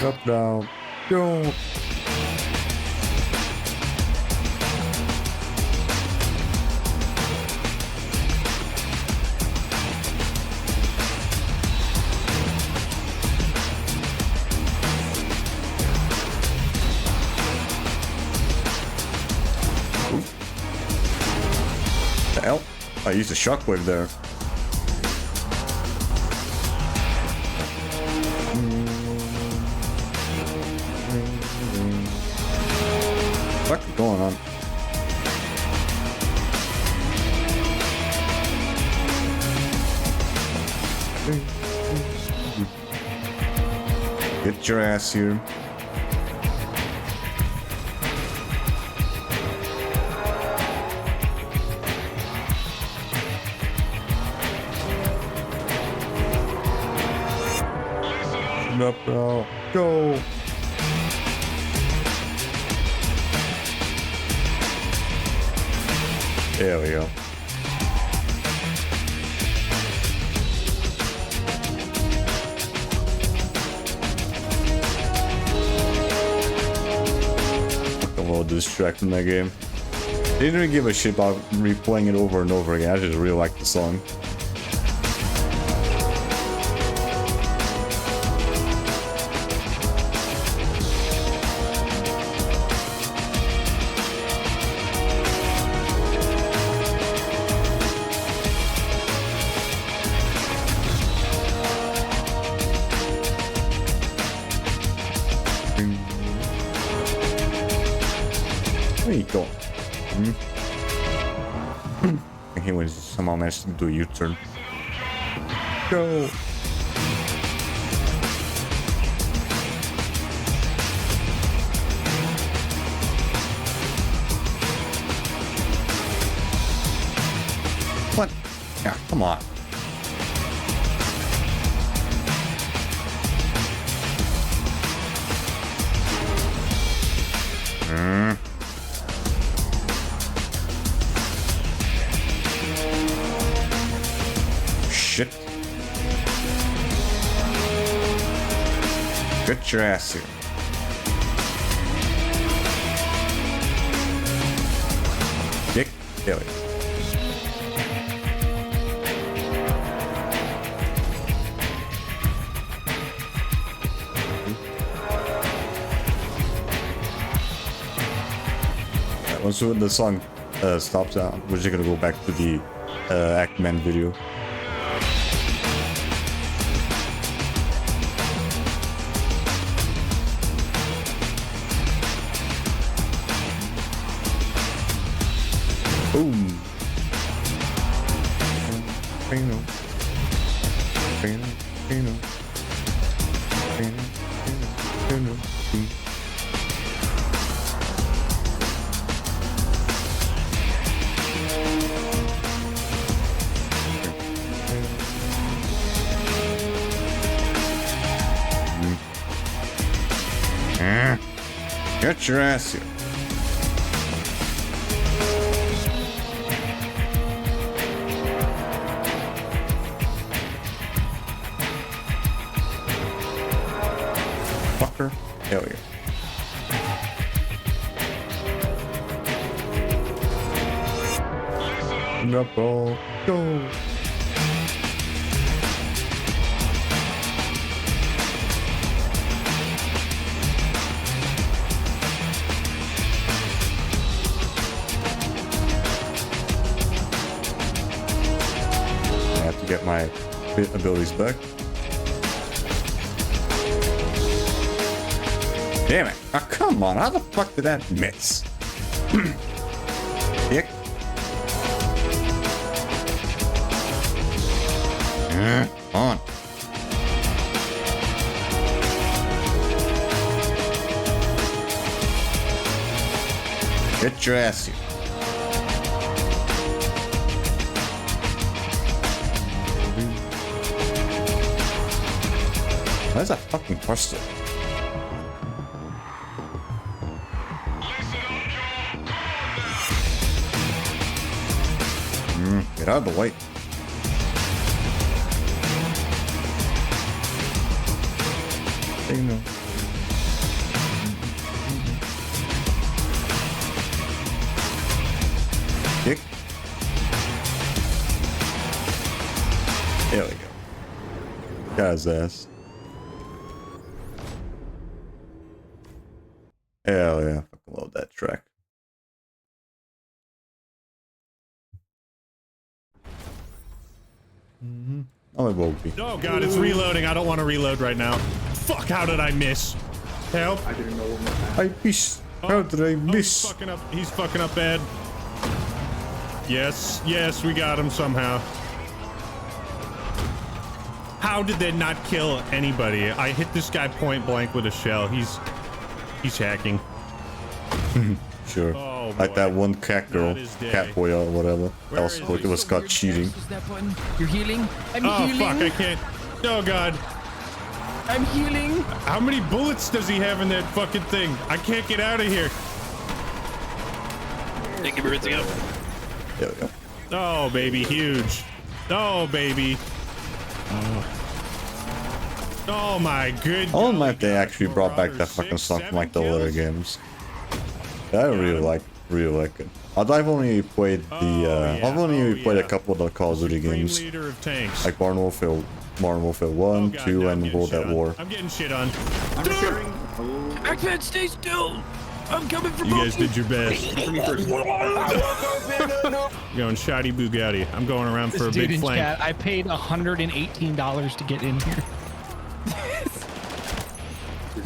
Up, down, go. The hell? I used a shockwave there. What's going on? Get your ass here. Up, bro. Go. There we go. Fucking a little distracting that game. They didn't give a shit about replaying it over and over again. I just really like the song. Where you going? And he was somehow managed to do a U-turn. Go! What? Yeah, come on. Shit. Get your ass here. Dick. There we go. Once the song stops out, we're just gonna go back to the Ackman video. Boom. Get your ass here. Fucker. There we go. Knuckle. Go. Get my abilities back. Damn it. Oh, come on. How the fuck did that miss? Dick. On. Get your ass here. Where's that fucking person? Get out of the way. Signal. Dick. There we go. Got his ass. Hell yeah, fucking love that track. Oh, it won't be. Oh god, it's reloading. I don't want to reload right now. Fuck, how did I miss? Help. I didn't know what was I missed. How did I miss? He's fucking up bad. Yes, yes, we got him somehow. How did that not kill anybody? I hit this guy point blank with a shell. He's hacking. Sure. Oh, like that one cat girl, cat boy or whatever. It was caught cheating. Is that button? You're healing? I'm Oh healing. fuck, I can't. Oh god. I'm healing. How many bullets does he have in that fucking thing? I can't get out of here. Thank you for rinsing up. There we go. Oh baby, huge. Oh baby. Oh my good. I don't know if they actually brought back that fucking song from like the later games. I really like it. I've only played the I've only played a couple of the Call of Duty games, like Modern Warfare 1, 2, and World at War. I'm getting shit on. I'm sharing. I can't stay still. I'm coming for You guys did your best. both. Going shoddy Bugatti. I'm going around for a Dude big in flank. chat, I paid $118 to get in here.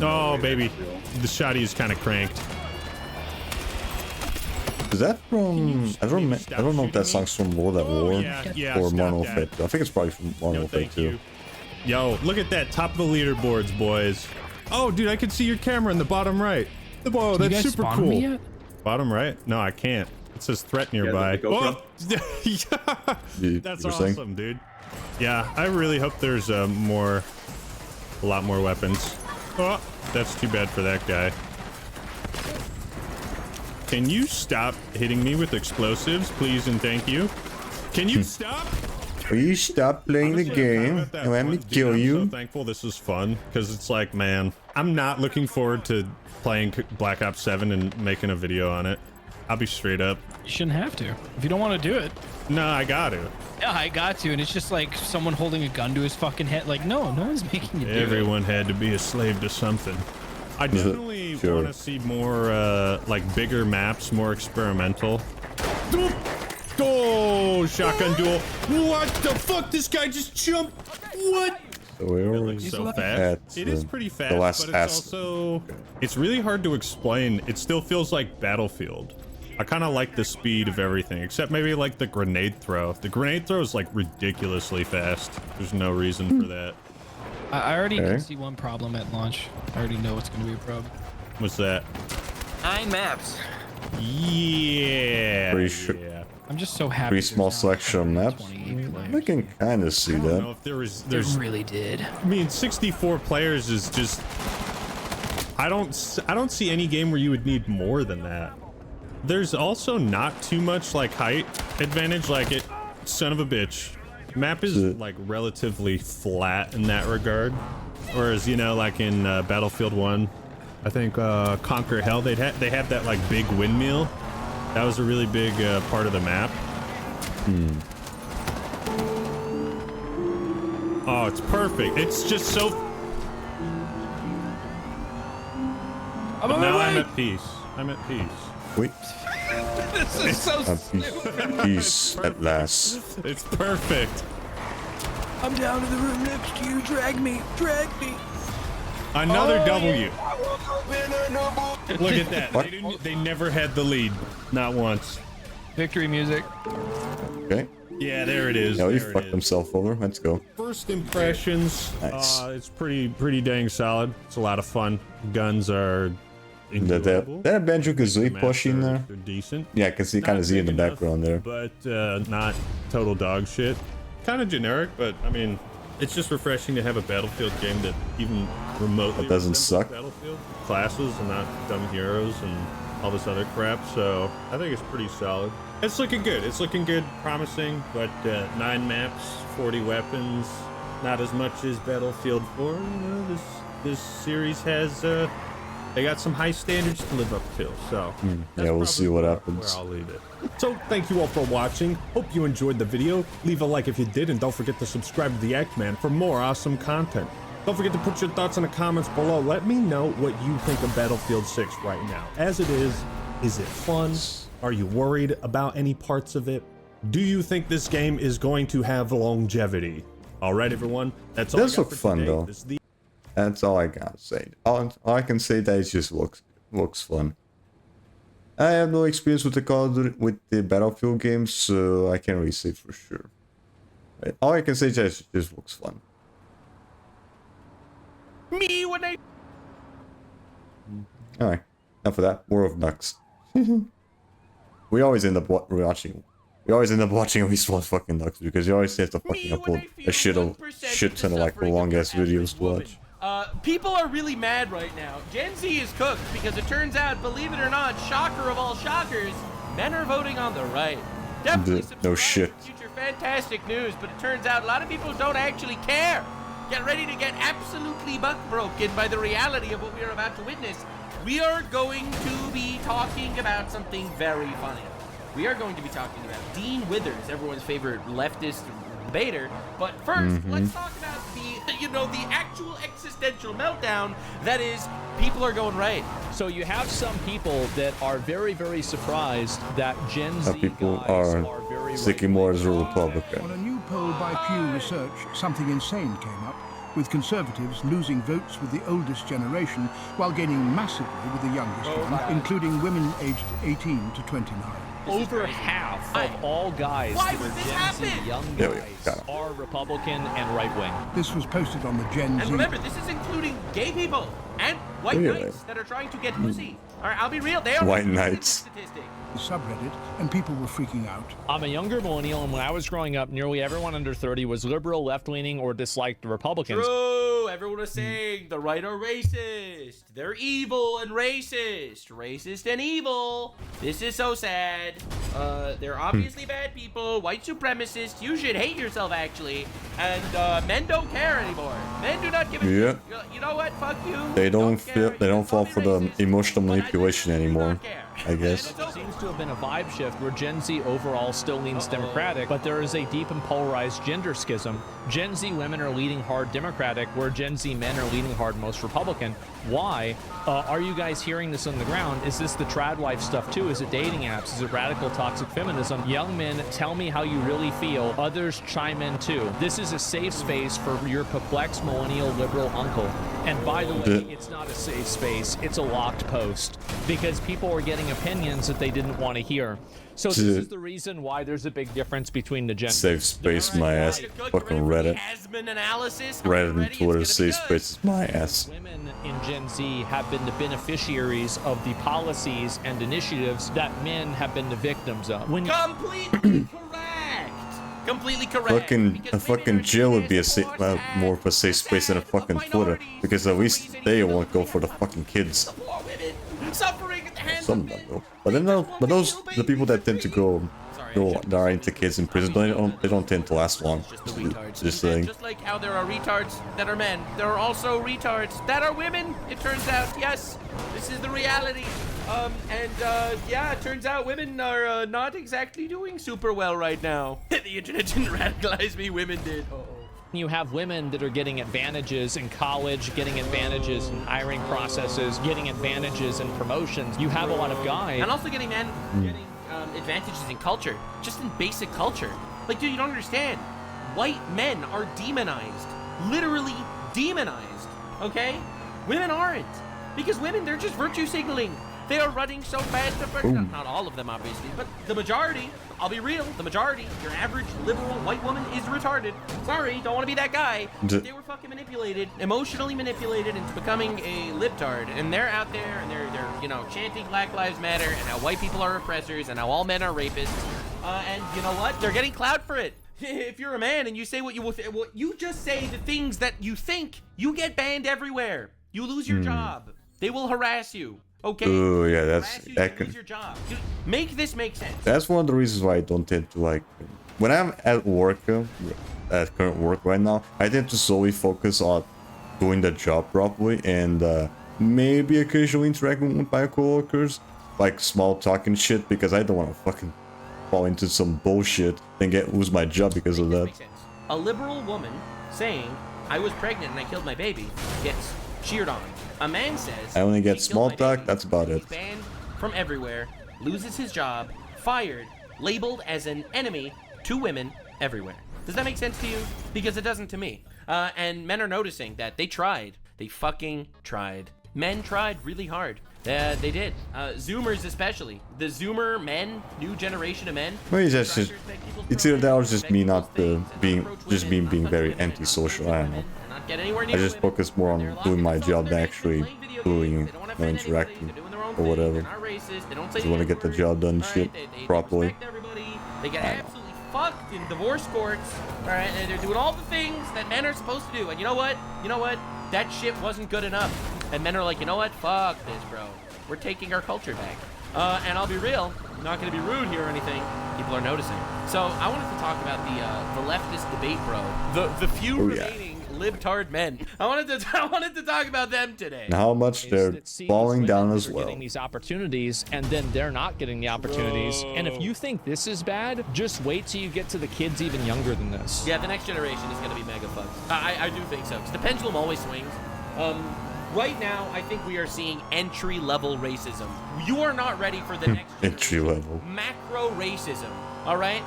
Oh baby, the shoddy is kind of cranked. Is that from? I don't know if that song's from World at War or Modern Warfare 2. I think it's probably from Modern Warfare 2. Yo, look at that, top of the leaderboards, boys. Oh, dude, I can see your camera in the bottom right. Whoa, Can you that's guys super spawn cool. me yet? Bottom right? No, I can't. It says threat nearby. the GoPro? Oh, You that's were awesome, saying? dude. Yeah, I really hope there's a lot more weapons. Oh, that's too bad for that guy. Can you stop hitting me with explosives, please and thank you? Can you stop? Please stop playing the game and let me kill you. I'm so thankful this is fun because it's like, man, I'm not looking forward to playing Black Ops 7 and making a video on it. I'll be straight up. You shouldn't have to. If you don't want to do it. No, I got to. Yeah, I got to, and it's just like someone holding a gun to his fucking head. Like, no one's making you do it. Everyone had to be a slave to something. I definitely want to see more, like, bigger maps, more experimental. Oh, shotgun duel. What the fuck? This guy just jumped. What? So we're so fast. It is pretty fast, the last but it's also... It's really hard to explain. It still feels like Battlefield. I kind of like the speed of everything, except maybe like the grenade throw. The grenade throw is like ridiculously fast. There's no reason for that. I already can see one problem at launch. I already know it's going to be a problem. What's that? 9 maps. Yeah. Pretty sure. Yeah. I'm just so happy. Pretty small selection of maps. I can kind of see I don't that. know if there's It really did. I mean, 64 players is just... I don't see any game where you would need more than that. There's also not too much like height advantage, like it, son of a bitch. Map is like relatively flat in that regard. Whereas, you know, like in Battlefield 1, I think Conquer Hell, they have that like big windmill. That was a really big part of the map. Oh, it's perfect. It's just so... But now I'm at peace. I'm at peace. Wait. This is so stupid. Peace at last. It's perfect. I'm down in the room next to you. Drag me. Drag me. Another W. Look at that. They never had the lead. Not once. Victory music. Okay. Yeah, there it is. Yeah, he There it fucked is. himself over. Let's go. First impressions. Nice. It's pretty dang solid. It's a lot of fun. Guns are enjoyable. That Banjo-Kazooie plushie in there. They're decent. Yeah, I can see kind of Z in the big enough, background there. But not total dog shit. Kind of generic, but I mean, it's just refreshing to have a Battlefield game that even remotely That doesn't resembles suck. Battlefield classes and not dumb heroes and all this other crap. So I think it's pretty solid. It's looking good. It's looking good, promising. But 9 maps, 40 weapons, not as much as Battlefield 4. You know, this series has they got some high standards to live up to. So Yeah, we'll see what happens. where I'll leave it. So thank you all for watching. Hope you enjoyed the video. Leave a like if you did, and don't forget to subscribe to the Act-Man for more awesome content. Don't forget to put your thoughts in the comments below. Let me know what you think of Battlefield 6 right now. As it is it fun? Are you worried about any parts of it? Do you think this game is going to have longevity? All right, everyone. That's all. Does look fun though. That's all I gotta say. All I can say that it just looks fun. I have no experience with the Battlefield games, so I can't really say for sure. All I can say is that it just looks fun. Me when I... Alright, enough of that. War of Nucks. We always end up watching at least one fucking Nucks because you always have to fucking upload a shit ton of like long ass videos to watch. People are really mad right now. Gen Z is cooked because it turns out, believe it or not, shocker of all shockers, men are voting on the right. Definitely No shit. Future fantastic news, but it turns out a lot of people don't actually care. Get ready to get absolutely buck-broken by the reality of what we are about to witness. We are going to be talking about something very funny. We are going to be talking about Dean Withers, everyone's favorite leftist debater. But first, let's talk about the actual existential meltdown that is people are going right. So you have some people that are very, very surprised that Gen Z people guys are very sticking more as a Republican. On a new poll by Pew Research, something insane came up, with conservatives losing votes with the oldest generation while gaining massively with the youngest one, including women aged 18 to 29. Over half of all guys that are Gen Z young guys are Republican and right-wing. This was posted on the Gen Z. And remember, this is including gay people and white knights that are trying to get pussy. All right, I'll be real, they are white knights. Subreddit, and people were freaking out. I'm a younger millennial, and when I was growing up, nearly everyone under 30 was liberal, left-leaning, or disliked the Republicans. True, everyone everyone was saying the right are racist. They're evil and racist. Racist and evil. This is so sad. They're obviously bad people, white supremacists. You should hate yourself, actually. And men don't care anymore. Men do not give a shit. You know what? Fuck you. They don't fall for the emotional manipulation anymore, I guess. There seems to have been a vibe shift where Gen Z overall still leans Democratic, but there is a deep and polarized gender schism. Gen Z women are leaning hard Democratic, where Gen Z men are leaning hard most Republican. Why? Are you guys hearing this on the ground? Is this the trad wife stuff too? Is it dating apps? Is it radical toxic feminism? Young men, tell me how you really feel. Others chime in too. This is a safe space for your perplexed millennial liberal uncle. And by the way, it's not a safe space. It's a locked post because people are getting opinions that they didn't want to hear. So this is the reason why there's a big difference between the genders. Safe space, my ass. Fucking Reddit. Reddit and Twitter, safe space is my ass. Women in Gen Z have been the beneficiaries of the policies and initiatives that men have been the victims of. Completely correct. Completely correct. A fucking jail would be more of a safe space than a fucking Twitter, because at least they won't go for the fucking kids. Some of them though. But then, the people that tend to go die into kids in prison, they don't tend to last long. Just saying. Just like how there are retards that are men, there are also retards that are women. It turns out, yes, this is the reality. Yeah, it turns out women are not exactly doing super well right now. The internet didn't radicalize me, women did. You have women that are getting advantages in college, getting advantages in hiring processes, getting advantages in promotions. You have a lot of guys. And also getting advantages in culture, just in basic culture. Like, dude, you don't understand. White men are demonized. Literally demonized, okay? Women aren't. Because women, they're just virtue signaling. They are running so fast. Not all of them, obviously, but the majority, I'll be real, the majority, your average liberal white woman is retarded. Sorry, don't want to be that guy. They were fucking manipulated, emotionally manipulated into becoming a libtard. And they're out there and they're you know, chanting Black Lives Matter and how white people are oppressors and how all men are rapists. And you know what? They're getting clout for it. If you're a man and you say what you just say the things that you think, you get banned everywhere. You lose your job. They will harass you. Okay. Oh yeah, that can. Your job. Dude, make this make sense. That's one of the reasons why I don't tend to like. When I'm at work, at current work right now, I tend to solely focus on doing the job properly and maybe occasionally interacting with my coworkers, like small talking shit, because I don't want to fucking fall into some bullshit and lose my job because of that. A liberal woman saying I was pregnant and I killed my baby gets cheered on. A man says I only get small talk, that's about it. Banned from everywhere, loses his job, fired, labeled as an enemy to women everywhere. Does that make sense to you? Because it doesn't to me. And men are noticing that they tried. They fucking tried. Men tried really hard. They did. Zoomers especially. The Zoomer men, new generation of men. Well, it's either that or just me not being very antisocial. I don't know. I just focus more on doing my job than actually doing interacting or whatever. Just want to get the job done shit properly. They get absolutely fucked in divorce courts. Alright, and they're doing all the things that men are supposed to do. And you know what? That shit wasn't good enough. And men are like, you know what? Fuck this, bro. We're taking our culture back. And I'll be real, I'm not going to be rude here or anything. People are noticing. So I wanted to talk about the leftist debate, bro. The few remaining libtard men. I wanted to talk about them today. And how much they're falling down as well. Getting these opportunities, and then they're not getting the opportunities. And if you think this is bad, just wait till you get to the kids even younger than this. Yeah, the next generation is going to be mega fucked. I do think so. Because the pendulum always swings. Right now, I think we are seeing entry-level racism. You are not ready for the next entry-level macro racism. All right,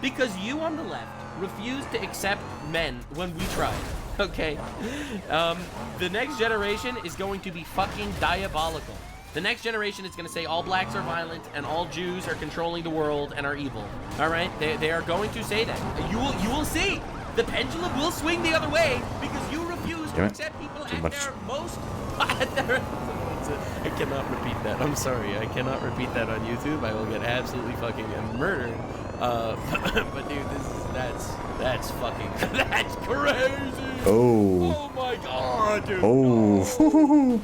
because you on the left refused to accept men when we tried. Okay, the next generation is going to be fucking diabolical. The next generation is going to say all blacks are violent and all Jews are controlling the world and are evil. All right, they are going to say that. You will see. The pendulum will swing the other way because you refuse to accept people at their most I cannot repeat that. I'm sorry. I cannot repeat that on YouTube. I will get absolutely fucking murdered. But dude, that's fucking, that's crazy. Oh. Oh my god, dude. Oh.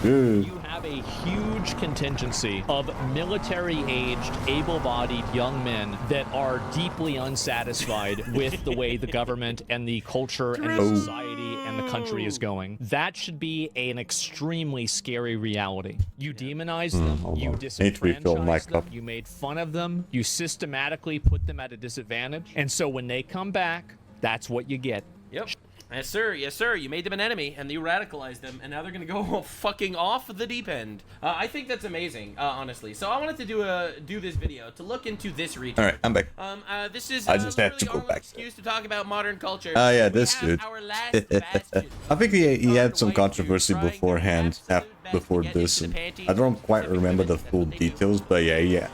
Dude. You have a huge contingency of military-aged, able-bodied young men that are deeply unsatisfied with the way the government and the culture and the society and the country is going. That should be an extremely scary reality. You demonize them, you disenfranchise them, you made fun of them, you systematically put them at a disadvantage, and so when they come back, that's what you get. Yep. Yes, sir. Yes, sir. You made them an enemy, and you radicalized them, and now they're gonna go fucking off the deep end. I think that's amazing, honestly. So I wanted to do this video to look into this region. All right, I'm back. This is I just had to go back. Excuse to talk about modern culture. Ah, yeah, this dude. I think he had some controversy beforehand, before this. And I don't quite remember the full details, but yeah.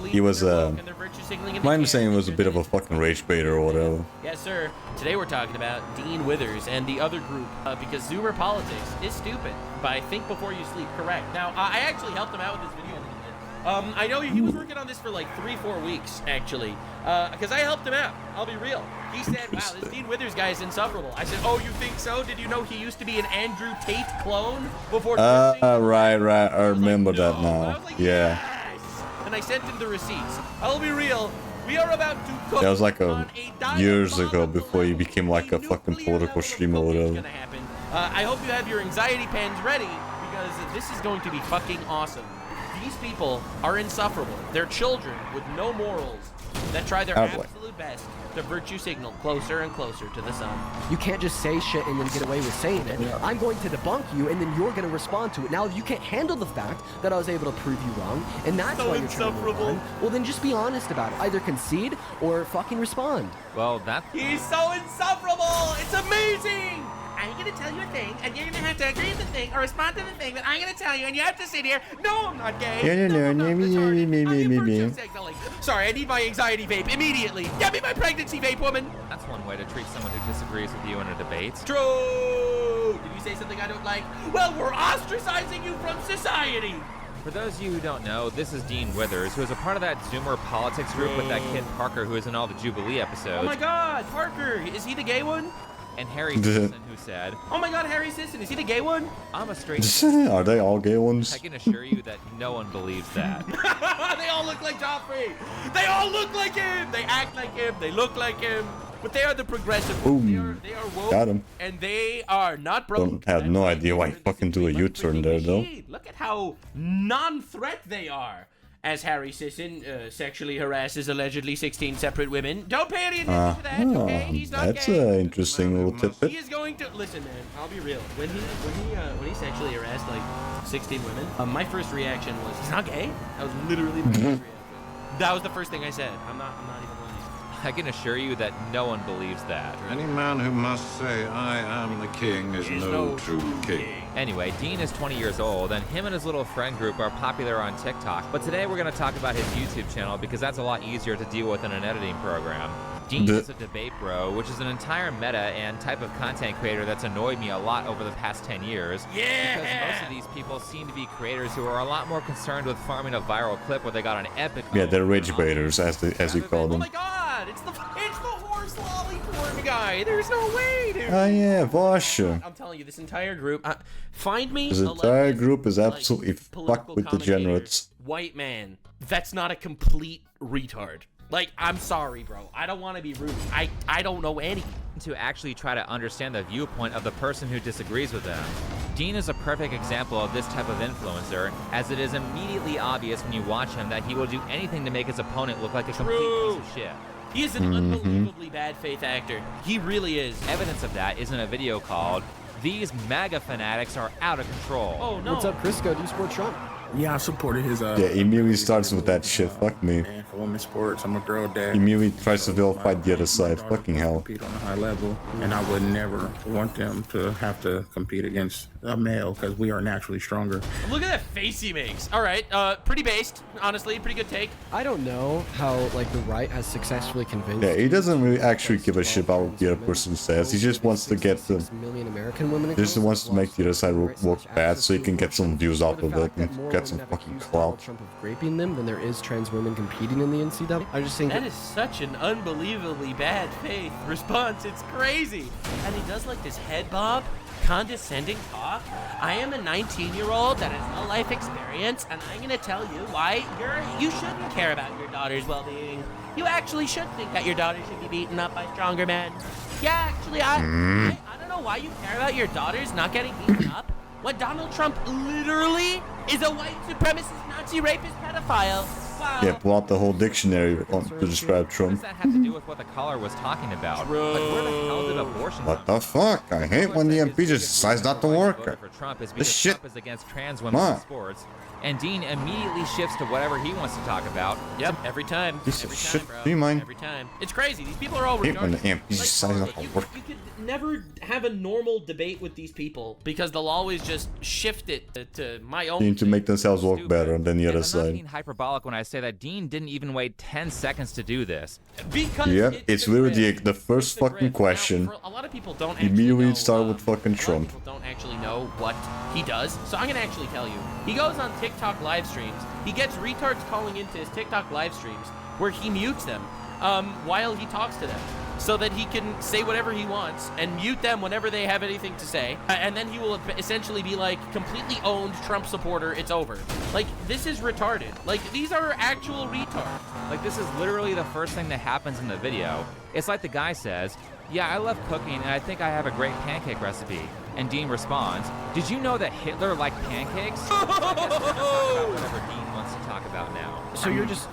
He was my understanding was a bit of a fucking rage baiter or whatever. Yes, sir. Today we're talking about Dean Withers and the other group, because Zoomer politics is stupid. But Think Before You Sleep, correct. Now, I actually helped him out with this video a little bit. I know he was working on this for like 3-4 weeks, actually, because I helped him out. I'll be real. He said, wow, this Dean Withers guy is insufferable. I said, oh, you think so? Did you know he used to be an Andrew Tate clone before? Right. I remember that now. Like, yeah. Yes! And I sent him the receipts. I'll be real. We are about to cook. That was like years ago before he became like a fucking political streamer or whatever. I hope you have your anxiety pens ready, because this is going to be fucking awesome. These people are insufferable. They're children with no morals that try their absolute best to virtue signal closer and closer to the sun. You can't just say shit and then get away with saying it. Yeah. I'm going to debunk you, and then you're going to respond to it. Now, if you can't handle the fact that I was able to prove you wrong, and that's why you're trying to move on, well, then just be honest about it. Either concede or fucking respond. Well, that... He's so insufferable! It's amazing! I'm gonna tell you a thing, and you're gonna have to agree with the thing or respond to the thing that I'm gonna tell you, and you have to sit here. No, I'm not gay. Sorry, I need my anxiety vape immediately. Get me my pregnancy vape, woman. That's one way to treat someone who disagrees with you in a debate. True. Did you say something I don't like? Well, we're ostracizing you from society. For those of you who don't know, this is Dean Withers, who is a part of that Zoomer politics group with that kid Parker, who is in all the Jubilee episodes. Oh my God, Parker! Is he the gay one? And Harry Sisson, who said, oh my God, Harry Sisson, is he the gay one? I'm a straight... Are they all gay ones? I can assure you that no one believes that. They all look like Joffrey! They all look like him! They act like him, they look like him. But they are the progressive ones. They are woke. Got him. And they are not broke. I have no idea why he fucking do a U-turn there, though. Look at how non-threat they are. As Harry Sisson sexually harasses allegedly 16 separate women. Don't pay any attention to that, okay? He's not that's gay. An interesting little tidbit. He is going to listen, man. I'll be real. When he sexually harassed like 16 women, my first reaction was, he's not gay. That was literally my first reaction. That was the first thing I said. I'm not even lying. I can assure you that no one believes that. Any man who must say, I am the king, is no true king. Anyway, Dean is 20 years old, and him and his little friend group are popular on TikTok. But today we're going to talk about his YouTube channel because that's a lot easier to deal with in an editing program. Dean is a debate bro, which is an entire meta and type of content creator that's annoyed me a lot over the past 10 years. Yeah! Because most of these people seem to be creators who are a lot more concerned with farming a viral clip where they got an epic... Yeah, they're rage baiters, as you call them. Oh my God! It's the horse lolly porn guy! There's no way, dude! Oh yeah, Vasha. I'm telling you, this entire group... find me... This entire group is absolutely fucked with degenerates. White man. That's not a complete retard. Like, I'm sorry, bro. I don't want to be rude. I don't know any. To actually try to understand the viewpoint of the person who disagrees with them. Dean is a perfect example of this type of influencer, as it is immediately obvious when you watch him that he will do anything to make his opponent look like a complete piece of shit. He is an unbelievably bad faith actor. He really is. Evidence of that is in a video called, These MAGA Fanatics Are Out of Control. Oh, no. What's up, Crisco? Do you support Trump? Yeah, I supported his. Yeah, immediately starts with that shit. Fuck me. Man, for women's sports, I'm a girl dad. Immediately tries to vilify the other side. Fucking hell. Compete on a high level, and I would never want them to have to compete against a male because we are naturally stronger. Look at that face he makes. All right, pretty based, honestly, pretty good take. I don't know how like the right has successfully convinced. Yeah, he doesn't really actually give a shit about what the other person says. He just wants to get the. Million American women. He just wants to make the other side look bad so he can get some views off of it and get some fucking clout. Trump of raping them than there is trans women competing in the NCAA. I just think that is such an unbelievably bad faith response. It's crazy. And he does like this head bob, condescending talk. I am a 19-year-old that has no life experience, and I'm gonna tell you why you shouldn't care about your daughter's well-being. You actually should think that your daughter should be beaten up by stronger men. Yeah, actually, I don't know why you care about your daughters not getting beaten up when Donald Trump literally is a white supremacist, Nazi, rapist, pedophile. Wow. Yeah, pull out the whole dictionary to describe Trump. What does that have to do with what the caller was talking about? Like, where the hell did abortion What the fuck? I hate when the MP just decides not to work. This shit. Trump is against trans women in sports. And Dean immediately shifts to whatever he wants to talk about. Yep, every time. Piece every of time, shit. bro. Do you mind? Every time. It's crazy. These people are all Hate when the retarded. MP decides not to work. You could never have a normal debate with these people because they'll always just shift it to my own. They need to make themselves look better than the other I'm not side. being hyperbolic when I say that Dean didn't even wait 10 seconds to do this. Because Yep, it's literally the first fucking question. Now, a lot of people don't Immediately start with fucking Trump. People don't actually know what he does, so I'm gonna actually tell you. He goes on TikTok live streams. He gets retards calling into his TikTok live streams where he mutes them while he talks to them, so that he can say whatever he wants and mute them whenever they have anything to say, and then he will essentially be like, completely owned Trump supporter, it's over. Like, this is retarded. Like, these are actual retards. Like, this is literally the first thing that happens in the video. It's like the guy says, yeah, I love cooking and I think I have a great pancake recipe. And Dean responds, did you know that Hitler liked pancakes? Whatever Dean wants to talk about now. So you just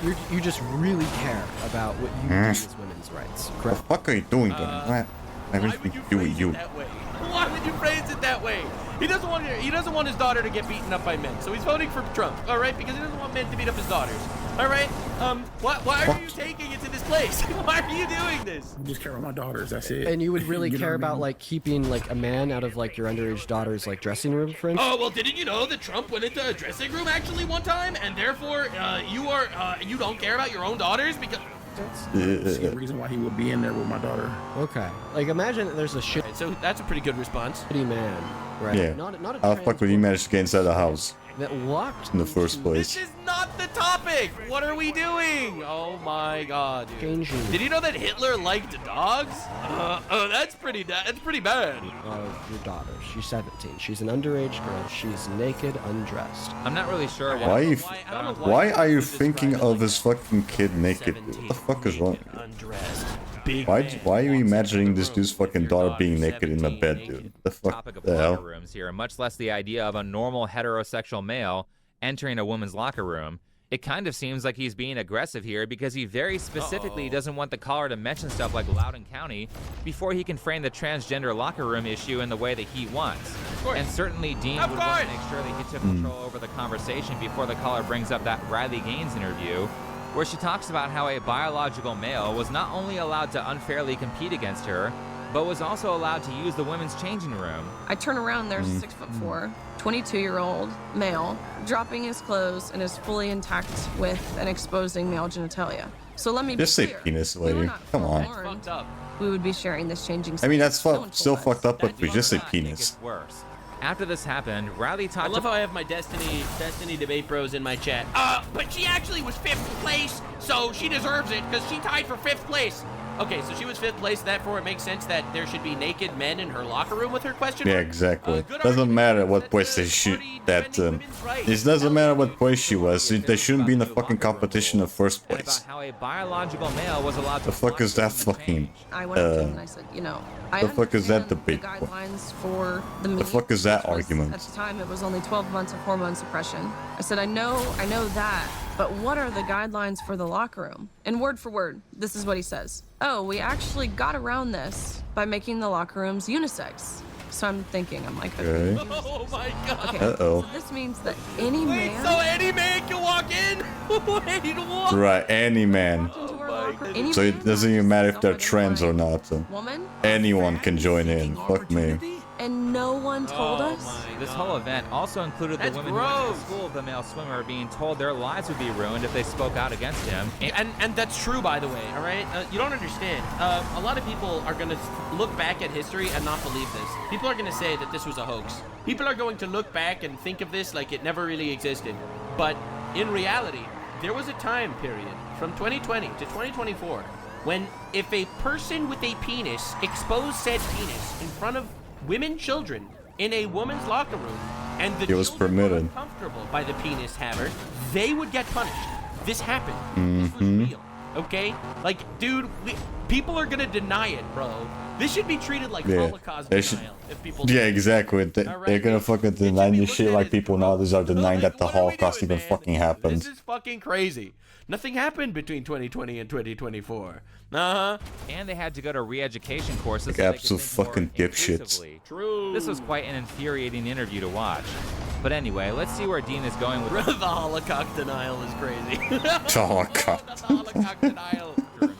really care about what you do as women's rights, What correct? the fuck are you doing, then? What? Everything to do with you. Why would you phrase it that way? He doesn't want his daughter to get beaten up by men, so he's voting for Trump, all right? Because he doesn't want men to beat up his daughters, all right? Why are you taking it to this place? Why are you doing this? I just care about my daughters. That's it. And you would really You know care what I about mean? like keeping like a man out of like your underage daughter's like dressing room, for instance? Oh, well, didn't you know that Trump went into a dressing room actually one time, and therefore you don't care about your own daughters because. That's the reason why he would be in there with my daughter. Okay. Like imagine there's a shitty So that's a pretty good response. man, right? Yeah. Not a How the fuck would he manage to get inside the house that locked in the first place? This is not the topic. What are we doing? Oh my God, dude. Changing. Did you know that Hitler liked dogs? That's pretty bad. Of your daughter. She's 17. She's an underage girl. She's naked, undressed. I'm not really sure Why are you thinking of his fucking kid naked? What the fuck is wrong? Why are you imagining this dude's fucking daughter being naked in the bed, dude? The fuck Topic of the locker hell? rooms here, much less the idea of a normal heterosexual male entering a woman's locker room. It kind of seems like he's being aggressive here because he very specifically doesn't want the caller to mention stuff like Loudoun County before he can frame the transgender locker room issue in the way that he wants. And certainly Dean would want to make sure that he took control over the conversation before the caller brings up that Riley Gaines interview, where she talks about how a biological male was not only allowed to unfairly compete against her, but was also allowed to use the women's changing room. I turn around, there's a 6'4", 22-year-old male dropping his clothes and is fully intact with and exposing male genitalia. So let me Just be say clear. penis, lady. Come on. Fucked up. We would be sharing this changing. I mean, that's space. still fucked up, but we just say penis. Worse. After this happened, Riley I talked love how I have my Destiny debate bros in my chat. But she actually was 5th place, so she deserves it because she tied for 5th place. Okay, so she was 5th place, therefore it makes sense that there should be naked men in her locker room with her question Yeah, mark? exactly. Doesn't matter what place they shoot that. It doesn't matter what place she was. They shouldn't be in the fucking competition in the first place. how a biological male was allowed to The fuck is that fucking? I went up to him and I said, you know, I The fuck is that understand debate? The guidelines for the The fuck is that argument? At the time, it was only 12 months of hormone suppression. I said, I know that, but what are the guidelines for the locker room? And word for word, this is what he says. Oh, we actually got around this by making the locker rooms unisex. So I'm thinking, I'm like, Okay. Oh my god. Okay. Uh-oh. So this means that any Wait, man. so any man can walk in? Wait, what? Right, any man. Any So it man, doesn't even matter if they're trans or not. woman, Anyone can join in. Fuck me. and no one told us. This whole event also included the women who went to the school of the male swimmer being told their lives would be ruined if they spoke out against him. And that's true, by the way, all right? You don't understand. A lot of people are going to look back at history and not believe this. People are going to say that this was a hoax. People are going to look back and think of this like it never really existed. But in reality, there was a time period from 2020 to 2024 when if a person with a penis exposed said penis in front of women children in a woman's locker room and the It was children permitted. were uncomfortable by the penis haver, they would get punished. This happened. This was Mm-hmm. real. Okay? Like, dude, people are gonna deny it, bro. This should be treated like Holocaust They denial. should, If people yeah, exactly. They're gonna fucking deny this shit like people nowadays are denying that the Holocaust even fucking happened. This is fucking crazy. Nothing happened between 2020 and 2024. Uh-huh. And they had to go to re-education courses. Like so they could absolute think more fucking dipshits. inclusively. True. This was quite an infuriating interview to watch. But anyway, let's see where Dean is going with The Holocaust denial is crazy. Holocaust. The Holocaust denial.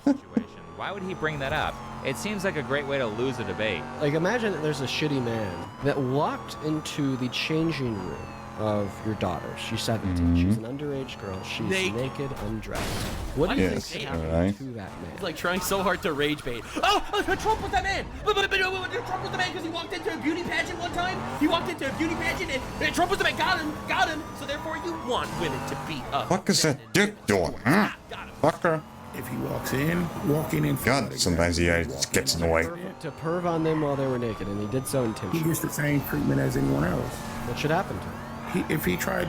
situation. Why would he bring that up? It seems like a great way to lose a debate. Like, imagine that there's a shitty man that walked into the changing room of your daughter. She's 17. She's an underage girl. She's naked, undressed. What do you Yes, think all happened right. to that man? He's like trying so hard to rage bait. Oh, Trump was that man. Trump was the man because he walked into a beauty pageant one time. He walked into a beauty pageant and Trump was the man. Got him. So therefore, you want women to beat up. Fuck is that dick doing? Huh? Fucker. If he walks in, walking in. God, sometimes he just gets in the way. To perv on them while they were naked, and he did so He intentionally. gets the same treatment as anyone else. What should happen to him? If he tried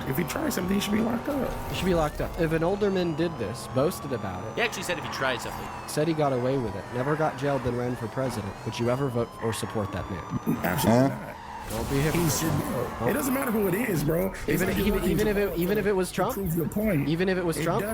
something, he should be locked up. He should be locked up. If an older man did this, boasted about it, He actually said if he tried something. said he got away with it, never got jailed, then ran for president, would you ever vote or support that man? Absolutely not. Don't be a He should know. It doesn't matter who it is, bro. Even if it was Trump. Prove your point. Even if it was Trump.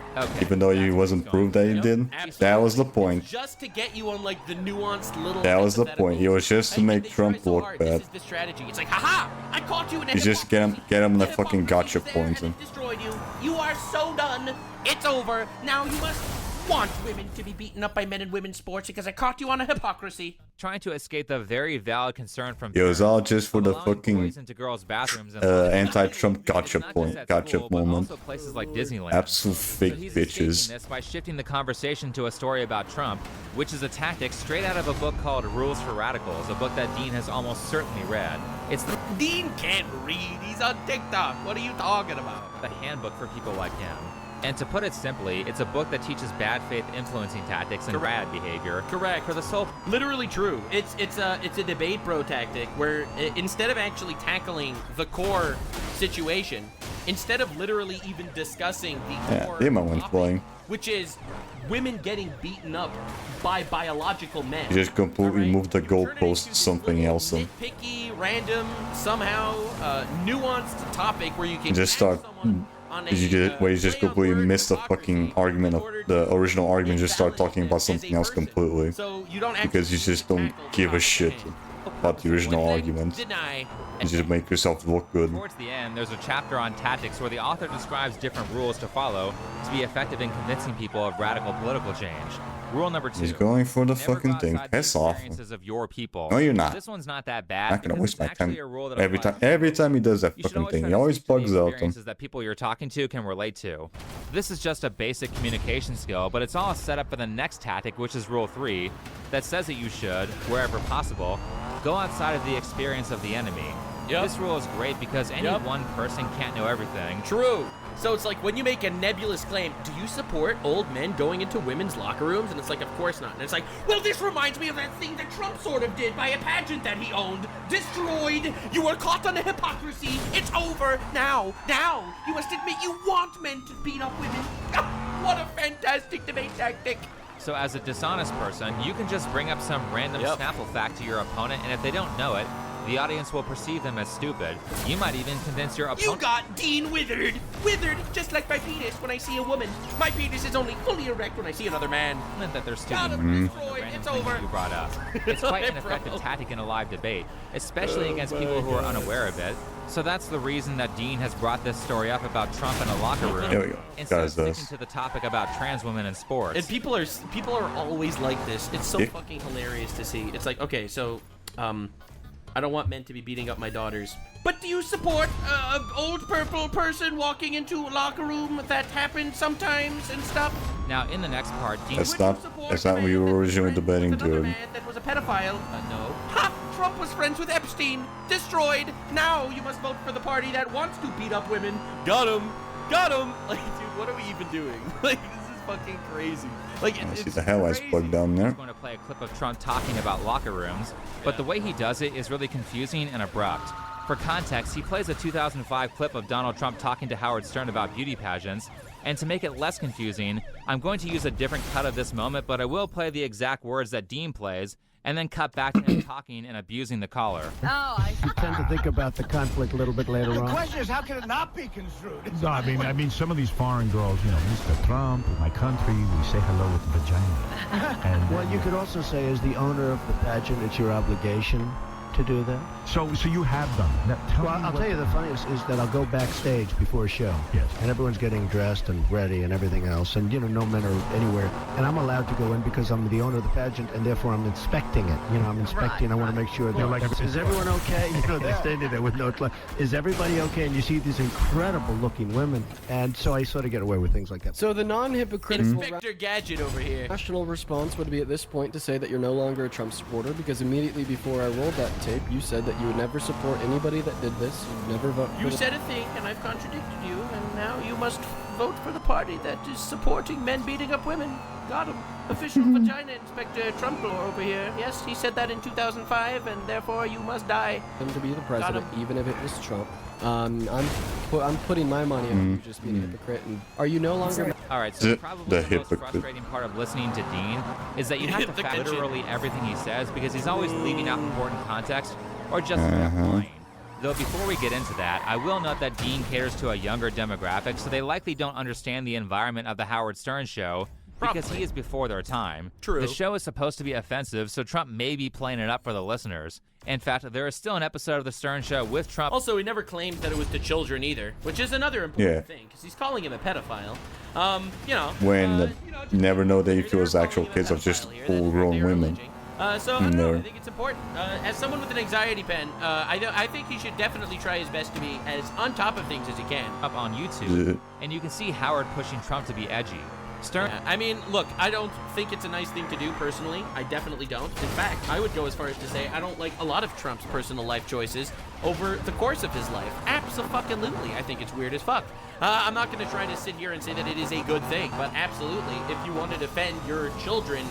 Even though he wasn't proved that he did, that was the point. Just to get you on like the nuanced little. That was the point. It was just to make Trump look bad. This is the strategy. It's like, haha! I caught you in a You just get him in the fucking gotcha point. And destroyed you. You are so done. It's over. Now you must want women to be beaten up by men in women's sports because I caught you on a hypocrisy. Trying to escape the very valid concern from it was all just for the allowing fucking boys into girls' bathrooms and anti-Trump gotcha not point, just at gotcha school, but moment. also places like Disneyland. Absolute fake So he's escaping bitches. this by shifting the conversation to a story about Trump, which is a tactic straight out of a book called Rules for Radicals, a book that Dean has almost certainly read. It's the Dean can't read. He's on TikTok. What are you talking about? the handbook for people like him. And to put it simply, it's a book that teaches bad faith influencing tactics and bad behavior. Correct. For the sole Literally true. It's a debate bro tactic where instead of actually tackling the core situation, instead of literally even discussing the core Yeah, Emma went topic, flying. which is women getting beaten up by biological men. You just completely moved the goalpost to something else and Picky, random, somehow nuanced topic where you can just start. Where you just completely miss the fucking argument of the original argument, just start talking about something else completely. So you don't Because you just don't give a shit about the original argument. You just make yourself look good. Towards the end, there's a chapter on tactics where the author describes different rules to follow to be effective in convincing people of radical political change. Rule number 2. He's going for the Never fucking go thing. outside the Piss off. experiences of your people. No, you're not. This one's not that bad. I'm not gonna because waste it's my actually time a rule that every applies time he does that You should fucking always thing. try He to always stick to the bugs out him. experiences that people you're talking to can relate to. This is just a basic communication skill, but it's all set up for the next tactic, which is Rule 3, that says that you should, wherever possible, go outside of the experience of the enemy. This rule is great because any one person can't know everything. True. So it's like when you make a nebulous claim, do you support old men going into women's locker rooms? And it's like, of course not. And it's like, well, this reminds me of that thing that Trump sort of did by a pageant that he owned. Destroyed. You were caught on a hypocrisy. It's over. Now, you must admit you want men to beat up women. What a fantastic debate tactic. So as a dishonest person, you can just bring up some random snaffle fact to your opponent, and if they don't know it, The audience will perceive them as stupid. You might even convince your opponent. You got Dean withered! Withered, just like my penis when I see a woman. My penis is only fully erect when I see another man. That they're stupid. Got him, destroyed, it's over. You brought up. It's quite an effective tactic in a live debate, especially against people who are unaware of it. So that's the reason that Dean has brought this story up about Trump in a locker room. There we go. Instead of sticking to the topic about trans women in sports. And people are always like this. It's so fucking hilarious to see. It's like, okay, so, I don't want men to be beating up my daughters. But do you support an old purple person walking into a locker room? That happens sometimes and stuff. Now, in the next part, Dean... That's not what we were originally debating, dude. That was a pedophile. No. Ha! Trump was friends with Epstein. Destroyed. Now you must vote for the party that wants to beat up women. Got him. Got him. Like, dude, what are we even doing? Like, this is fucking crazy. Like, I see the highlights plugged down there. I'm going to play a clip of Trump talking about locker rooms, but the way he does it is really confusing and abrupt. For context, he plays a 2005 clip of Donald Trump talking to Howard Stern about beauty pageants, and to make it less confusing, I'm going to use a different cut of this moment, but I will play the exact words that Dean plays, and then cut back to him talking and abusing the caller. Oh, I tend to think about the conflict a little bit later on. The question is, how can it not be construed? No, I mean, some of these foreign girls, you know, Mr. Trump, my country, we say hello with vagina. And, well, you could also say, as the owner of the pageant, it's your obligation to do that. So you have done it. Now, tell Well, me I'll tell you the funniest is that I'll go backstage before a show. Yes. And everyone's getting dressed and ready and everything else. And, you know, no men are anywhere. And I'm allowed to go in because I'm the owner of the pageant, and therefore I'm inspecting it. You know, I'm inspecting. I want to make sure that, like, is everyone okay? You know, they're standing there with no clue. Is everybody okay? And you see these incredible looking women. And so I sort of get away with things like that. So the non-hypocritical Inspector Gadget over here. rational response would be at this point to say that you're no longer a Trump supporter, because immediately before I rolled that tape, you said that you would never support anybody that did this. You'd never vote for You said a thing, and I've contradicted you, and now you must vote for the party that is supporting men beating up women. Got him. Official vagina inspector Trump over here. Yes, he said that in 2005, and therefore you must die. him to be the president, even if it was Trump. I'm putting my money on you just being a hypocrite. And are you no longer? All right, so probably the most frustrating part of listening to Dean is that you have to fact literally everything he says, because he's always leaving out important context or just lying. Though before we get into that, I will note that Dean caters to a younger demographic, so they likely don't understand the environment of the Howard Stern show, because he is before their time. True. The show is supposed to be offensive, so Trump may be playing it up for the listeners. In fact, there is still an episode of The Stern Show with Trump. Also, he never claimed that it was to children either, which is another important thing, because he's calling him a pedophile. You know. When you never know that if it was actual kids or just full-grown women. So, I don't know, I think it's important. As someone with an anxiety pen, I think he should definitely try his best to be as on top of things as he can. Up on YouTube, and you can see Howard pushing Trump to be edgy. Stern. Yeah, I mean, look, I don't think it's a nice thing to do personally. I definitely don't. In fact, I would go as far as to say I don't like a lot of Trump's personal life choices over the course of his life. Abso-fucking-lutely. I think it's weird as fuck. I'm not going to try to sit here and say that it is a good thing, but absolutely, if you want to defend your children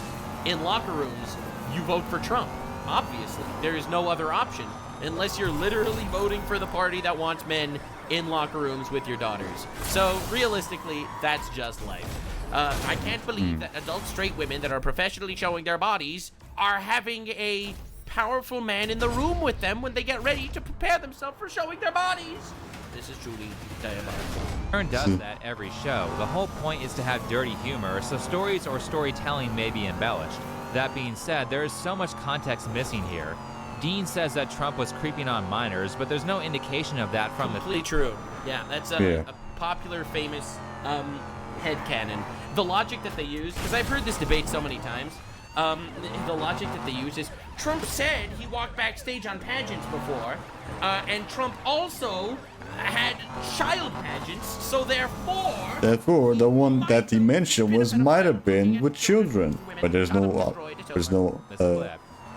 in locker rooms, you vote for Trump. Obviously, there is no other option, unless you're literally voting for the party that wants men in locker rooms with your daughters. So, realistically, that's just life. I can't believe that adult straight women that are professionally showing their bodies are having a powerful man in the room with them when they get ready to prepare themselves for showing their bodies. This is truly diabolical. Stern does that every show. The whole point is to have dirty humor, so stories or storytelling may be embellished. That being said, there is so much context missing here. Dean says that Trump was creeping on minors, but there's no indication of that from Completely true. Yeah, that's a popular, famous headcanon. The logic that they use, because I've heard this debate so many times, the logic that they use is Trump said he walked backstage on pageants before, and Trump also had child pageants, so therefore the one that he mentioned might have been with children, but there's no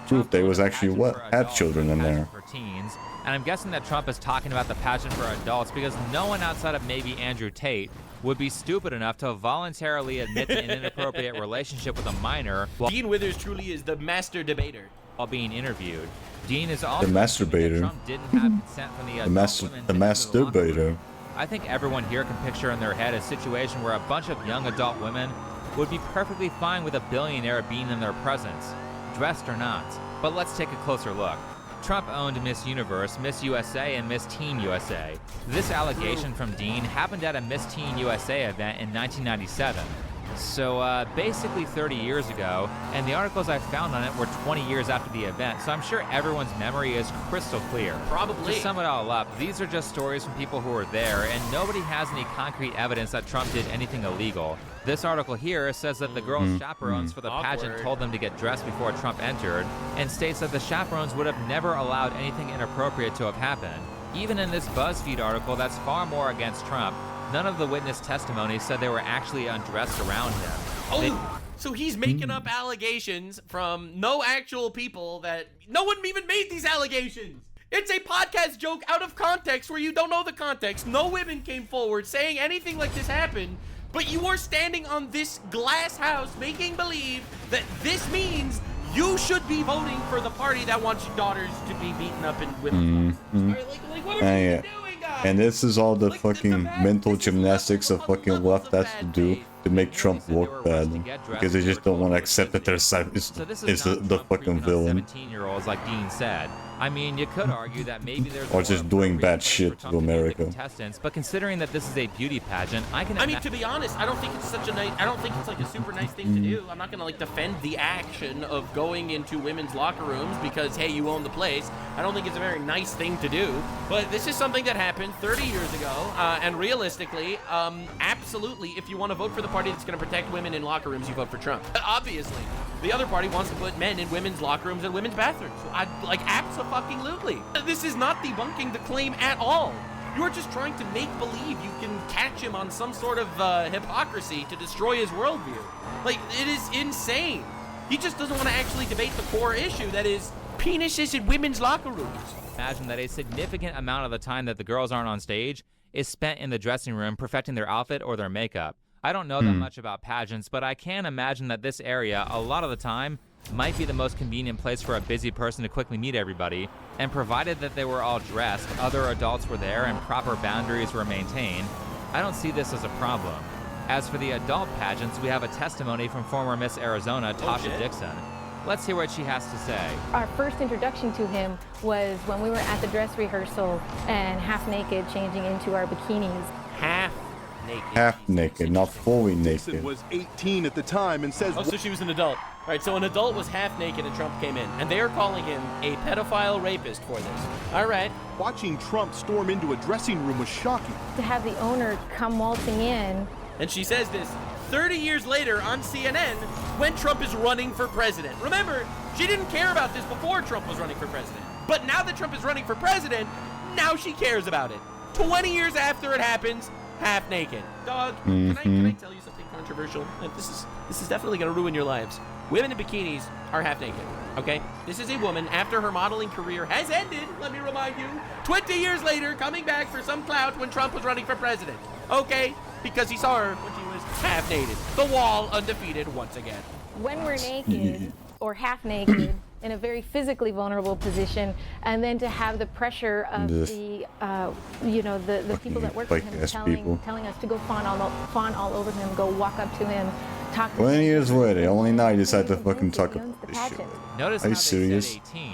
proof they was actually had children in there. For teens, and I'm guessing that Trump is talking about the pageant for adults because no one outside of maybe Andrew Tate would be stupid enough to voluntarily admit to an inappropriate relationship with a minor. Dean Withers truly is the master debater. While being interviewed, Dean is also the masturbator. Trump didn't have consent from the masturbator. I think everyone here can picture in their head a situation where a bunch of young adult women would be perfectly fine with a billionaire being in their presence, dressed or not. But let's take a closer look. Trump owned Miss Universe, Miss USA, and Miss Teen USA. This allegation from Dean happened at a Miss Teen USA event in 1997. So basically 30 years ago, and the articles I found on it were 20 years after the event, so I'm sure everyone's memory is crystal clear. Probably. To sum it all up, these are just stories from people who were there, and nobody has any concrete evidence that Trump did anything illegal. This article here says that the girls' chaperones for the pageant told them to get dressed before Trump entered, and states that the chaperones would have never allowed anything inappropriate to have happened. Even in this BuzzFeed article that's far more against Trump, none of the witness testimony said they were actually undressed around him. Oh, so he's making up allegations from no actual people that no one even made these allegations. It's a podcast joke out of context where you don't know the context. No women came forward saying anything like this happened, but you are standing on this glass house making believe that this means you should be voting for the party that wants your daughters to be beaten up in women's like, what are you doing? And this is all the fucking mental gymnastics the fucking left has to do to make Trump look bad, because they just don't want to accept that their side is the fucking villain. 17-year-olds, like Dean said. I mean, you could argue that maybe there's or just doing bad shit to America. Contestants, but considering that this is a beauty pageant, I mean, to be honest, I don't think it's such a nice. I don't think it's like a super nice thing to do. I'm not gonna like defend the action of going into women's locker rooms because hey, you own the place. I don't think it's a very nice thing to do. But this is something that happened 30 years ago, and realistically, absolutely, if you want to vote for the party that's going to protect women in locker rooms, you vote for Trump. Obviously, the other party wants to put men in women's locker rooms and women's bathrooms. I like absolutely. This is not debunking the claim at all. You are just trying to make believe you can catch him on some sort of hypocrisy to destroy his worldview. Like, it is insane. He just doesn't want to actually debate the core issue, that is penises in women's locker rooms. Imagine that a significant amount of the time that the girls aren't on stage is spent in the dressing room perfecting their outfit or their makeup. I don't know that much about pageants, but I can imagine that this area, a lot of the time, might be the most convenient place for a busy person to quickly meet everybody, and provided that they were all dressed, other adults were there, and proper boundaries were maintained, I don't see this as a problem. As for the adult pageants, we have a testimony from former Miss Arizona, Tasha Dixon. Let's hear what she has to say. Our first introduction to him was when we were at the dress rehearsal and half naked, changing into our bikinis. Half naked, not fully naked. Dixon was 18 at the time and says... Oh, so she was an adult. All right, so an adult was half naked and Trump came in, and they are calling him a pedophile rapist for this. All right. Watching Trump storm into a dressing room was shocking. To have the owner come waltzing in. And she says this 30 years later on CNN when Trump is running for president. Remember, she didn't care about this before Trump was running for president. But now that Trump is running for president, now she cares about it. 20 years after it happens, half naked. Dog, can I tell you something controversial? This is definitely going to ruin your lives. Women in bikinis are half naked, okay? This is a woman after her modeling career has ended, let me remind you, 20 years later coming back for some clout when Trump was running for president, okay? Because he saw her when she was half naked. The wall undefeated once again. When we're naked or half naked in a very physically vulnerable position, and then to have the pressure of the people that work for him telling us to go fawn all over him, go walk up to him, talk to 20 years later, only now you decide to fucking talk about this shit. Notice Are how you they serious? said 18.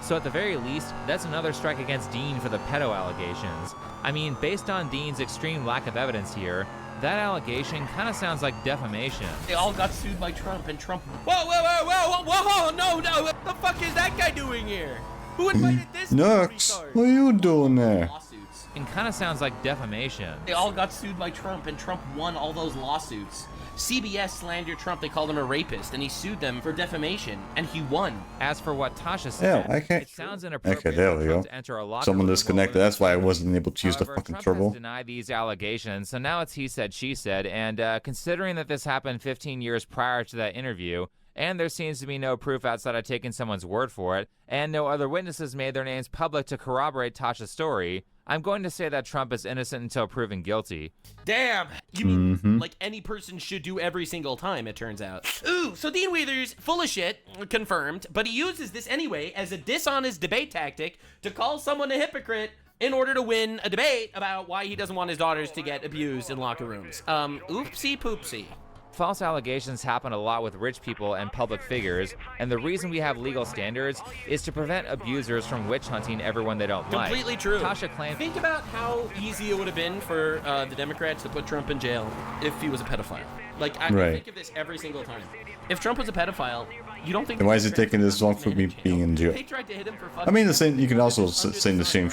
So at the very least, that's another strike against Dean for the pedo allegations. I mean, based on Dean's extreme lack of evidence here, that allegation kind of sounds like defamation. They all got sued by Trump, and Trump... Whoa, no, what the fuck is that guy doing here? Who invited this? Nux, what are you doing there? Lawsuits. It kind of sounds like defamation. They all got sued by Trump, and Trump won all those lawsuits. CBS slandered Trump. They called him a rapist, and he sued them for defamation, and he won. As for what Tasha said, I can't. It sounds inappropriate Okay, there we go. to enter a locker Someone room disconnected. That's why I wasn't able to use the However, fucking Trump turbo. has denied these allegations, so now it's he said, she said, and considering that this happened 15 years prior to that interview, and there seems to be no proof outside of taking someone's word for it, and no other witnesses made their names public to corroborate Tasha's story, I'm going to say that Trump is innocent until proven guilty. Damn! You mean like any person should do every single time, it turns out. Ooh, so Dean Wheeler's full of shit, confirmed, but he uses this anyway as a dishonest debate tactic to call someone a hypocrite in order to win a debate about why he doesn't want his daughters to get abused in locker rooms. Oopsie poopsie. False allegations happen a lot with rich people and public figures, and the reason we have legal standards is to prevent abusers from witch hunting everyone they don't like. Completely true. Tasha claims. Think about how easy it would have been for the Democrats to put Trump in jail if he was a pedophile. Like, I think of this every single time. If Trump was a pedophile, you don't think... And why is it taking this long for me being in jail? They tried to hit him for I mean, the same. You can also say the same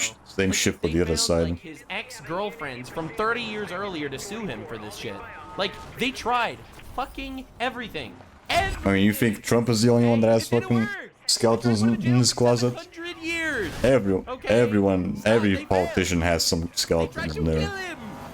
shit for the other side. Like his ex-girlfriends from 30 years earlier to sue him for this shit. Like, they tried fucking everything. I mean, you think Trump is the only one that has fucking skeletons in his closet? Every politician has some skeletons in there.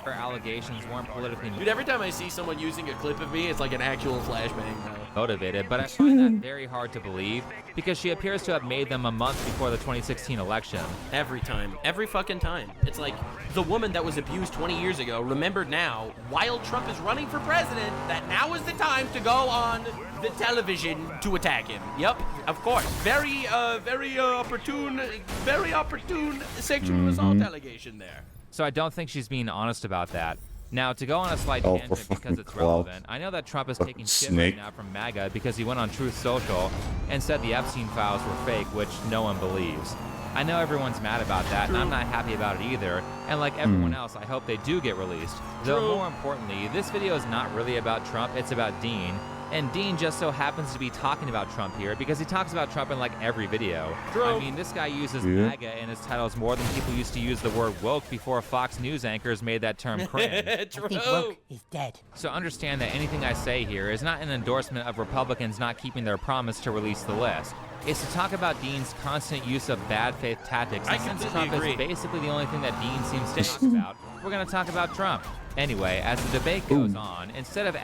Her allegations weren't politically Dude, every time I see someone using a clip of me, it's like an actual flashbang, though. motivated, but I find that very hard to believe because she appears to have made them a month before the 2016 election. Every time. Every fucking time. It's like the woman that was abused 20 years ago remembered now, while Trump is running for president, that now is the time to go on the television to attack him. Yep, of course. Very opportune sexual assault allegation there. So I don't think she's being honest about that. Now, to go on a slight tangent because it's relevant, I know that Trump is taking shit right now from MAGA because he went on Truth Social and said the Epstein files were fake, which no one believes. I know everyone's mad about that, and I'm not happy about it either, and like everyone else, I hope they do get released. Though more importantly, this video is not really about Trump, it's about Dean. And Dean just so happens to be talking about Trump here because he talks about Trump in like every video. I mean, this guy uses MAGA in his titles more than people used to use the word woke before Fox News anchors made that term cringe. I think woke is dead. So understand that anything I say here is not an endorsement of Republicans not keeping their promise to release the list. It's to talk about Dean's constant use of bad faith tactics. And since Trump is basically the only thing that Dean seems to talk about, we're going to talk about Trump. Anyway, as the debate goes on, instead of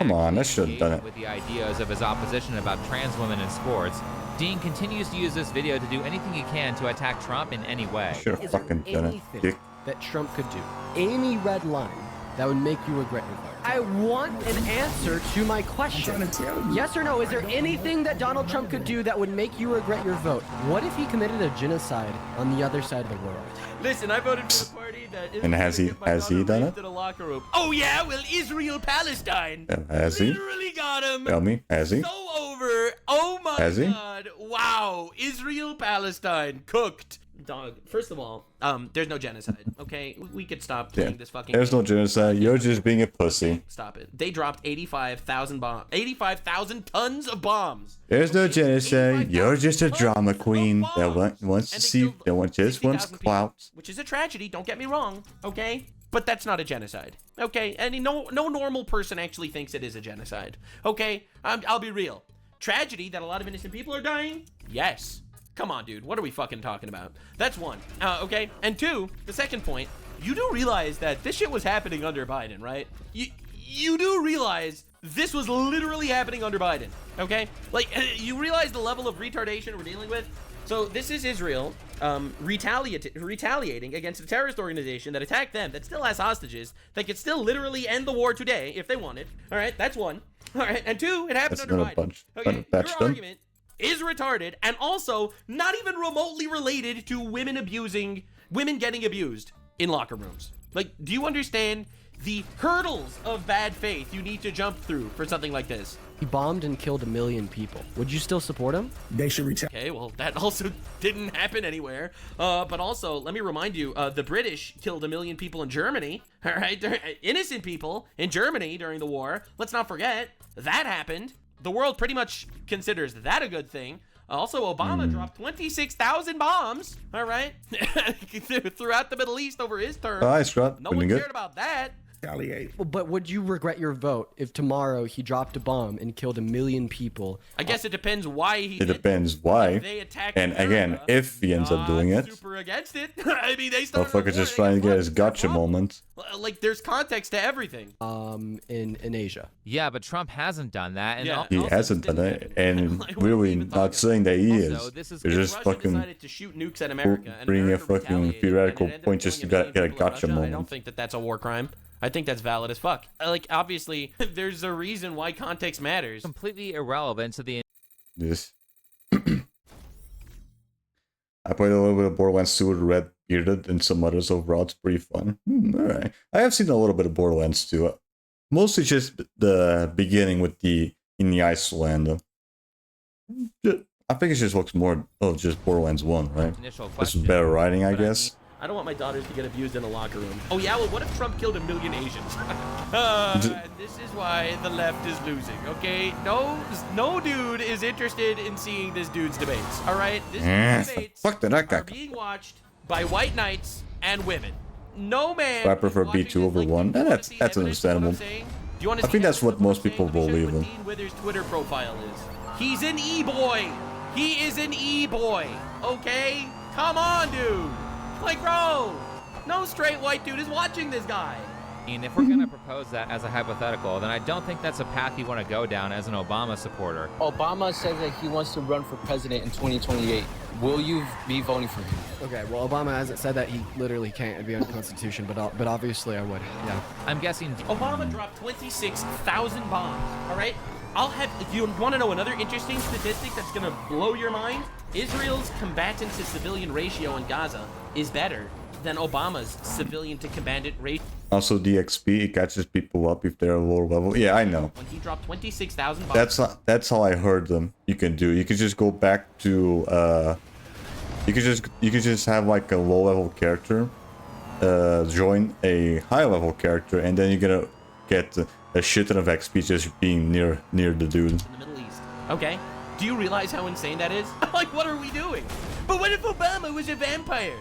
with the ideas of his opposition about trans women in sports, Dean continues to use this video to do anything he can to attack Trump in any way. Is there anything that Trump could do? Any red line that would make you regret your vote? I want an answer to my question. Yes or no, is there anything that Donald Trump could do that would make you regret your vote? What if he committed a genocide on the other side of the world? Listen, I voted for the party that... And has he done it? ...to the locker room. Oh yeah, well, Israel-Palestine. Has he? Literally got him. Tell me, has he? So over. Oh my God. Wow. Israel-Palestine cooked. Dog, first of all, there's no genocide, okay? We could stop doing this fucking... There's no genocide. You're just being a pussy. Stop it. They dropped 85,000 bombs. 85,000 tons of bombs. There's no genocide. You're just a drama queen that wants to see... That just wants clout. Which is a tragedy, don't get me wrong, okay? But that's not a genocide, okay? And no normal person actually thinks it is a genocide, okay? I'll be real. Tragedy that a lot of innocent people are dying? Yes. Come on, dude. What are we fucking talking about? That's one. Okay. And two, the second point, you do realize that this shit was happening under Biden, right? You do realize this was literally happening under Biden, okay? Like, you realize the level of retardation we're dealing with? So this is Israel retaliating against a terrorist organization that attacked them, that still has hostages, that could still literally end the war today if they wanted. All right, that's one. All right, and two, it happened under Biden. Okay, your argument is retarded and also not even remotely related to women getting abused in locker rooms. Like, do you understand the hurdles of bad faith you need to jump through for something like this? He bombed and killed 1 million people. Would you still support him? They should retaliate. Okay, well, that also didn't happen anywhere. But also, let me remind you, the British killed 1 million people in Germany. All right, innocent people in Germany during the war. Let's not forget that happened. The world pretty much considers that a good thing. Also, Obama dropped 26,000 bombs, all right, throughout the Middle East over his term. No one cared about that. But would you regret your vote if tomorrow he dropped a bomb and killed 1 million people? I guess it depends why he did. It depends why. And again, if he ends up doing it. Super against it. I mean, they started... Motherfucker's just trying to get his gotcha moment. Like, there's context to everything. In Asia. Yeah, but Trump hasn't done that. And he hasn't done it, and really not saying that he is. They're just fucking to shoot nukes at America and bringing a fucking theoretical point just to get a gotcha moment. I don't think that that's a war crime. I think that's valid as fuck. Like, obviously, there's a reason why context matters. Completely irrelevant to the... Yes. I played a little bit of Borderlands 2 with Red Bearded and some others overall. It's pretty fun. Alright. I have seen a little bit of Borderlands 2. mostly just the beginning with in the Iceland. I think it just looks more just Borderlands 1, right? It's better writing, I guess. I don't want my daughters to get abused in a locker room. Oh yeah, well what if Trump killed 1 million Asians? This is why the left is losing, okay? No dude is interested in seeing this dude's debates, all right? This dude's debates are being watched by white knights and women. No man. I prefer B2 over 1. And that's understandable. I think that's what most people believe in. Dean Withers' Twitter profile is. He's an e-boy. He is an e-boy. Okay? Come on, dude. Like, bro, no straight white dude is watching this guy. And if we're gonna propose that as a hypothetical, then I don't think that's a path you want to go down as an Obama supporter. Obama says that he wants to run for president in 2028. Will you be voting for him? Okay, well, Obama hasn't said that he literally can't. It'd be on the Constitution, but obviously I would, yeah. I'm guessing... Obama dropped 26,000 bombs, all right? If you want to know another interesting statistic that's going to blow your mind, Israel's combatant to civilian ratio in Gaza is better than Obama's civilian to combatant ratio. Also, DXP, it catches people up if they're lower level. Yeah, I know. When he dropped 26,000 bombs. That's how I heard them. You can just go back to you could just have like a low level character join a high level character, and then you're gonna get a shit ton of XP just being near the dude. In the Middle East. Okay. Do you realize how insane that is? Like, what are we doing? But what if Obama was a vampire?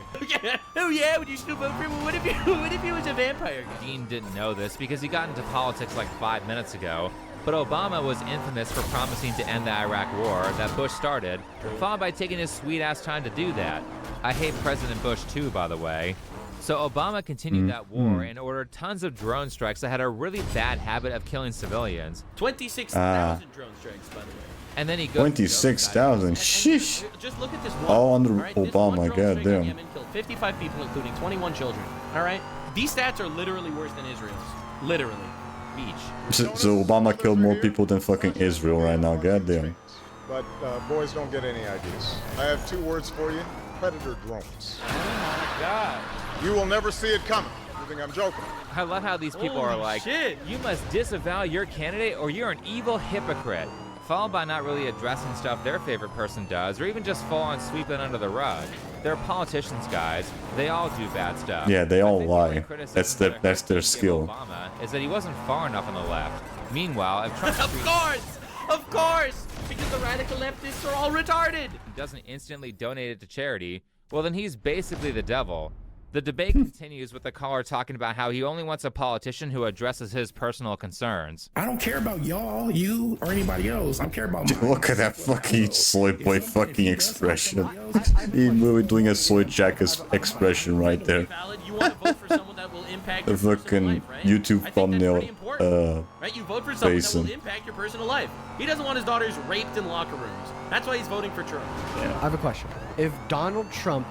Oh yeah, would you still vote for him? What if he was a vampire? Dean didn't know this because he got into politics like 5 minutes ago. But Obama was infamous for promising to end the Iraq War that Bush started, followed by taking his sweet-ass time to do that. I hate President Bush too, by the way. So Obama continued that war and ordered tons of drone strikes that had a really bad habit of killing civilians. 26,000 drone strikes, by the way. And then he goes 26,000. Sheesh. Just look at this one. All under right? Obama, goddamn. Yemen killed 55 people, including 21 children. All right. These stats are literally worse than Israel's. Literally. Each. So Obama killed more people than fucking Israel right now. Goddamn. But boys, don't get any ideas. I have 2 words for you: predator drones. Oh my God. You will never see it coming. You think I'm joking? I love how these people are like, shit. You must disavow your candidate or you're an evil hypocrite. Followed by not really addressing stuff their favorite person does, or even just full on sweep it under the rug. They're politicians, guys. They all do bad stuff. Yeah, they all lie. That's their skill. Obama is that he wasn't far enough on the left. Meanwhile, if Trump Of course, because the radical leftists are all retarded. Doesn't instantly donate it to charity, well then he's basically the devil. The debate continues with the caller talking about how he only wants a politician who addresses his personal concerns. I don't care about y'all, you, or anybody else. I care about my... Look at that fucking soy boy fucking expression. He's really doing a soy jack expression right there. You want to vote for someone that will impact the fucking YouTube thumbnail right? You vote for someone that will impact your personal life. He doesn't want his daughters raped in locker rooms. That's why he's voting for Trump. I have a question. If Donald Trump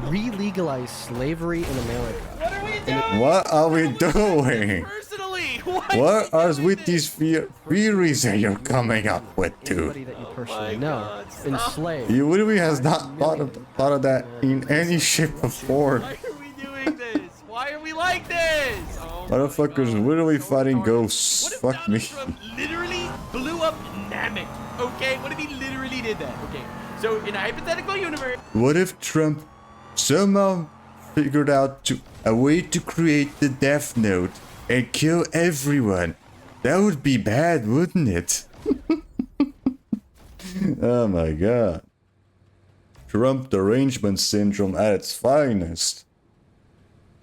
re-legalize slavery in America. What are we doing? What are we doing? Personally, what are with these theories that you're coming up with, dude? That you personally know, enslaved. You literally has not thought of that in any shape or form. Why are we doing this? Why are we like this? Oh motherfuckers literally fighting ghosts. Fuck me. Trump literally blew up Namek. Okay, what if he literally did that? Okay. So, in a hypothetical universe... What if Trump somehow figured out a way to create the Death Note and kill everyone? That would be bad, wouldn't it? Oh my god. Trump derangement syndrome at its finest.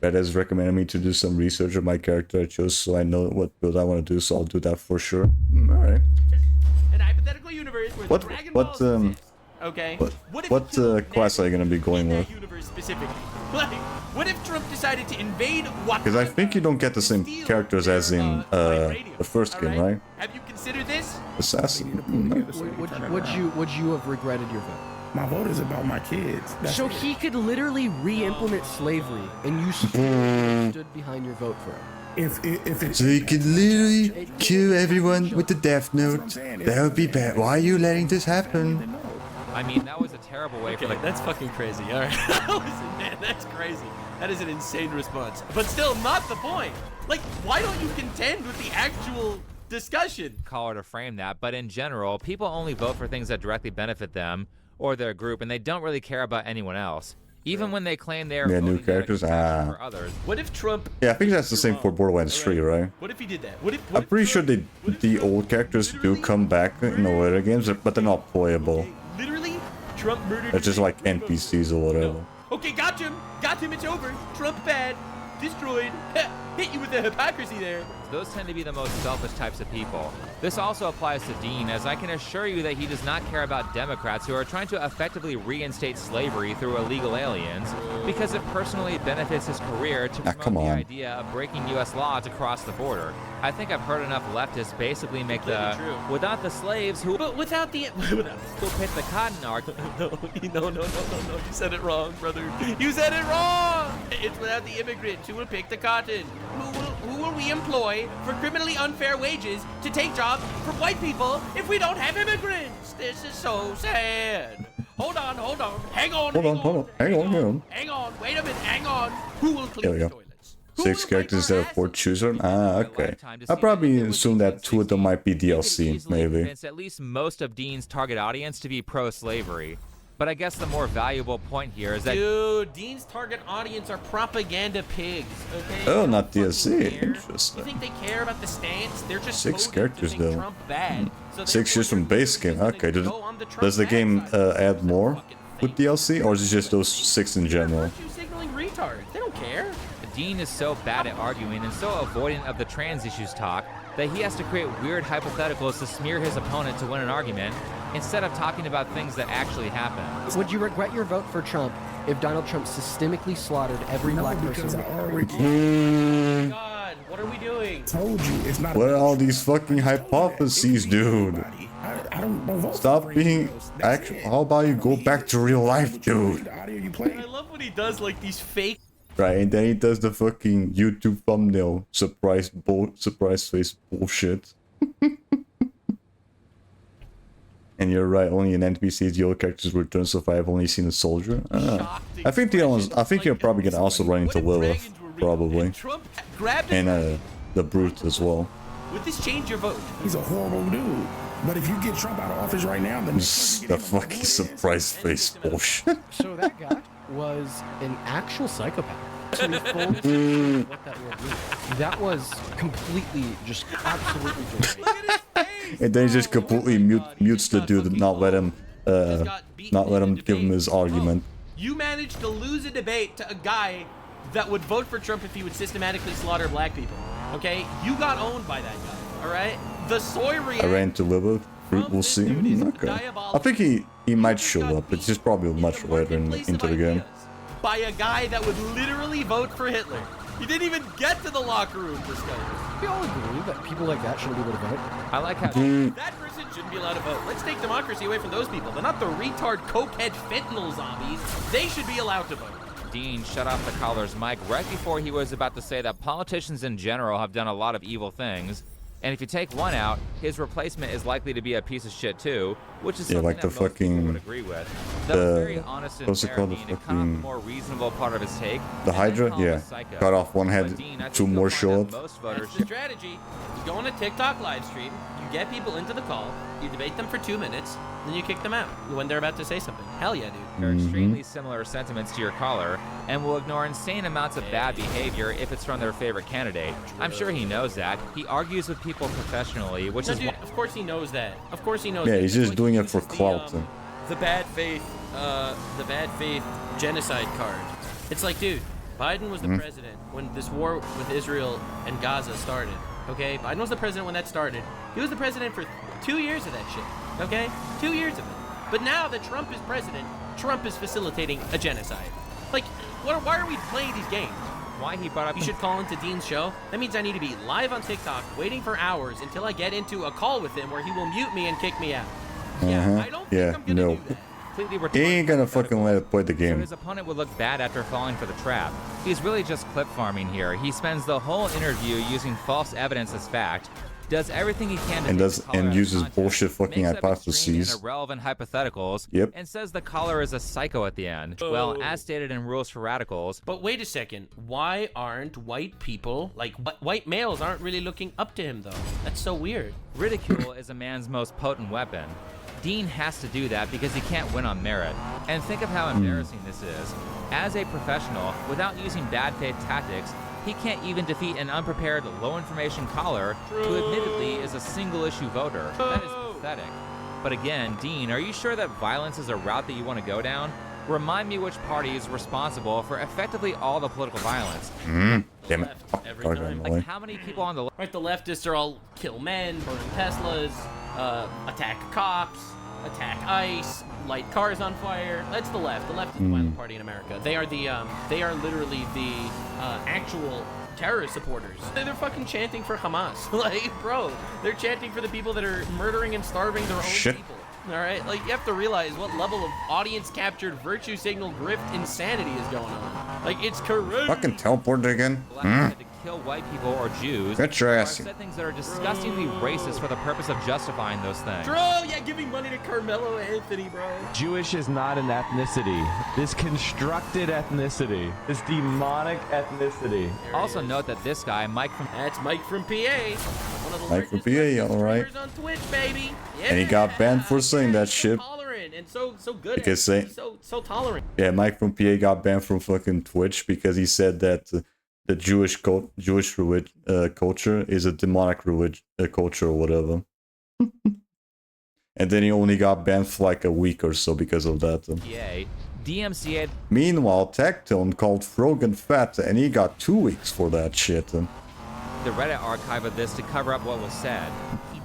That has recommended me to do some research of my character I chose so I know what build I want to do, so I'll do that for sure. Alright. In a hypothetical universe where Dragon Ball exists. Okay. What class are you gonna be going with? Universe specifically. Like, what if Trump decided to invade Wakanda? Because I think you don't get the same characters as in the first game, right? Have you considered this? Assassin. Would you have regretted your vote? My vote is about my kids. So he could literally re-implement slavery, and you stood behind your vote for it. So you could literally kill everyone with the Death Note. That would be bad. Why are you letting this happen? I mean, that was a terrible way for Okay, the... that's fucking crazy. All right. Listen, man, that's crazy. That is an insane response. But still not the point. Like, why don't you contend with the actual discussion? Caller to frame that, but in general, people only vote for things that directly benefit them or their group, and they don't really care about anyone else. Even when they claim they're new characters. for others. What if Trump... Yeah, I think that's the same for Borderlands 3, right? What if he did that? What if I'm pretty sure the old characters do come back in the later games, but they're not playable. Literally, Trump murdered... They're just like NPCs or whatever. Okay, got him. Got him, it's over. Trump bad. Destroyed. Hit you with the hypocrisy there. Those tend to be the most selfish types of people. This also applies to Dean, as I can assure you that he does not care about Democrats who are trying to effectively reinstate slavery through illegal aliens, because it personally benefits his career to promote the idea of breaking U.S. laws across the border. I think I've heard enough leftists basically make the without the slaves who... But without the... who picked the cotton argument. No, you said it wrong, brother. You said it wrong! It's without the immigrants who will pick the cotton. Who will we employ for criminally unfair wages to take jobs from white people if we don't have immigrants? This is so sad. Hold on. Hang on. Wait a minute, hang on. Who will clean the toilets? 6 characters instead of 4 choosers. Ah, okay. I probably assume that 2 of them might be DLC, maybe. Convince at least most of Dean's target audience to be pro-slavery. But I guess the more valuable point here is that... Dude, Dean's target audience are propaganda pigs, okay? Oh, not DLC. Interesting. You think they care about the stance? They're just 6 characters, though. Trump bad. So 6 just from base game. Okay, does the game add more with DLC, or is it just those 6 in general? You signaling retards. They don't care. Dean is so bad at arguing and so avoidant of the trans issues talk that he has to create weird hypotheticals to smear his opponent to win an argument, instead of talking about things that actually happen. Would you regret your vote for Trump if Donald Trump systemically slaughtered every black person? God, what are we doing? Told you, it's not. What are all these fucking hypotheses, dude? Stop being actual. How about you go back to real life, dude? I love when he does like these fake. Right, and then he does the fucking YouTube thumbnail surprise face bullshit. And you're right, only in NPCs the old characters return, so far I've only seen a soldier. I think you're probably gonna also run into Lilith, probably. And the Brute as well. Would this change your vote? He's a horrible dude. But if you get Trump out of office right now, then... The fucking surprise face bullshit. So that guy was an actual psychopath. So he fully what that will do. That was completely, just absolutely great. And then he just completely mutes the dude and not let him give him his argument. You managed to lose a debate to a guy that would vote for Trump if he would systematically slaughter black people. Okay? You got owned by that guy. Alright? The soy reaction. I ran to Lilith. We'll see. Okay. I think he might show up. It's just probably much later into the game. By a guy that would literally vote for Hitler. He didn't even get to the locker room, this guy. We all agree that people like that shouldn't be able to vote. I like how that person shouldn't be allowed to vote. Let's take democracy away from those people. They're not the retard cokehead fentanyl zombies. They should be allowed to vote. Dean shut off the caller's mic right before he was about to say that politicians in general have done a lot of evil things. And if you take one out, his replacement is likely to be a piece of shit too, which is something like the that most people would agree with. That was very honest and fair, Dean, and kind of the more reasonable part of his take. The Hydra? Yeah. Cut off one head, Dean, 2 more show up. That's the strategy. You go on a TikTok live stream, you get people into the call, you debate them for 2 minutes, then you kick them out when they're about to say something. Hell yeah, dude. They're extremely similar sentiments to your caller, and will ignore insane amounts of bad behavior if it's from their favorite candidate. I'm sure he knows that. He argues with people professionally, which is... Dude, of course he knows that. Of course he knows that. Yeah, he's just doing it for clout. The bad faith genocide card. It's like, dude, Biden was the president when this war with Israel and Gaza started. Okay, Biden was the president when that started. He was the president for 2 years of that shit. Okay, 2 years of it. But now that Trump is president, Trump is facilitating a genocide. Like, why are we playing these games? Why he brought up... You should call into Dean's show. That means I need to be live on TikTok, waiting for hours until I get into a call with him where he will mute me and kick me out. Yeah, I don't think I'm gonna do that. He ain't gonna fucking let it play the game. So his opponent would look bad after falling for the trap. He's really just clip farming here. He spends the whole interview using false evidence as fact, does everything he can to and take the caller out of uses context, bullshit fucking makes up extreme hypotheses. and irrelevant hypotheticals, Yep. and says the caller is a psycho at the end. Well, as stated in Rules for Radicals. But wait a second, why aren't white people, like white males aren't really looking up to him though? That's so weird. Ridicule is a man's most potent weapon. Dean has to do that because he can't win on merit. And think of how embarrassing this is. As a professional, without using bad faith tactics, he can't even defeat an unprepared, low-information caller who admittedly is a single-issue voter. That is pathetic. But again, Dean, are you sure that violence is a route that you want to go down? Remind me which party is responsible for effectively all the political violence. Damn it. Every time. Like how many people on the left? Right, the leftists are all kill men, burn Teslas, attack cops, attack ICE, light cars on fire. That's the left. The left is the violent party in America. They are literally the actual terrorist supporters. They're fucking chanting for Hamas. Like, bro, they're chanting for the people that are murdering and starving their own people. All right, like you have to realize what level of audience-captured virtue signal grift insanity is going on. Like it's correct. Fucking teleport again. To kill white people or Jews, Get your ass. or said things that are disgustingly racist for the purpose of justifying those things. Bro, yeah, giving money to Carmelo Anthony, bro. Jewish is not an ethnicity. This constructed ethnicity. This demonic ethnicity. Also note that this guy, Mike from... That's Mike from PA. One of the Mike from PA, alright. on Twitch, baby. Yeah. And he got banned for saying that shit. Tolerant and so good. Because so tolerant. Yeah, Mike from PA got banned from fucking Twitch because he said that the Jewish culture is a demonic culture or whatever. And then he only got banned for like a week or so because of that. DMCA. Meanwhile, Tectone called Frogan fat and he got 2 weeks for that shit. The Reddit archive of this to cover up what was said. He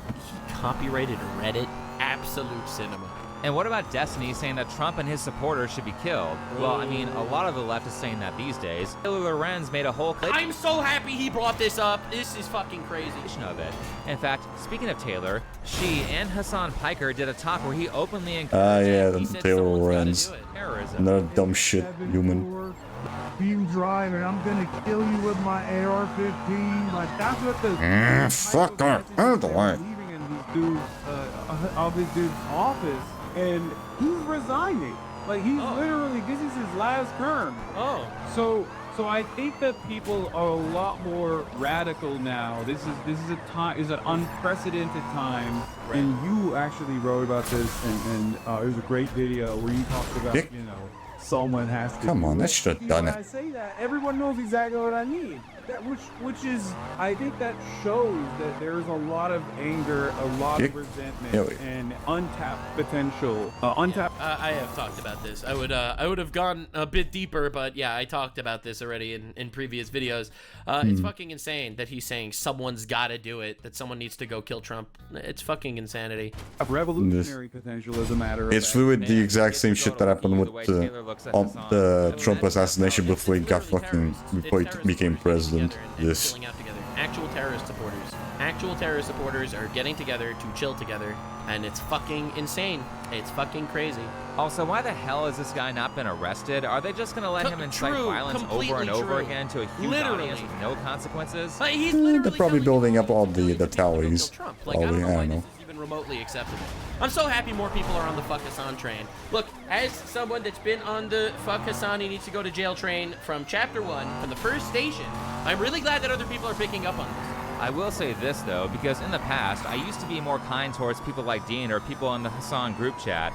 copyrighted Reddit. Absolute cinema. And what about Destiny saying that Trump and his supporters should be killed? Well, I mean, a lot of the left is saying that these days. Taylor Lorenz made a whole clip. I'm so happy he brought this up. This is fucking crazy. Of it. In fact, speaking of Taylor, she and Hassan Piker did a talk where he openly encouraged. Yeah, the Taylor Lorenz. Another dumb shit human. You drive and I'm gonna kill you with my AR-15. Like that's what the fuck off. Leaving in these dudes of this dude's office, and he's resigning. Like he's literally, this is his last term. So I think that people are a lot more radical now. This is a time, is an unprecedented time. And you actually wrote about this, and it was a great video where you talked about, you know, someone has to. Come on, that should have done When I it. say that, everyone knows exactly what I mean. That which is, I think that shows that there's a lot of anger, a lot of resentment, and untapped potential. I have talked about this. I would have gone a bit deeper, but yeah, I talked about this already in previous videos. It's fucking insane that he's saying someone's got to do it, that someone needs to go kill Trump. It's fucking insanity. Revolutionary potential as a matter of It's fluid, the exact same shit that happened with the Trump assassination before he got fucking, before he became president. This. Chilling out together. Actual terrorist supporters are getting together to chill together, and it's fucking insane. It's fucking crazy. Also, why the hell has this guy not been arrested? Are they just gonna let him incite violence over and over again to a huge audience with no consequences? They're probably building up all the tallies. Like, I don't know why this is even remotely acceptable. I'm so happy more people are on the fuck Hassan train. Look, as someone that's been on the fuck Hassan, he needs to go to jail train from chapter 1, from the first station, I'm really glad that other people are picking up on this. I will say this though, because in the past, I used to be more kind towards people like Dean or people in the Hassan group chat.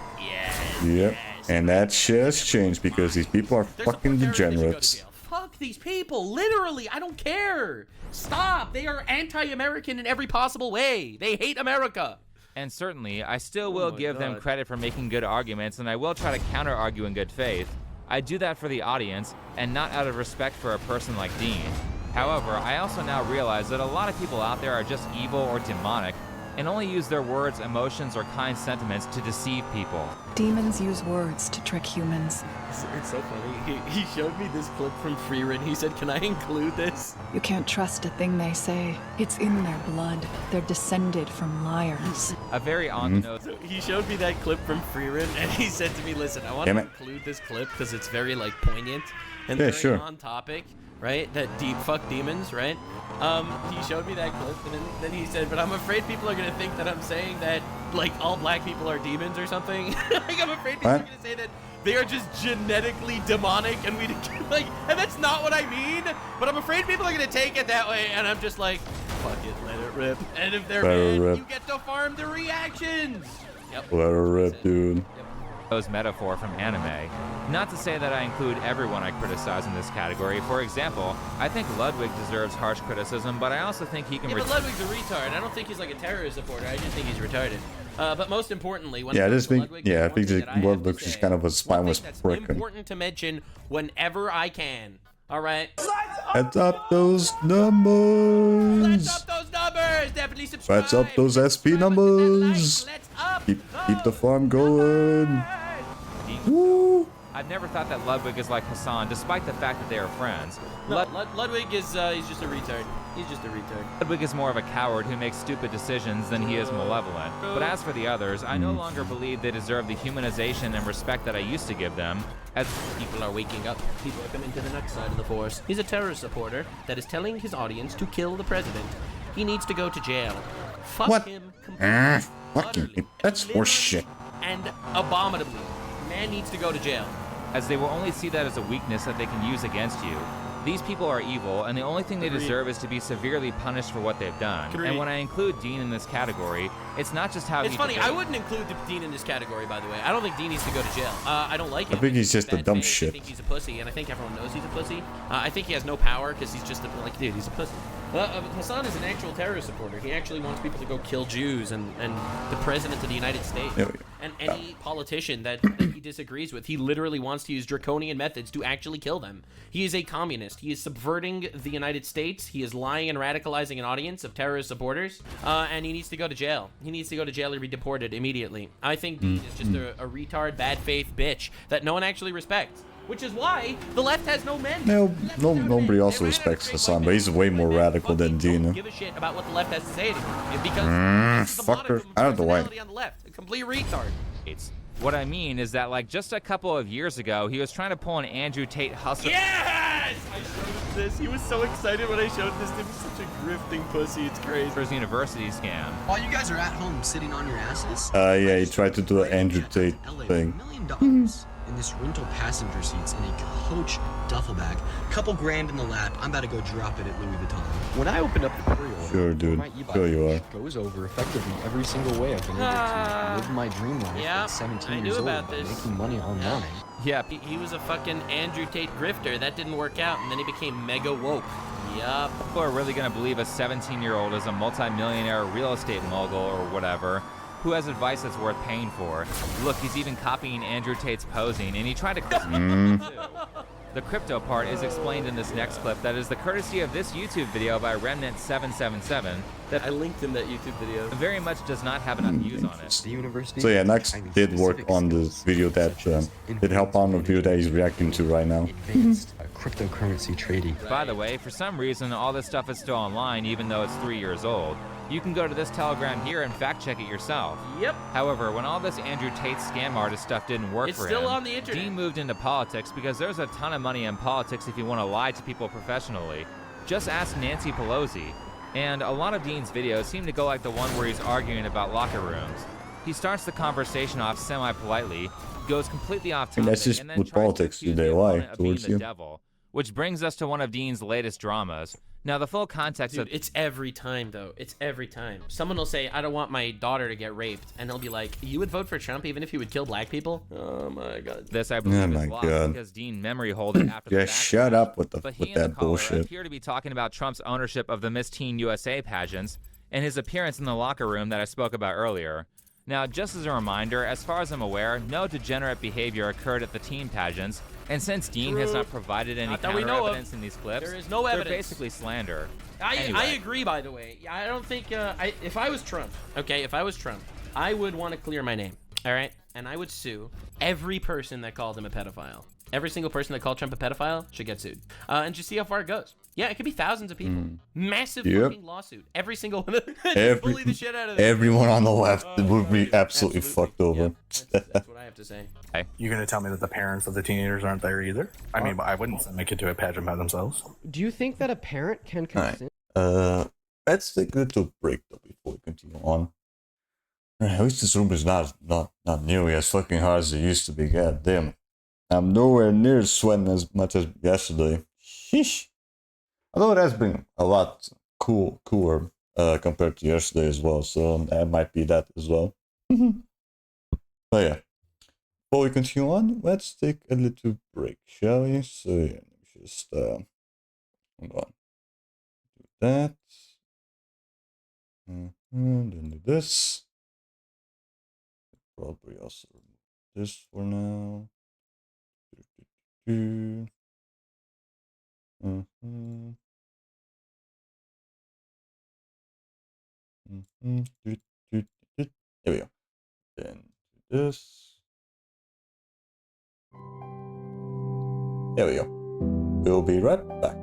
Yep. And that shit has changed because these people are fucking degenerates. Fuck these people, literally, I don't care. Stop, they are anti-American in every possible way. They hate America. And certainly, I still will give them credit for making good arguments, and I will try to counter-argue in good faith. I do that for the audience, and not out of respect for a person like Dean. However, I also now realize that a lot of people out there are just evil or demonic, and only use their words, emotions, or kind sentiments to deceive people. Demons use words to trick humans. It's so funny. He showed me this clip from Freerin. He said, can I include this? You can't trust a thing they say. It's in their blood. They're descended from liars. A very on-the-nose. So he showed me that clip from Freerin, and he said to me, listen, I want to include this clip because it's very, like, poignant and very on topic. right? That deep fuck demons, right? He showed me that clip, and then he said, but I'm afraid people are gonna think that I'm saying that, like, all black people are demons or something. Like, I'm afraid people are gonna say that they are just genetically demonic, and we, like, and that's not what I mean, but I'm afraid people are gonna take it that way, and I'm just like, fuck it, let it rip. And if they're mad, you get to farm the reactions. Yep. Let her rip, dude. Metaphor from anime. Not to say that I include everyone I criticize in this category. For example, I think Ludwig deserves harsh criticism, but I also think he can. Yeah, but Ludwig's a retard. I don't think he's like a terrorist supporter. I just think he's retarded. But most importantly, when yeah, it this comes to think Ludwig, yeah, I think Ludwig's just kind of a spineless prick. Important to mention whenever I can. All right. Let's up those numbers. Let's up those numbers. Definitely subscribe. Let's up those SP numbers. Keep the farm going. Woo. I've never thought that Ludwig is like Hassan, despite the fact that they are friends. No, Ludwig is he's just a retard. He's just a retard. Ludwig is more of a coward who makes stupid decisions than he is malevolent. But as for the others, I no longer believe they deserve the humanization and respect that I used to give them. As people are waking up, people are coming to the next side of the force. He's a terrorist supporter that is telling his audience to kill the president. He needs to go to jail. Fuck him completely. Fucking, that's horse shit. And abominably. Man needs to go to jail. As they will only see that as a weakness that they can use against you. These people are evil, and the only thing they deserve is to be severely punished for what they've done. And when I include Dean in this category, it's not just how it's funny, I wouldn't include Dean in this category, by the way. I don't think Dean needs to go to jail. I don't like him. I think he's just a dumb shit. I think he's a pussy, and I think everyone knows he's a pussy. I think he has no power because he's just like, dude, he's a pussy. Hassan is an actual terrorist supporter. He actually wants people to go kill Jews and the president of the United States. And any politician that he disagrees with, he literally wants to use draconian methods to actually kill them. He is a communist. He is subverting the United States. He is lying and radicalizing an audience of terrorist supporters. And he needs to go to jail. He needs to go to jail and be deported immediately. I think Dean is just a retard, bad faith bitch that no one actually respects. Which is why the left has no men. Nobody also respects Hassan, but he's way more radical than Dean. Give a shit about what the left has to say anymore. Because fucker, out of the way. On the left, a complete retard. What I mean is that, like, just a couple of years ago, he was trying to pull an Andrew Tate hustle. Yes! I showed this. He was so excited when I showed this. He was such a grifting pussy. It's crazy. For his university scam. While you guys are at home sitting on your asses. Yeah, he tried to do an Andrew Tate thing. $1 million in this rental passenger seats in a Coach duffel bag. Couple grand in the lap. I'm about to go drop it at Louis Vuitton. When I opened up the pre-order, sure, dude. Sure you are. Goes over effectively every single way I've been able to live my dream life at 17 years old, making money online. Yeah, he was a fucking Andrew Tate grifter. That didn't work out, and then he became mega woke. Yup. People are really gonna believe a 17-year-old is a multi-millionaire real estate mogul or whatever, who has advice that's worth paying for. Look, he's even copying Andrew Tate's posing, and he tried to The crypto part is explained in this next clip that is the courtesy of this YouTube video by Remnant777 that I linked him that YouTube video. Very much does not have enough views on it. So yeah, Next did work on this video that did help on the video that he's reacting to right now. Cryptocurrency trading. By the way, for some reason, all this stuff is still online even though it's 3 years old. You can go to this Telegram here and fact check it yourself. Yep. However, when all this Andrew Tate scam artist stuff didn't work for him, still on the internet. Dean moved into politics because there's a ton of money in politics if you want to lie to people professionally. Just ask Nancy Pelosi. And a lot of Dean's videos seem to go like the one where he's arguing about locker rooms. He starts the conversation off semi-politely, goes completely off topic, And that's just and then with tries politics, to accuse they the lie opponent of being towards the you. devil. Which brings us to one of Dean's latest dramas. Now, the full context Dude, of it's every time, though. It's every time. Someone will say, I don't want my daughter to get raped. And they'll be like, you would vote for Trump even if he would kill black people? Oh, my God. this, I believe, my is lost God. because Dean memory holed it after the Yeah, fact. shut up with But he with and the that caller bullshit. appear to be talking about Trump's ownership of the Miss Teen USA pageants and his appearance in the locker room that I spoke about earlier. Now, just as a reminder, as far as I'm aware, no degenerate behavior occurred at the teen pageants, and since Dean has not provided any Not that we counter know of. evidence in these clips, There is no they're evidence. basically slander. I Anyway. agree, by the way. I don't think, if I was Trump, okay, if I was Trump, I would want to clear my name, all right? And I would sue every person that called him a pedophile. Every single person that called Trump a pedophile should get sued. And just see how far it goes. Yeah, it could be thousands of people. Massive Yep. fucking lawsuit. Every single one of them. Bully the shit out of them. Everyone on the left would be absolutely fucked over. That's what I have to say. You're gonna tell me that the parents of the teenagers aren't there either? I mean, I wouldn't send my kid to a pageant by themselves. Do you think that a parent can consent? Let's take a little break though before we continue on. At least this room is not nearly as fucking hard as it used to be. God damn it. I'm nowhere near sweating as much as yesterday. Sheesh. Although it has been a lot cooler compared to yesterday as well, so that might be that as well. But yeah, before we continue on, let's take a little break, shall we? So yeah, let me just hold on. Do that. Then do this. Probably also remove this for now. There we go. Then do this. There we go. We'll be right back.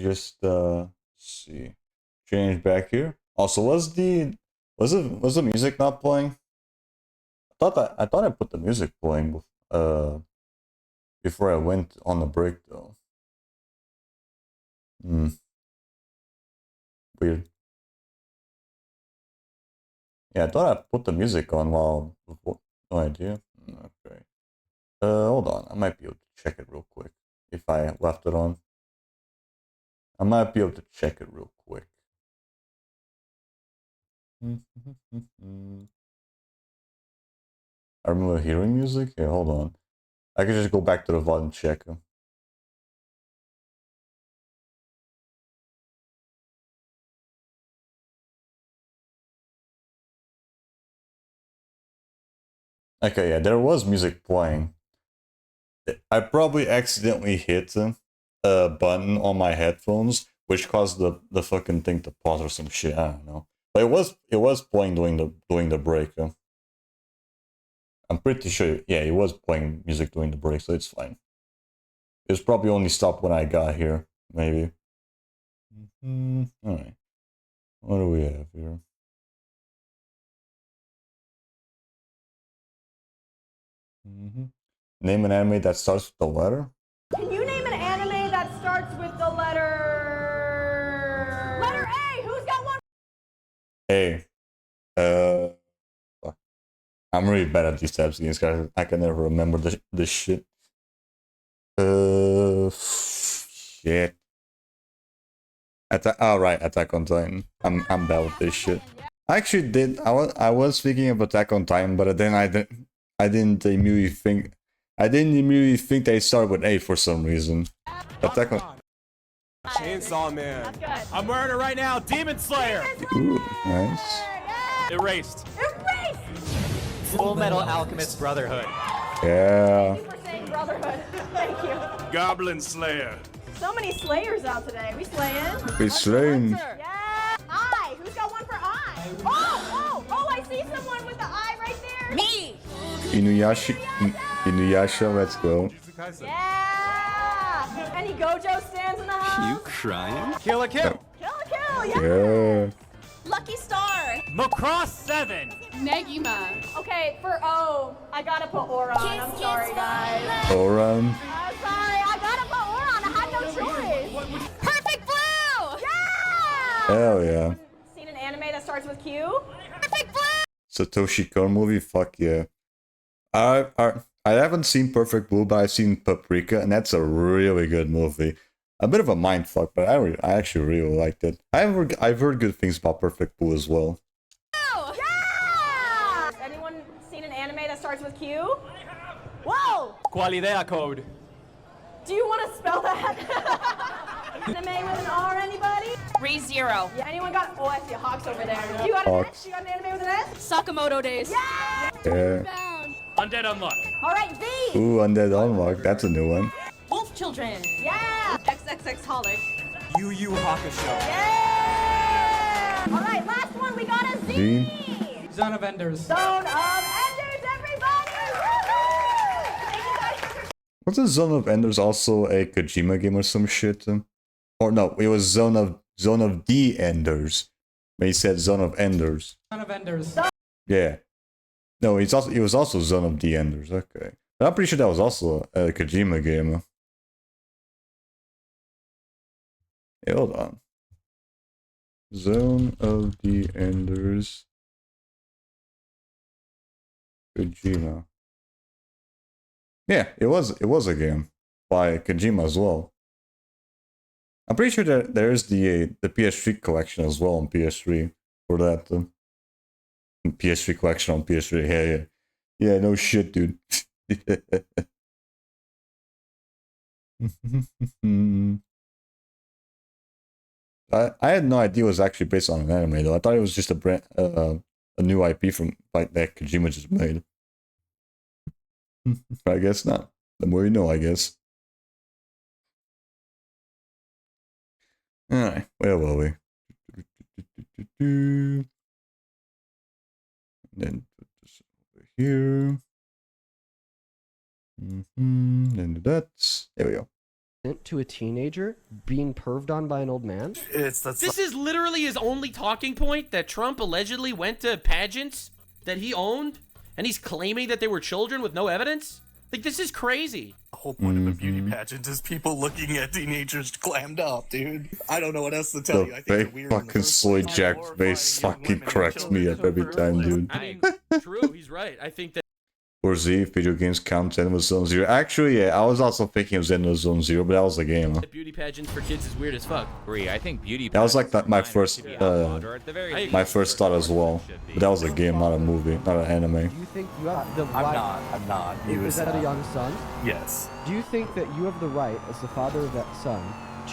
just see, change back here. Also, was the music not playing? I thought I put the music playing before I went on the break though. Weird. Yeah, I thought I put the music on while before. No idea. Okay. Hold on. I might be able to check it real quick if I left it on. I might be able to check it real quick. I remember hearing music. Here, hold on. I can just go back to the VOD and check. Okay, yeah, there was music playing. I probably accidentally hit a button on my headphones, which caused the fucking thing to pause or some shit. I don't know, but it was playing during the break. I'm pretty sure. Yeah, it was playing music during the break, so it's fine. It's probably only stopped when I got here, maybe. All right, what do we have here? Name an anime that starts with the letter. Can you name an anime that starts with the letter A? Who's got one? A. Fuck. I'm really bad at these types of games, guys. I can never remember this shit. Shit. Right, Attack on Titan. I'm bad with this shit. I actually did. I was speaking of Attack on Titan, but then I didn't immediately think. I didn't immediately think they started with A for some reason. Attack on. Chainsaw Man. I'm wearing it right now. Demon Slayer. Ooh, nice. Erased. Erased. Full Metal Alchemist Brotherhood. Yeah. Thank you for saying brotherhood. Thank you. Goblin Slayer. So many slayers out today. We slaying? We slaying. Yeah. I. Who's got one for I? Oh! I see someone with the I right there. Me. Inuyasha, let's go. Yeah. Any Gojo stands in the house? You crying? Kill a kill. Kill a kill. Yeah. Yeah. Lucky Star. Macross 7. Negima. Okay, for O, I gotta put Aura on. I'm sorry, guys. Oran. I'm sorry, I gotta put Aura on. I had no choice. Perfect Blue! Yeah! Hell yeah. Seen an anime that starts with Q? Perfect Blue! Satoshi Kon movie, fuck yeah. I haven't seen Perfect Blue, but I've seen Paprika, and that's a really good movie. A bit of a mindfuck, but I actually really liked it. I've heard good things about Perfect Blue as well. Yeah! Anyone seen an anime that starts with Q? Whoa! Qualidea code. Do you want to spell that? Anime with an R, anybody? ReZero. Yeah, anyone got? Oh, I see a Hawks over there. You got an Hawks. S? You got an anime with an S? Sakamoto Days. Yeah! Yeah. Undead Unluck. All right, V. Ooh, Undead Unlock, that's a new one. Wolf Children. Yeah. XXX Holic. Yu Yu Hakusho. Yeah. All right, last one. We got a Z. Z. Zone of Enders. Zone of Enders, everybody. Woo-hoo! Wasn't Zone of Enders also a Kojima game or some shit? Or no, it was Zone of the Enders. But he said Zone of Enders. Zone of Enders. Yeah. No, it was also Zone of the Enders. Okay. But I'm pretty sure that was also a Kojima game. Hey, hold on. Zone of the Enders. Kojima. Yeah, it was a game by Kojima as well. I'm pretty sure that there's the PS3 collection as well on PS3 for that. PS3 collection on PS3. Yeah, no shit, dude. I had no idea it was actually based on an anime though. I thought it was just a new IP from like that Kojima just made. I guess not. The more you know, I guess. Alright, where were we? And then put this over here. Then do that. There we go. to a teenager being perved on by an old man? This is literally his only talking point, that Trump allegedly went to pageants that he owned, and he's claiming that they were children with no evidence? Like, this is crazy. The whole point of a beauty pageant is people looking at teenagers clammed up, dude. I don't know what else to tell you. I think The they're weird. fucking soy jack face fucking cracks me up every time, dude. I mean, true, he's right. I think that Or Z, video games count Xenoblade Zone Zero. Actually, yeah, I was also thinking of Xenoblade Zone Zero, but that was a game. Huh? the beauty pageants for kids is weird as fuck. I think beauty. That was like my first thought as well. But that was a game, not a movie, not an anime. Do you think you have the right? I'm not. Is that a young son? Yes. Do you think that you have the right, as the father of that son,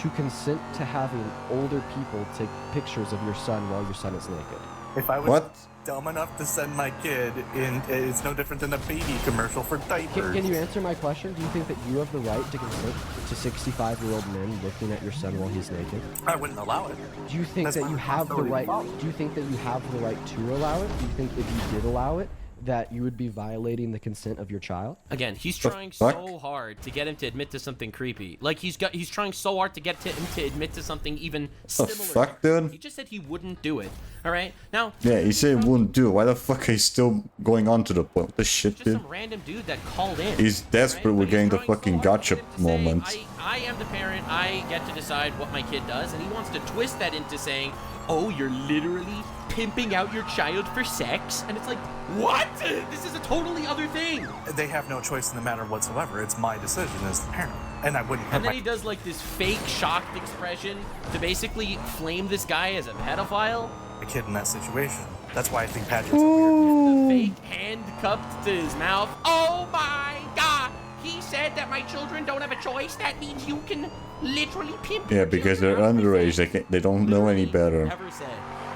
to consent to having older people take pictures of your son while your son is naked? If I was What? dumb enough to send my kid in, it's no different than a baby commercial for diapers. Can you answer my question? Do you think that you have the right to consent to 65-year-old men looking at your son while he's naked? I wouldn't allow it. Do you think that you have the right? Do you think that you have the right to allow it? Do you think if you did allow it, that you would be violating the consent of your child? Again, he's trying so hard to get him to admit to something creepy. Like, he's trying so hard to get him to admit to something even similar. The fuck, dude? He just said he wouldn't do it. All right, now. Yeah, he said he wouldn't do it. Why the fuck are you still going on to the point? What the shit, Just dude? some random dude that called in. He's desperate with getting the fucking gotcha moment. I am the parent. I get to decide what my kid does, and he wants to twist that into saying, "Oh, you're literally pimping out your child for sex," and it's like, what? This is a totally other thing. They have no choice in the matter whatsoever. It's my decision as the parent, and I wouldn't. And then he does like this fake shocked expression to basically flame this guy as a pedophile. A kid in that situation. That's why I think pageants are weird. The fake hand cupped to his mouth. Oh my god! He said that my children don't have a choice. That means you can literally pimp. Yeah, because they're underage. They don't know any better. Ever said.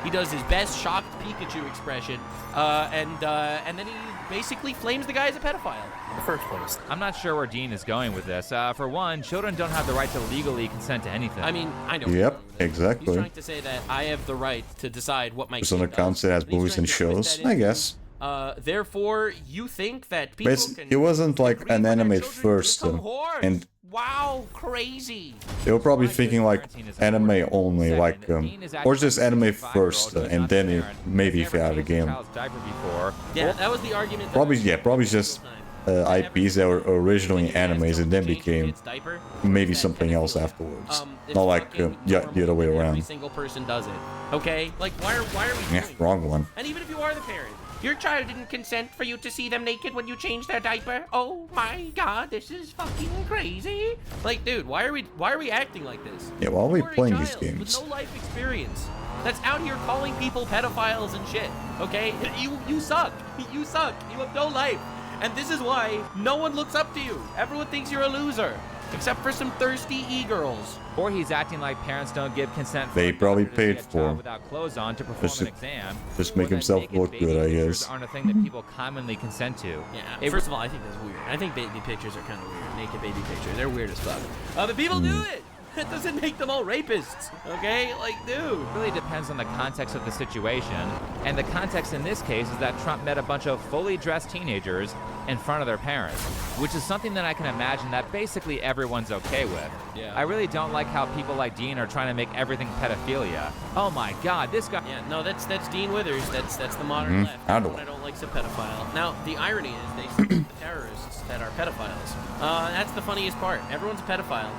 He does his best shocked Pikachu expression, and then he basically flames the guy as a pedophile. In the first place. I'm not sure where Dean is going with this. For one, children don't have the right to legally consent to anything. I mean, I know. Yep, exactly. He's trying to say that I have the right to decide what my There's kid an does. account that has movies and shows, I guess. Therefore, you think that people can... It wasn't like an anime first, and wow, crazy. they were probably thinking like anime only, like or just anime first, and then it maybe if you had a game. Yeah, that was the argument. Probably just IPs that were originally animes and then became maybe something else afterwards. Not like the other way Every around. single person does it. Okay, like why are we Yeah, doing wrong one. And even if you are the parent, your child didn't consent for you to see them naked when you changed their diaper. Oh my god, this is fucking crazy. Like, dude, why are we acting like this? Yeah, why are we You're a playing these child games? with no life experience that's out here calling people pedophiles and shit. Okay, you suck. You suck. You have no life. And this is why no one looks up to you. Everyone thinks you're a loser, except for some thirsty e-girls. Or he's acting like parents don't give consent for They probably paid for him. without clothes on to perform an exam. Just make himself look good, I guess. Aren't a thing that people commonly consent to. Yeah, first of all, I think that's weird. I think baby pictures are kind of weird. Naked baby pictures. They're weird as fuck. But people do it. That doesn't make them all rapists, okay? Like, dude. It really depends on the context of the situation. And the context in this case is that Trump met a bunch of fully dressed teenagers in front of their parents, which is something that I can imagine that basically everyone's okay with. Yeah. I really don't like how people like Dean are trying to make everything pedophilia. Oh my god, this guy... Yeah, no, that's Dean Withers. That's the modern left. I don't. What I don't like's a pedophile. Now, the irony is they support the terrorists that are pedophiles. That's the funniest part. Everyone's a pedophile.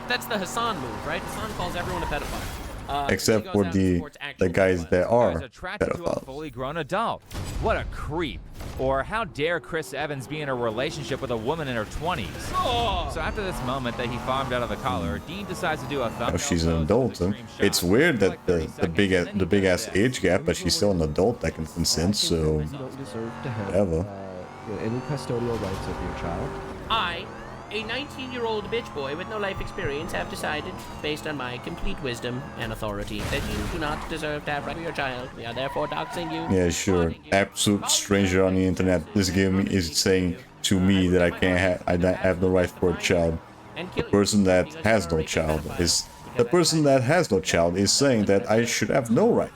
That's the Hassan move, right? Hassan calls everyone a pedophile. Except for the guys that are attracted to a pedophiles. fully grown adult. What a creep. Or how dare Chris Evans be in a relationship with a woman in her 20s? Oh. So after this moment that he farmed out of the collar, Dean decides to do a thumbnail Oh, she's an pose adult. with Huh? extreme shots. It's weird that the big ass age gap, but she's still an adult that can consent. So You don't deserve to have whatever. any custodial rights of your child. I, a 19-year-old bitch boy with no life experience, have decided, based on my complete wisdom and authority, that you do not deserve to have right to your child. We are therefore doxing you. Yeah, sure. Absolute stranger on the internet. This game is saying to me that I have no right for a child. The person that has no child is saying that I should have no right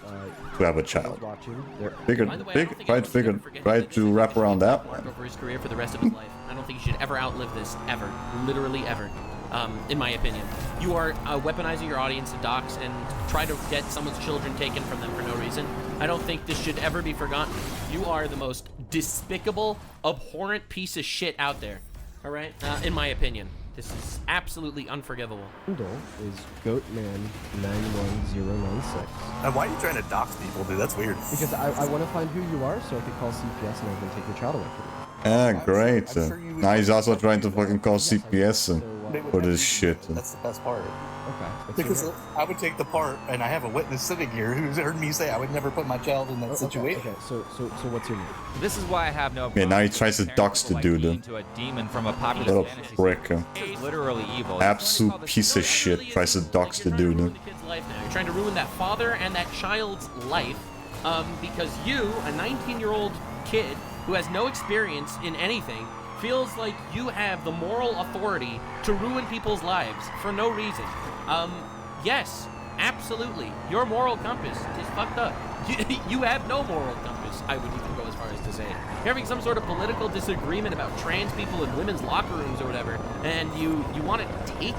to have a child. Try to wrap around that one. Over his career for the rest of his life. I don't think he should ever outlive this, ever, literally ever. in my opinion. You are weaponizing your audience to dox and try to get someone's children taken from them for no reason. I don't think this should ever be forgotten. You are the most despicable, abhorrent piece of shit out there. All right? In my opinion. This is absolutely unforgivable. Handle is Goatman91096. And why are you trying to dox people, dude? That's weird. Because I want to find who you are so I can call CPS and I can take your child away from you. Ah, great. Now he's also trying to fucking call CPS for this shit. That's the best part. Okay. Because I would take the part, and I have a witness sitting here who's heard me say I would never put my child in that situation. Okay, so what's your name? This is why I have no. Yeah, now he tries to dox the dude. Into a demon from a popular Little fantasy prick. series. Literally evil. Absolute piece of shit. Tries to dox the dude. Life now. You're trying to ruin that father and that child's life because you, a 19-year-old kid who has no experience in anything, feels like you have the moral authority to ruin people's lives for no reason. Yes, absolutely. Your moral compass is fucked up. You have no moral compass, I would even go as far as to say. You're having some sort of political disagreement about trans people in women's locker rooms or whatever, and you want to take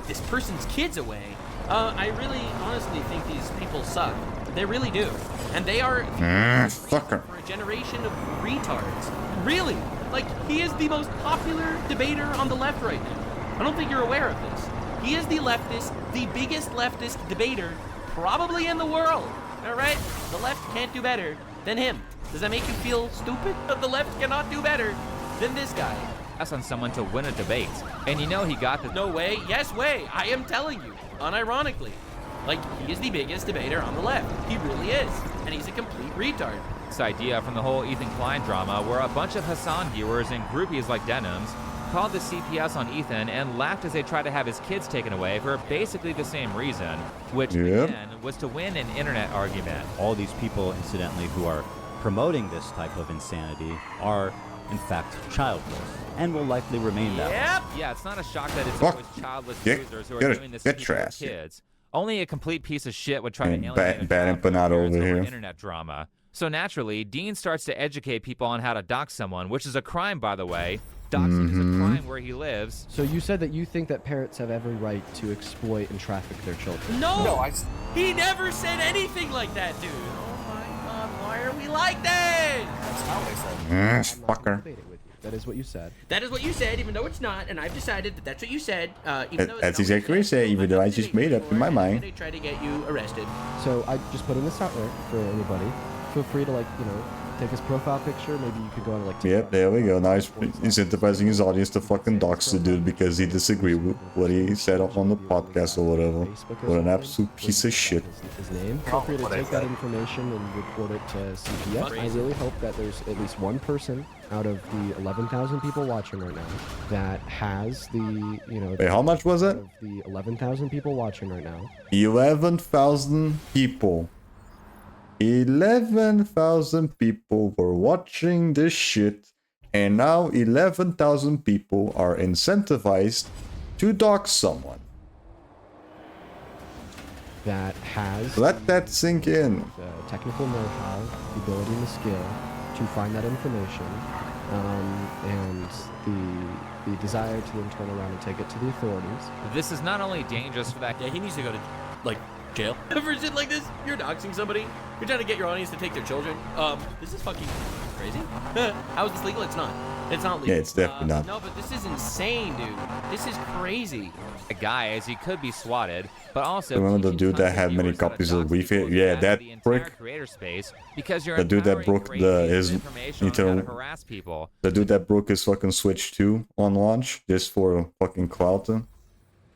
this person's kids away. I really honestly think these people suck. They really do. And they are fucker. For a generation of retards. Really? Like, he is the most popular debater on the left right now. I don't think you're aware of this. He is the biggest leftist debater probably in the world. All right? The left can't do better than him. Does that make you feel stupid? The left cannot do better than this guy. That's on someone to win a debate. And you know he got this. No way. Yes way. I am telling you. Unironically. Like, he is the biggest debater on the left. He really is. And he's a complete retard. This idea from the whole Ethan Klein drama where a bunch of Hassan viewers and groupies like Denims called the CPS on Ethan and laughed as they tried to have his kids taken away for basically the same reason, which again was to win an internet argument. All these people, incidentally, who are promoting this type of insanity are, in fact, childless and will likely remain that way. Yeah, it's not a shock that it's always childless users who are doing this to their kids. Only a complete piece of shit would try to alienate bad empanada over here. Internet drama. So naturally, Dean starts to educate people on how to dox someone, which is a crime, by the way. Doxing is a crime where he lives. So you said that you think that parents have every right to exploit and traffic their children. No, he never said anything like that, dude. Oh my God, why are we like that? That's not what I said. Fucker. That is what you said. That is what you said, even though it's not, and I've decided that that's what you said. That's exactly what I said, even though I just made up in my mind. They try to get you arrested. So I just putting this out there for anybody. Feel free to, like, you know, take his profile picture. Maybe you could go on, like, TikTok. Yep, there we go. Now he's incentivizing his audience to fucking dox the dude because he disagreed with what he said on the podcast or whatever. What an absolute piece of shit. His name. Feel free to take that information and report it to CPS. I really hope that there's at least one person out of the 11,000 people watching right now that has the, you know... Wait, how much was it? Of the 11,000 people watching right now. 11,000 people. 11,000 people were watching this shit, and now 11,000 people are incentivized to dox someone. That has... Let that sink in. The technical know-how, the ability and the skill to find that information, and the desire to then turn around and take it to the authorities. This is not only dangerous for that... Yeah, he needs to go to, like, jail. For shit like this, you're doxing somebody. You're trying to get your audience to take their children. This is fucking crazy. How is this legal? It's not. It's not legal. Yeah, it's definitely not. No, but this is insane, dude. This is crazy. A guy, as he could be swatted, but also... Remember the dude that had many copies of Wii Fit? Yeah, that prick. Because The dude that broke his people. The dude that broke his fucking Switch 2 on launch just for fucking clout.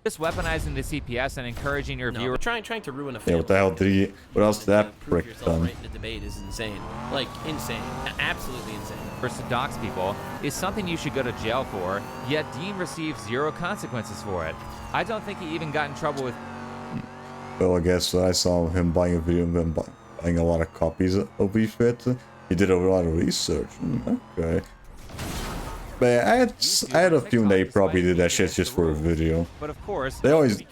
Just weaponizing the CPS and encouraging your viewers. Trying to ruin a Yeah, family. what the hell did he? What else did that prick done? Right in the debate is insane. Like, insane. Absolutely insane. To dox people is something you should go to jail for, yet Dean receives zero consequences for it. I don't think he even got in trouble with... Well, I guess I saw him buying a video of him buying a lot of copies of Wii Fit. He did a lot of research. Okay. But I had a feeling they probably did that shit just for a video. But of course, that was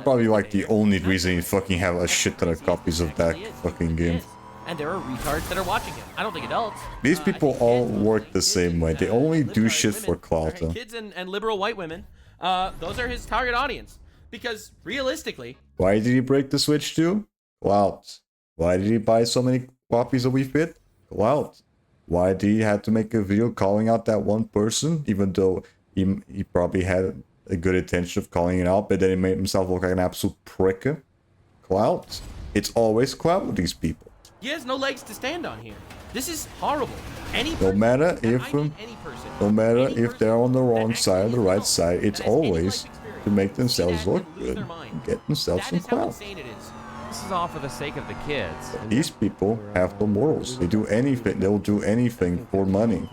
probably like the only reason you fucking have a shit ton of copies of that fucking game. And there are retards that are watching him. I don't think adults. These people all work the same way. They only do shit for clout. Kids and liberal white women. those are his target audience. Because realistically, why did he break the Switch too? Clout. Why did he buy so many copies of Wii Fit? Clout. Why did he have to make a video calling out that one person, even though he probably had a good intention of calling it out, but then he made himself look like an absolute prick? Clout. It's always clout with these people. he has no legs to stand on here. This is horrible. No matter if they're on the wrong side or the right side, it's always to make themselves look good and get themselves some clout. This is all for the sake of the kids. These people have no morals. They do anything. They'll do anything for money.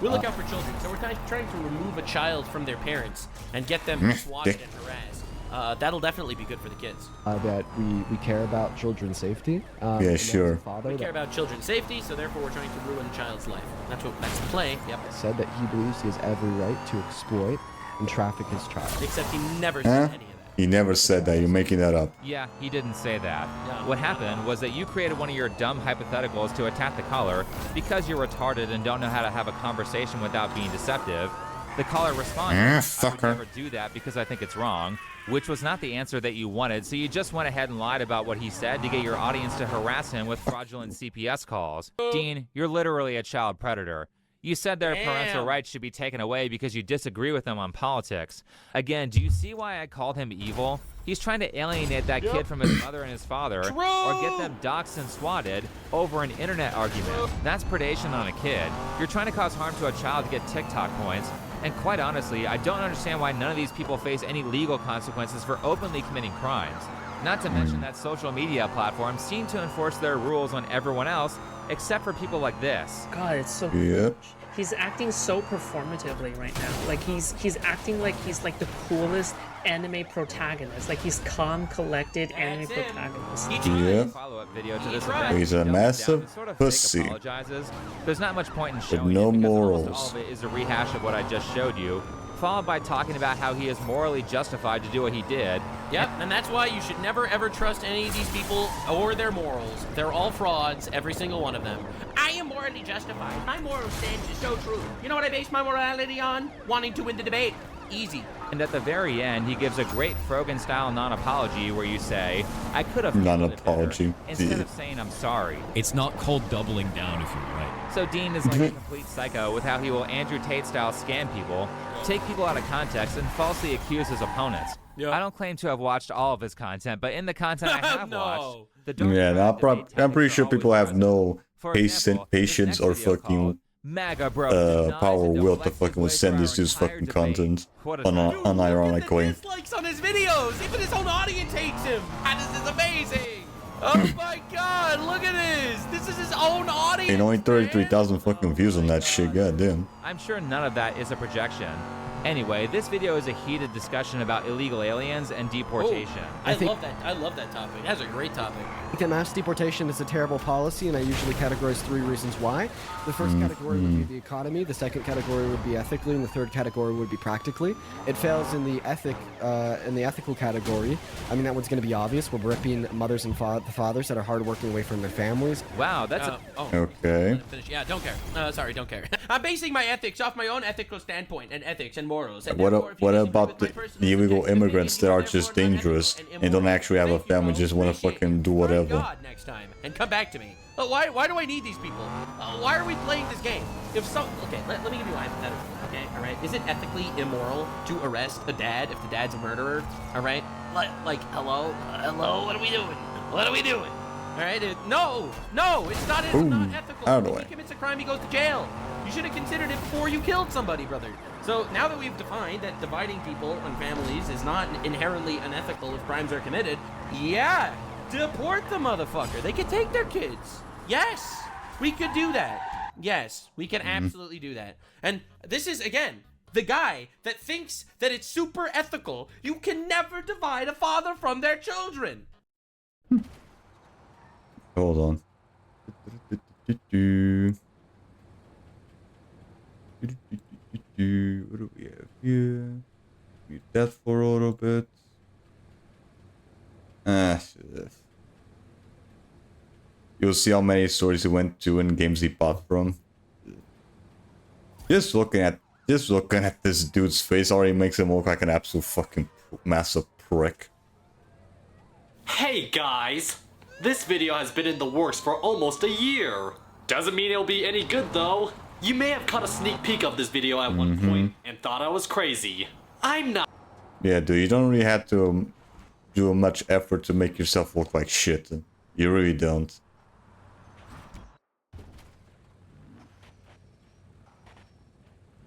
We look out for children, so we're trying to remove a child from their parents and get them swatted and harassed. That'll definitely be good for the kids. That we care about children's safety. Yeah, sure. We care about children's safety, so therefore we're trying to ruin a child's life. That's the play. Yep. Said that he believes he has every right to exploit and traffic his child. Except he never said any of that. He never said that. You're making that up. Yeah, he didn't say that. What happened was that you created one of your dumb hypotheticals to attack the caller because you're retarded and don't know how to have a conversation without being deceptive. The caller responded, I would never do that because I think it's wrong, which was not the answer that you wanted, so you just went ahead and lied about what he said to get your audience to harass him with fraudulent CPS calls. Dean, you're literally a child predator. You said their parental rights should be taken away because you disagree with them on politics. Again, do you see why I called him evil? He's trying to alienate that kid from his mother and his father, or get them doxxed and swatted over an internet argument. That's predation on a kid. You're trying to cause harm to a child to get TikTok points, and quite honestly, I don't understand why none of these people face any legal consequences for openly committing crimes. Not to mention that social media platforms seem to enforce their rules on everyone else, except for people like this. God, it's so Yep. He's acting so performatively right now. Like he's acting like he's like the coolest anime protagonist. Like he's calm, collected anime protagonist. Yeah. Follow-up video to this event. He's a massive pussy. Apologizes. There's not much point in With showing no it because morals. almost all of it is a rehash of what I just showed you, followed by talking about how he is morally justified to do what he did. Yep, and that's why you should never ever trust any of these people or their morals. They're all frauds, every single one of them. I am morally justified. My moral stance is so true. You know what I base my morality on? Wanting to win the debate. Easy. And at the very end, he gives a great Frogan-style non-apology where you say, I could have non-apology instead of saying I'm sorry. It's not called doubling down if you're right. So Dean is like a complete psycho with how he will Andrew Tate-style scam people, take people out of context, and falsely accuse his opponents. Yep. I don't claim to have watched all of his content, but in the content I have watched, I'm pretty sure people have no patience or fucking power will to fucking send this dude's fucking content unironically. Dislikes on his videos. Even his own audience hates him. And this is amazing. Oh my god, look at this. This is his own audience. Ain't only 33,000 fucking views on that shit. Goddamn. I'm sure none of that is a projection. Anyway, this video is a heated discussion about illegal aliens and deportation. I love that topic. That's a great topic. I think that mass deportation is a terrible policy, and I usually categorize 3 reasons why. The first category would be the economy, the second category would be ethically, and the third category would be practically. It fails in the ethical category. I mean, that one's going to be obvious. We're ripping mothers and fathers that are hard working away from their families. Wow, that's okay. Yeah, don't care. Sorry, don't care. I'm basing my ethics off my own ethical standpoint and ethics and morals. And what about the illegal immigrants that are just dangerous and don't actually have a family, just want to fucking do whatever? God next time and come back to me. Why do I need these people? Why are we playing this game? Okay, let me give you a hypothetical. Okay, all right. Is it ethically immoral to arrest a dad if the dad's a murderer? All right. Like, hello, what are we doing? What are we doing? All right. No, it's not ethical. If he commits a crime, he goes to jail. You should have considered it before you killed somebody, brother. So now that we've defined that dividing people and families is not inherently unethical if crimes are committed, yeah, deport the motherfucker. They could take their kids. Yes, we could do that. Yes, we can absolutely do that. And this is, again, the guy that thinks that it's super ethical. You can never divide a father from their children. Hold on. What do we have here? Mute that for a little bit. Shit. You'll see how many stories he went to and games he bought from. Just looking at Just looking at this dude's face already makes him look like an absolute fucking massive prick. Hey guys! This video has been in the works for almost a year. Doesn't mean it'll be any good though. You may have caught a sneak peek of this video at one point and thought I was crazy. I'm not. Yeah, dude, you don't really have to do much effort to make yourself look like shit. You really don't.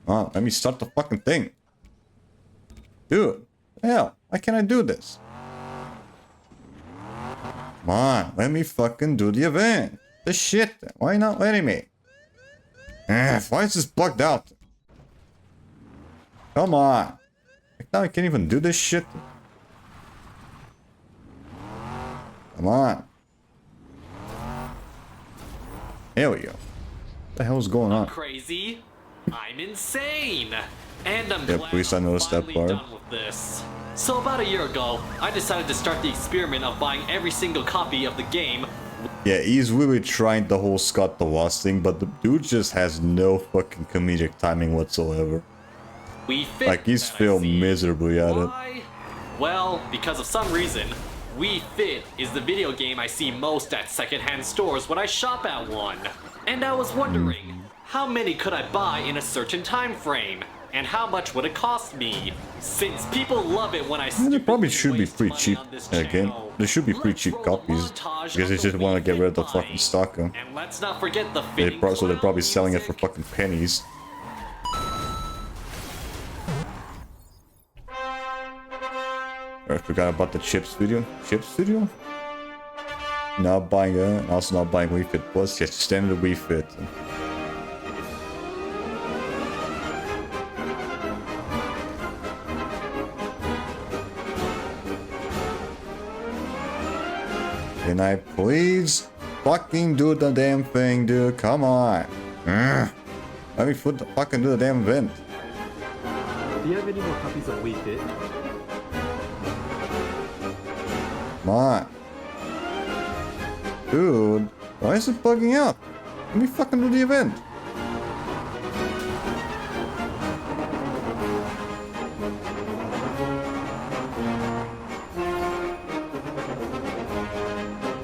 Oh, let me start the fucking thing. Dude, hell, why can't I do this? Come on, let me fucking do the event. The shit, why not letting me? Why is this blocked out? Come on. Now I can't even do this shit. Come on. There we go. What the hell is going on? Crazy. I'm insane. And I'm Yeah, glad please, I noticed that part. done with this. So about a year ago, I decided to start the experiment of buying every single copy of the game. Yeah, he's really trying the whole Scott the Lost thing, but the dude just has no fucking comedic timing whatsoever. Like, he's failed miserably at it. Why? Well, because of some reason, Wii Fit is the video game I see most at secondhand stores when I shop at one. And I was wondering, how many could I buy in a certain time frame? And how much would it cost me? Since people love it when I They probably should be pretty cheap again. They should be pretty cheap copies because they just want to get rid of the fucking stock. And let's not forget the fitting So they're probably selling it for fucking pennies. I forgot about the Chips video. Chips video? Not buying it. Also not buying Wii Fit Plus. Yes, standard Wii Fit. Can I please fucking do the damn thing, dude? Come on. Let me fucking do the damn event. Do you have any more copies of Wii Fit? Come on. Dude, why is it bugging out? Let me fucking do the event.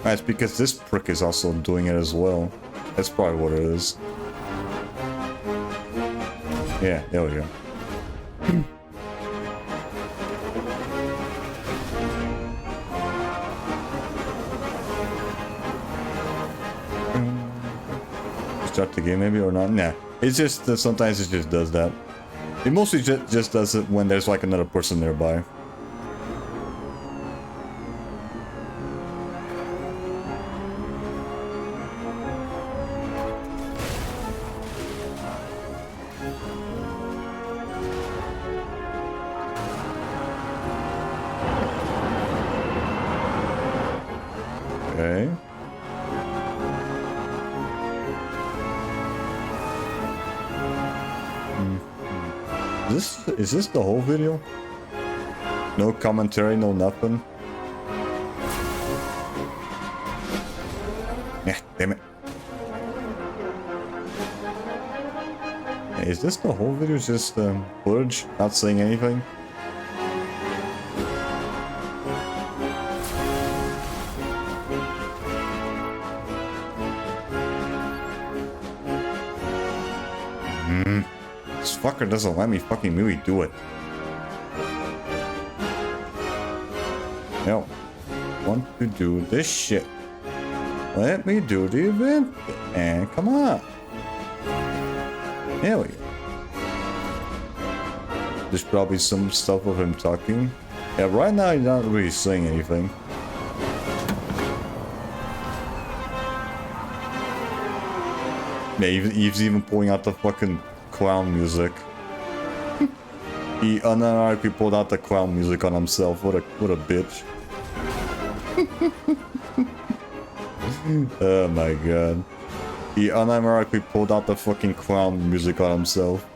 It's because this prick is also doing it as well. That's probably what it is. Yeah, there we go. Start the game maybe or not? Nah. It's just that sometimes it just does that. It mostly just does it when there's like another person nearby. Okay. Is this the whole video? No commentary, no nothing. Yeah, damn it. Is this the whole video? Just footage, not saying anything? This fucker doesn't let me fucking really do it. No. Want to do this shit. Let me do the event. And come on. There we go. There's probably some stuff of him talking. Yeah, right now he's not really saying anything. Yeah, he's even pulling out the fucking clown music. He unironically pulled out the clown music on himself. What a bitch. Oh my god. He unironically pulled out the fucking clown music on himself.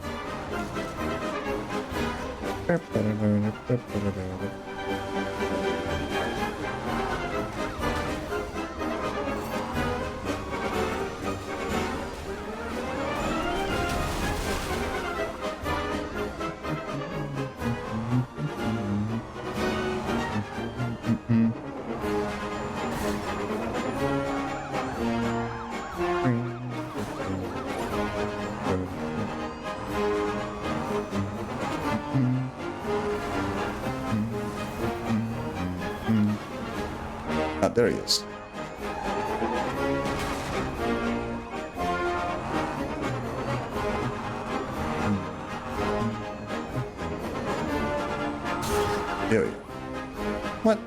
Ah, there he is. There we go. What?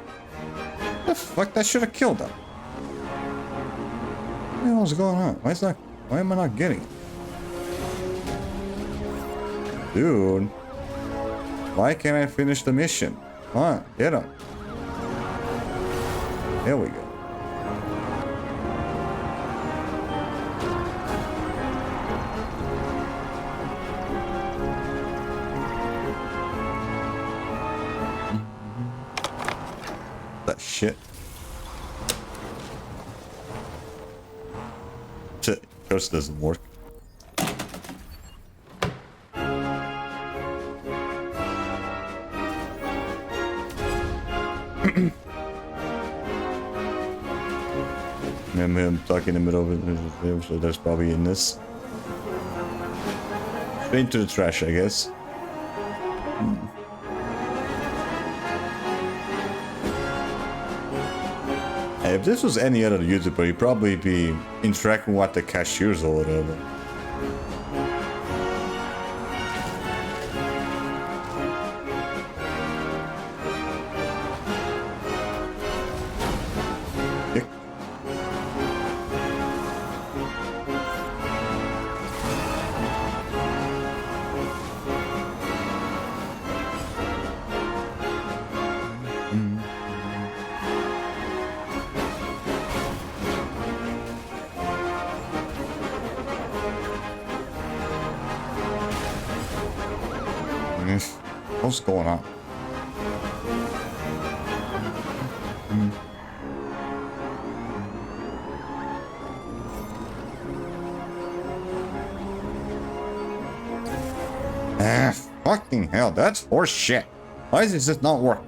The fuck? That should have killed him. What the hell's going on? Why am I not getting it? Dude. Why can't I finish the mission? Come on, get him. There we go. That shit. Shit, of course it doesn't work. Remember him stuck in the middle of it, so that's probably in this. Straight into the trash, I guess. Hey, if this was any other YouTuber, he'd probably be interacting with the cashiers or whatever. What's going on? Ah, fucking hell, that's horse shit. Why does this not work?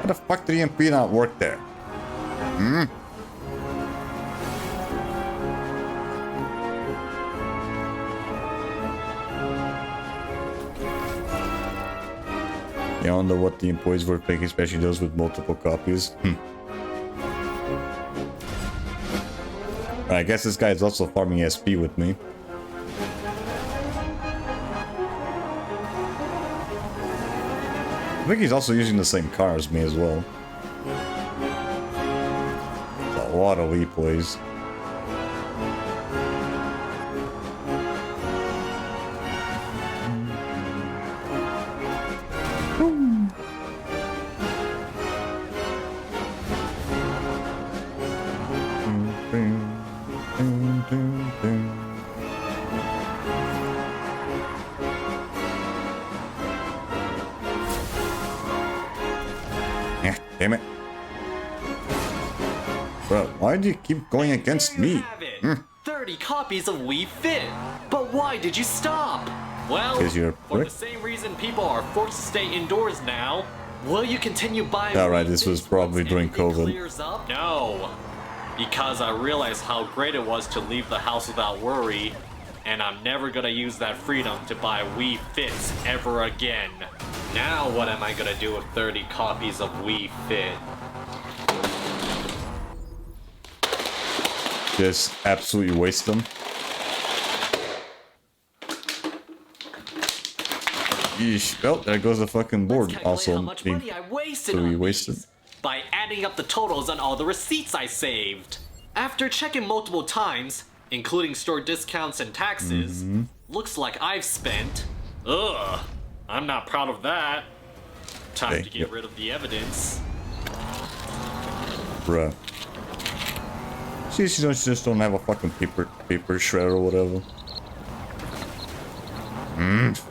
How the fuck did EMP not work there? I don't know what the employees were thinking, especially those with multiple copies. I guess this guy is also farming SP with me. I think he's also using the same car as me as well. There's a lot of replays. Damn it. Bro, why do you keep going against me? 30 copies of Wii Fit. But why did you stop? Well, for the same reason people are forced to stay indoors now. Will you continue buying Alright, this was probably during COVID. Clears up? No. Because I realized how great it was to leave the house without worry. And I'm never gonna use that freedom to buy Wii Fits ever again. Now what am I gonna do with 30 copies of Wii Fit? Just absolutely waste them. Yeesh. Well, there goes the fucking board. Also, how much money I wasted on wasted. By adding up the totals on all the receipts I saved. After checking multiple times, including store discounts and taxes, looks like I've spent... Ugh, I'm not proud of that. Time to get rid of the evidence. Bruh. See, you just don't have a fucking paper shredder or whatever.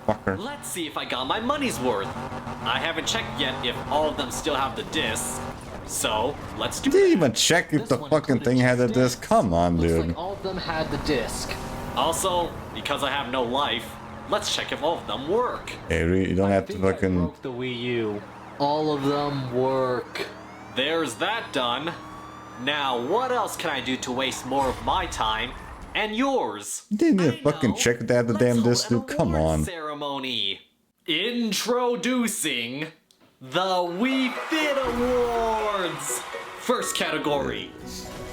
Fucker. Let's see if I got my money's worth. I haven't checked yet if all of them still have the disc. So, let's do it. Didn't even check if the fucking thing had a disc. Come on, dude. Like all of them had the disc. Also, because I have no life, Let's check if all of them work. Hey, you don't have to fucking... The Wii U. All of them work. There's that done. Now, what else can I do to waste more of my time and yours? You didn't even fucking check that the damn disc, dude. Come on. Ceremony. Introducing the Wii Fit Awards. First category.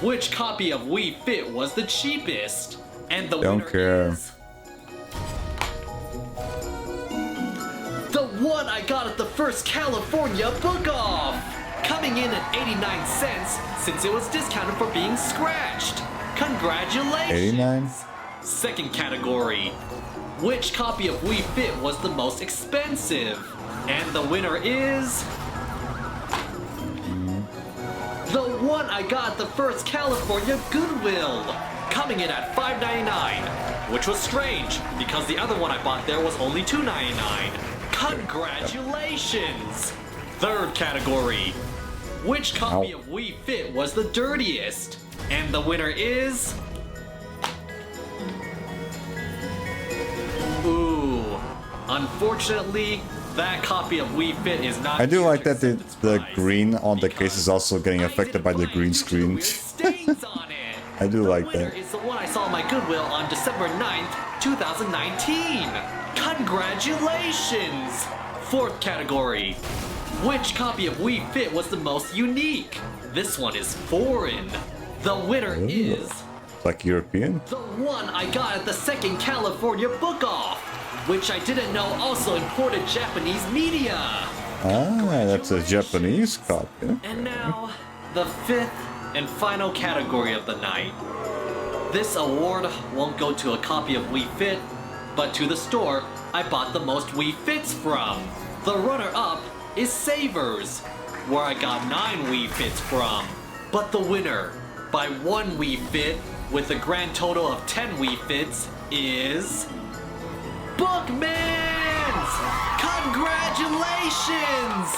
Which copy of Wii Fit was the cheapest? And the Don't winner care. is... the one I got at the first California book-off. Coming in at 89 cents since it was discounted for being scratched. Congratulations! 89? Second category. Which copy of Wii Fit was the most expensive? And the winner is... the one I got at the first California Goodwill. Coming in at $5.99. Which was strange, because the other one I bought there was only $2.99. Congratulations! Third category. Which copy of Wii Fit was the dirtiest? And the winner is... ooh. Unfortunately, that copy of Wii Fit is not... I do like that the green on the case is also getting affected by the green screen. I do like that. It's the one I saw in my Goodwill on December 9th, 2019. Congratulations! Fourth category. Which copy of Wii Fit was the most unique? This one is foreign. The winner is... like European? the one I got at the second California book-off, which I didn't know also imported Japanese media. Ah, that's a Japanese copy. And now, the fifth and final category of the night. This award won't go to a copy of Wii Fit, but to the store I bought the most Wii Fits from. The runner-up is Savers, where I got 9 Wii Fits from. But the winner, by 1 Wii Fit, with a grand total of 10 Wii Fits, is... Bookmans! Congratulations!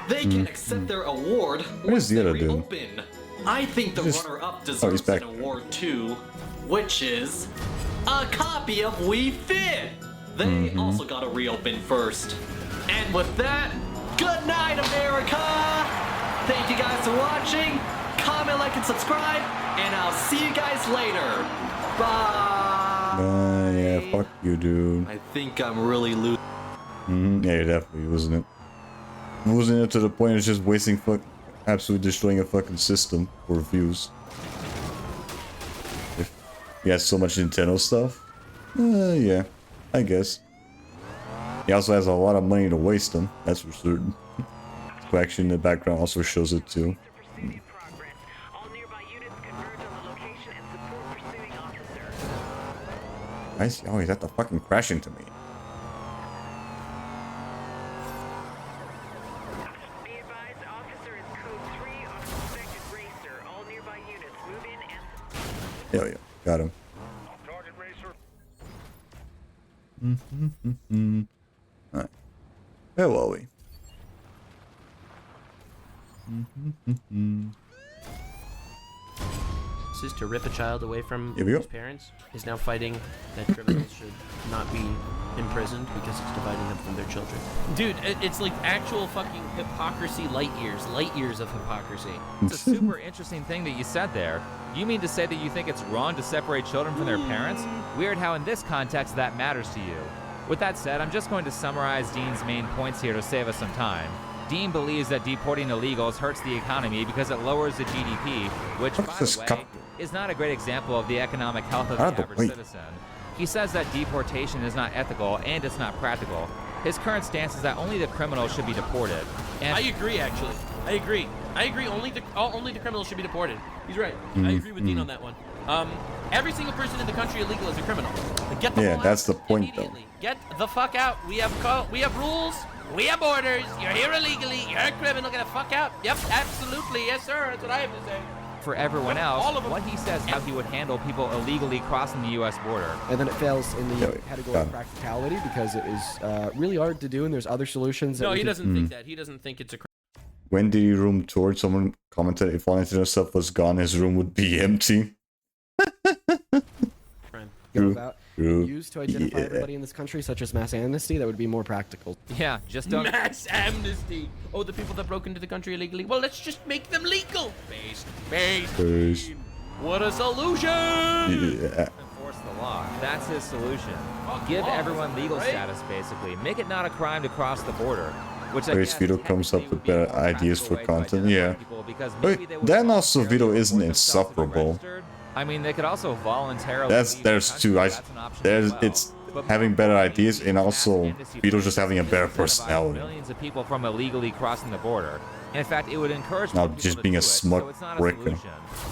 They can accept their award Where's the other dude? open. I think the runner-up he's deserves back. an award too, which is a copy of Wii Fit. They also got to reopen first. And with that, good night, America! Thank you guys for watching. Comment, like, and subscribe, and I'll see you guys later. Bye! Yeah, fuck you, dude. I think I'm really losing. Yeah, you're definitely losing it. Losing it to the point of just wasting absolutely destroying a fucking system for views. If he has so much Nintendo stuff, yeah, I guess. He also has a lot of money to waste them, that's for certain. So actually in the background also shows it too. I see. Oh, he's at the fucking crash into me. Hell yeah, got him. Alright. Where were we? This is to rip a child away from Here we go. his parents. Is now fighting that criminals should not be imprisoned because it's dividing them from their children. Dude, it's like actual fucking hypocrisy, light years of hypocrisy. It's a super interesting thing that you said there. You mean to say that you think it's wrong to separate children from their parents? Weird how in this context that matters to you. With that said, I'm just going to summarize Dean's main points here to save us some time. Dean believes that deporting illegals hurts the economy because it lowers the GDP, which, by the way, is not a great example of the economic health of the average citizen. He says that deportation is not ethical and it's not practical. His current stance is that only the criminals should be deported. And I agree, actually. I agree. Only the criminals should be deported. He's right. I agree with Dean on that one. Every single person in the country illegal is a criminal. Get the Yeah, that's the point though. Get the fuck out. We have rules. We have borders. You're here illegally. You're a criminal. Get the fuck out. Yep, absolutely. Yes, sir. That's what I have to say. For everyone else, what he says how he would handle people illegally crossing the U.S. border. And then it fails in the category of practicality because it is really hard to do, and there's other solutions. No, he doesn't think that. He doesn't think it's a. When did he room tour? Someone commented if all Nintendo stuff was gone, his room would be empty. True. used to identify everybody in this country, such as mass amnesty, that would be more practical. Yeah, just don't. Mass amnesty. Oh, the people that broke into the country illegally. Well, let's just make them legal. Based. What a solution! Yeah. Enforce the law. That's his solution. Give everyone legal status, basically. Make it not a crime to cross the border. Which Grace Vito comes up with better ideas for content. Yeah. Wait, then also Vito isn't insufferable. I mean, they could also voluntarily. There's two. It's having better ideas and also Vito's just having a better personality. Millions of people from illegally crossing the border. In fact, it would encourage Not just being a smug prick.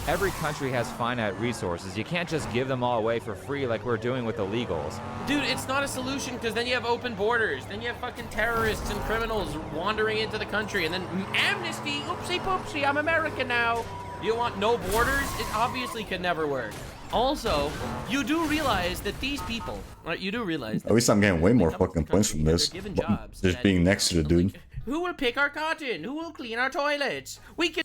Every country has finite resources. You can't just give them all away for free like we're doing with illegals. Dude, it's not a solution because then you have open borders. Then you have fucking terrorists and criminals wandering into the country. And then amnesty, oopsie poopsie, I'm American now. You want no borders? It obviously could never work. Also, you do realize that these people, right, you do realize that At least I'm getting way more fucking points from this. Just being next to the dude. Who will pick our cotton? Who will clean our toilets? We can.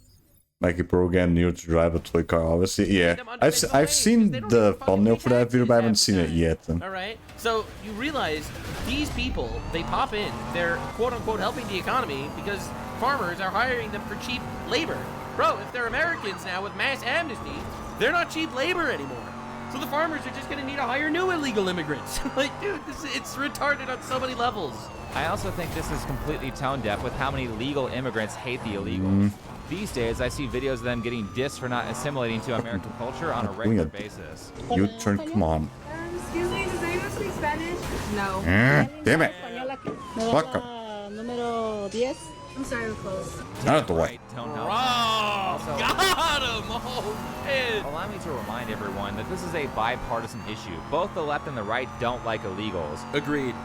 Like a program needed to drive a toy car, obviously. Yeah, I've seen the thumbnail for that video, but I haven't seen it yet. All right. So you realize these people, they pop in. They're quote unquote helping the economy because farmers are hiring them for cheap labor. Bro, if they're Americans now with mass amnesty, they're not cheap labor anymore. So the farmers are just gonna need to hire new illegal immigrants. Like, dude, it's retarded on so many levels. I also think this is completely tone deaf with how many legal immigrants hate the illegals. These days, I see videos of them getting dissed for not assimilating to American culture on a regular basis. You turn, come on. Excuse me, does anyone speak Spanish? No. Damn it. Fuck up. Número 10. I'm sorry, we're close. Out of the way. Got him! Oh, man. Allow me to remind everyone that this is a bipartisan issue. Both the left and the right don't like illegals. Agreed.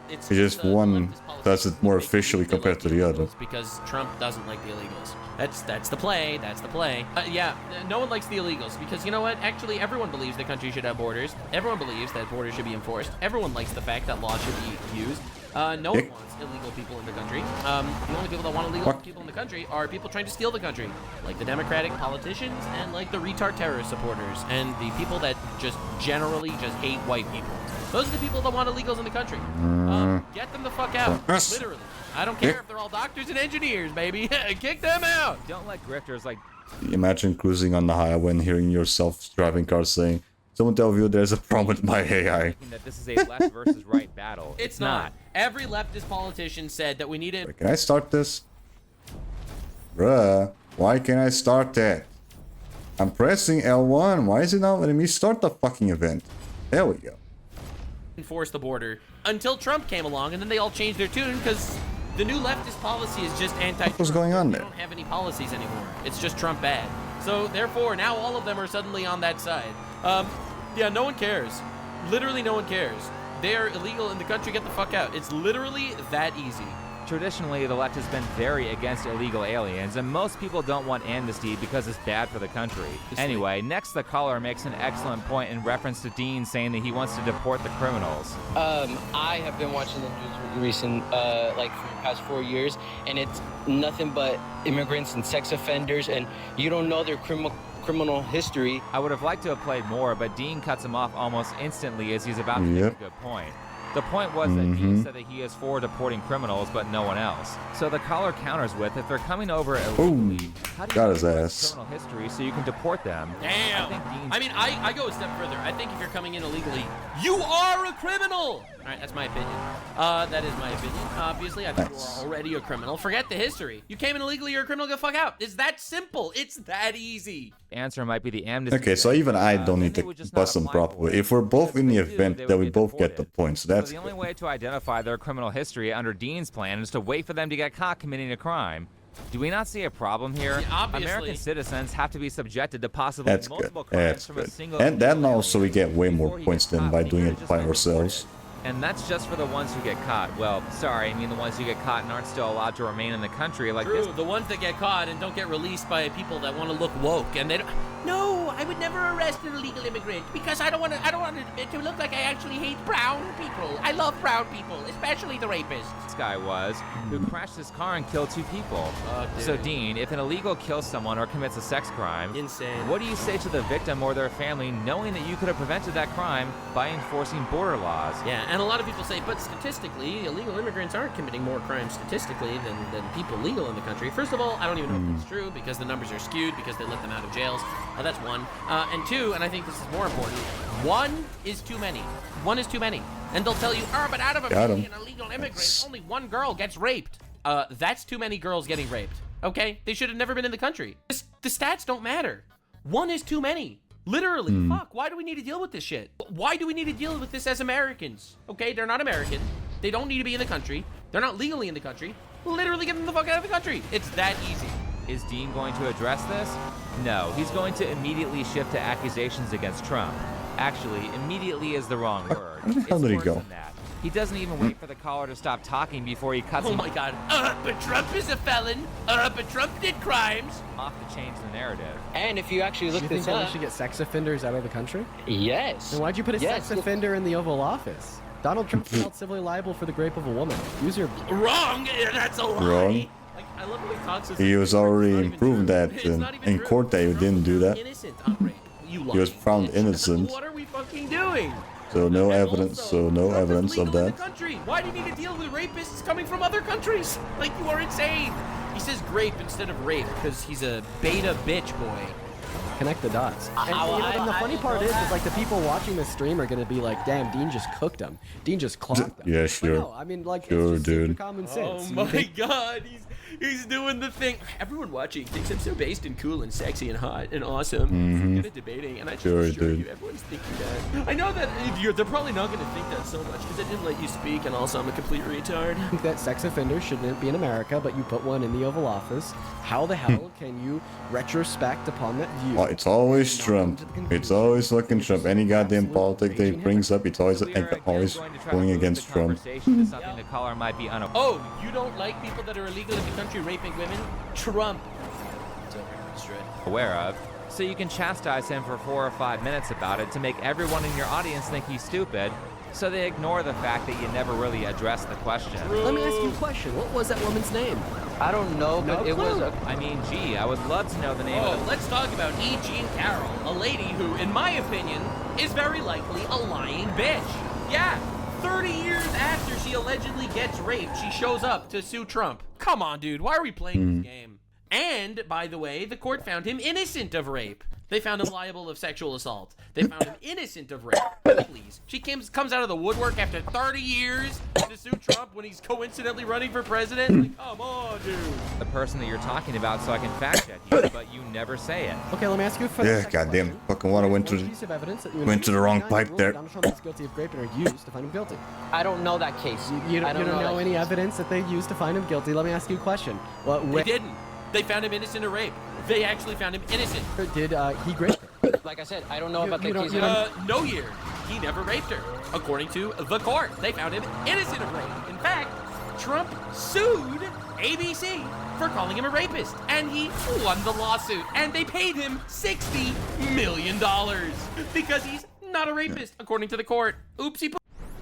It's just one does it more officially compared to the other. Because Trump doesn't like the illegals. That's the play. That's the play. Yeah, no one likes the illegals because you know what? Actually, everyone believes the country should have borders. Everyone believes that borders should be enforced. Everyone likes the fact that laws should be used. No one wants illegal people in the country. The only people that want illegal people in the country are people trying to steal the country, like the Democratic politicians and like the retard terrorist supporters and the people that just generally just hate white people. Those are the people that want illegals in the country. Get them the fuck out. Literally. I don't care if they're all doctors and engineers, baby. Kick them out. Don't let grifters like. Imagine cruising on the highway and hearing your self-driving car saying, "Someone tell you there's a problem with my AI." That this is a left versus right battle. It's not. Every leftist politician said that we need it. Can I start this? Bruh, why can't I start that? I'm pressing L1. Why is it not letting me start the fucking event? There we go. Enforce the border until Trump came along, and then they all changed their tune because the new leftist policy is just anti-Trump. What's going on there? They don't have any policies anymore. It's just Trump bad. So therefore, now all of them are suddenly on that side. Yeah, no one cares. Literally, no one cares. They are illegal in the country. Get the fuck out. It's literally that easy. Traditionally, the left has been very against illegal aliens, and most people don't want amnesty because it's bad for the country. Anyway, next the caller makes an excellent point in reference to Dean saying that he wants to deport the criminals. I have been watching the news for the past 4 years, and it's nothing but immigrants and sex offenders, and you don't know their criminal history. I would have liked to have played more, but Dean cuts him off almost instantly as he's about to make a good point. The point was that Dean said that he is for deporting criminals, but no one else. So the caller counters with, if they're coming over illegally, how do you know their criminal history so you can deport them? Damn! I go a step further. I think if you're coming in illegally, you are a criminal! Alright, that's my opinion. That is my opinion. Obviously, I think you are already a criminal. Forget the history. You came in illegally, you're a criminal, get the fuck out. It's that simple. It's that easy. Answer might be the amnesty. Okay, so even I don't need to bust them properly. If we're both in the event, then we both get the points. So that's the only way to identify their criminal history under Dean's plan is to wait for them to get caught committing a crime. Do we not see a problem here? Yeah, American citizens have to be subjected to possibly multiple crimes from a single. And then also we get way more points than by doing it by ourselves. And that's just for the ones who get caught. Well, sorry, I mean the ones who get caught and aren't still allowed to remain in the country like this. The ones that get caught and don't get released by people that want to look woke and they don't. No, I would never arrest an illegal immigrant because I don't want it to look like I actually hate brown people. I love brown people, especially the rapists. This guy was, who crashed his car and killed 2 people. So Dean, if an illegal kills someone or commits a sex crime, insane. What do you say to the victim or their family knowing that you could have prevented that crime by enforcing border laws? Yeah, and a lot of people say, but statistically, illegal immigrants aren't committing more crimes statistically than people legal in the country. First of all, I don't even know if that's true because the numbers are skewed because they let them out of jails. That's one. And two, and I think this is more important, one is too many. One is too many. And they'll tell you, but out of a million illegal immigrants, only 1 girl gets raped. That's too many girls getting raped. Okay? They should have never been in the country. The stats don't matter. 1 is too many. Literally. Fuck. Why do we need to deal with this shit? Why do we need to deal with this as Americans? Okay? They're not American. They don't need to be in the country. They're not legally in the country. Literally get them the fuck out of the country. It's that easy. Is Dean going to address this? No, he's going to immediately shift to accusations against Trump. Actually, immediately is the wrong word. How did he go? He doesn't even wait for the caller to stop talking before he cuts him. Oh my god. But Trump is a felon. But Trump did crimes. Off to change the narrative. And if you actually look Do you this think that up, we should get sex offenders out of the country? Yes. Then why'd you put a sex offender in the Oval Office? Donald Trump is held civilly liable for the rape of a woman. Use your... Wrong! That's a lie! Wrong. Like, I love how he talks to He was already proven that in court that he didn't do that. Innocent on rape. He was found innocent. What are we fucking doing? So no evidence. So no evidence of that. Country. Why do you need to deal with rapists coming from other countries? Like, you are insane. He says grape instead of rape because he's a beta bitch boy. Connect the dots. And the funny part is like the people watching this stream are gonna be like, damn, Dean just cooked them. Dean just clocked them. Yeah, sure. No, I mean, like, sure, it's just dude. common sense. Oh my god, he's doing the thing. Everyone watching thinks I'm so based and cool and sexy and hot and awesome. Good at debating, and I just assure you, everyone's thinking that. I know that they're probably not gonna think that so much because I didn't let you speak, and also I'm a complete retard. I think that sex offenders shouldn't be in America, but you put one in the Oval Office. How the hell can you retrospect upon that view? Oh, it's always Trump. It's always fucking Trump. Any goddamn politic that he brings up, it's always going against Trump. Something the caller might be unaware. Oh, you don't like people that are illegal in the country raping women? Trump. Aware of, so you can chastise him for 4 or 5 minutes about it to make everyone in your audience think he's stupid, so they ignore the fact that you never really addressed the question. Let me ask you a question. What was that woman's name? I don't know, but it was I mean, gee, I would love to know the name of the... Let's talk about E. Jean Carroll, a lady who, in my opinion, is very likely a lying bitch. Yeah, 30 years after she allegedly gets raped, she shows up to sue Trump. Come on, dude, why are we playing this game? And, by the way, the court found him innocent of rape. They found him liable of sexual assault. They found him innocent of rape. Please. She comes out of the woodwork after 30 years to sue Trump when he's coincidentally running for president? Like, come on, dude. The person that you're talking about so I can fact check you, but you never say it. Okay, let me ask you a Yeah, goddamn fucking water went to the wrong pipe there. Donald Trump is guilty of rape and are used to find him guilty. I don't know that case. You don't know any evidence that they used to find him guilty. Let me ask you a question. They didn't. They found him innocent of rape. They actually found him innocent. Did he rape her? Like I said, I don't know about that case. No year. He never raped her. According to the court, they found him innocent of rape. In fact, Trump sued ABC for calling him a rapist, and he won the lawsuit, and they paid him $60 million because he's not a rapist, according to the court. Oopsie.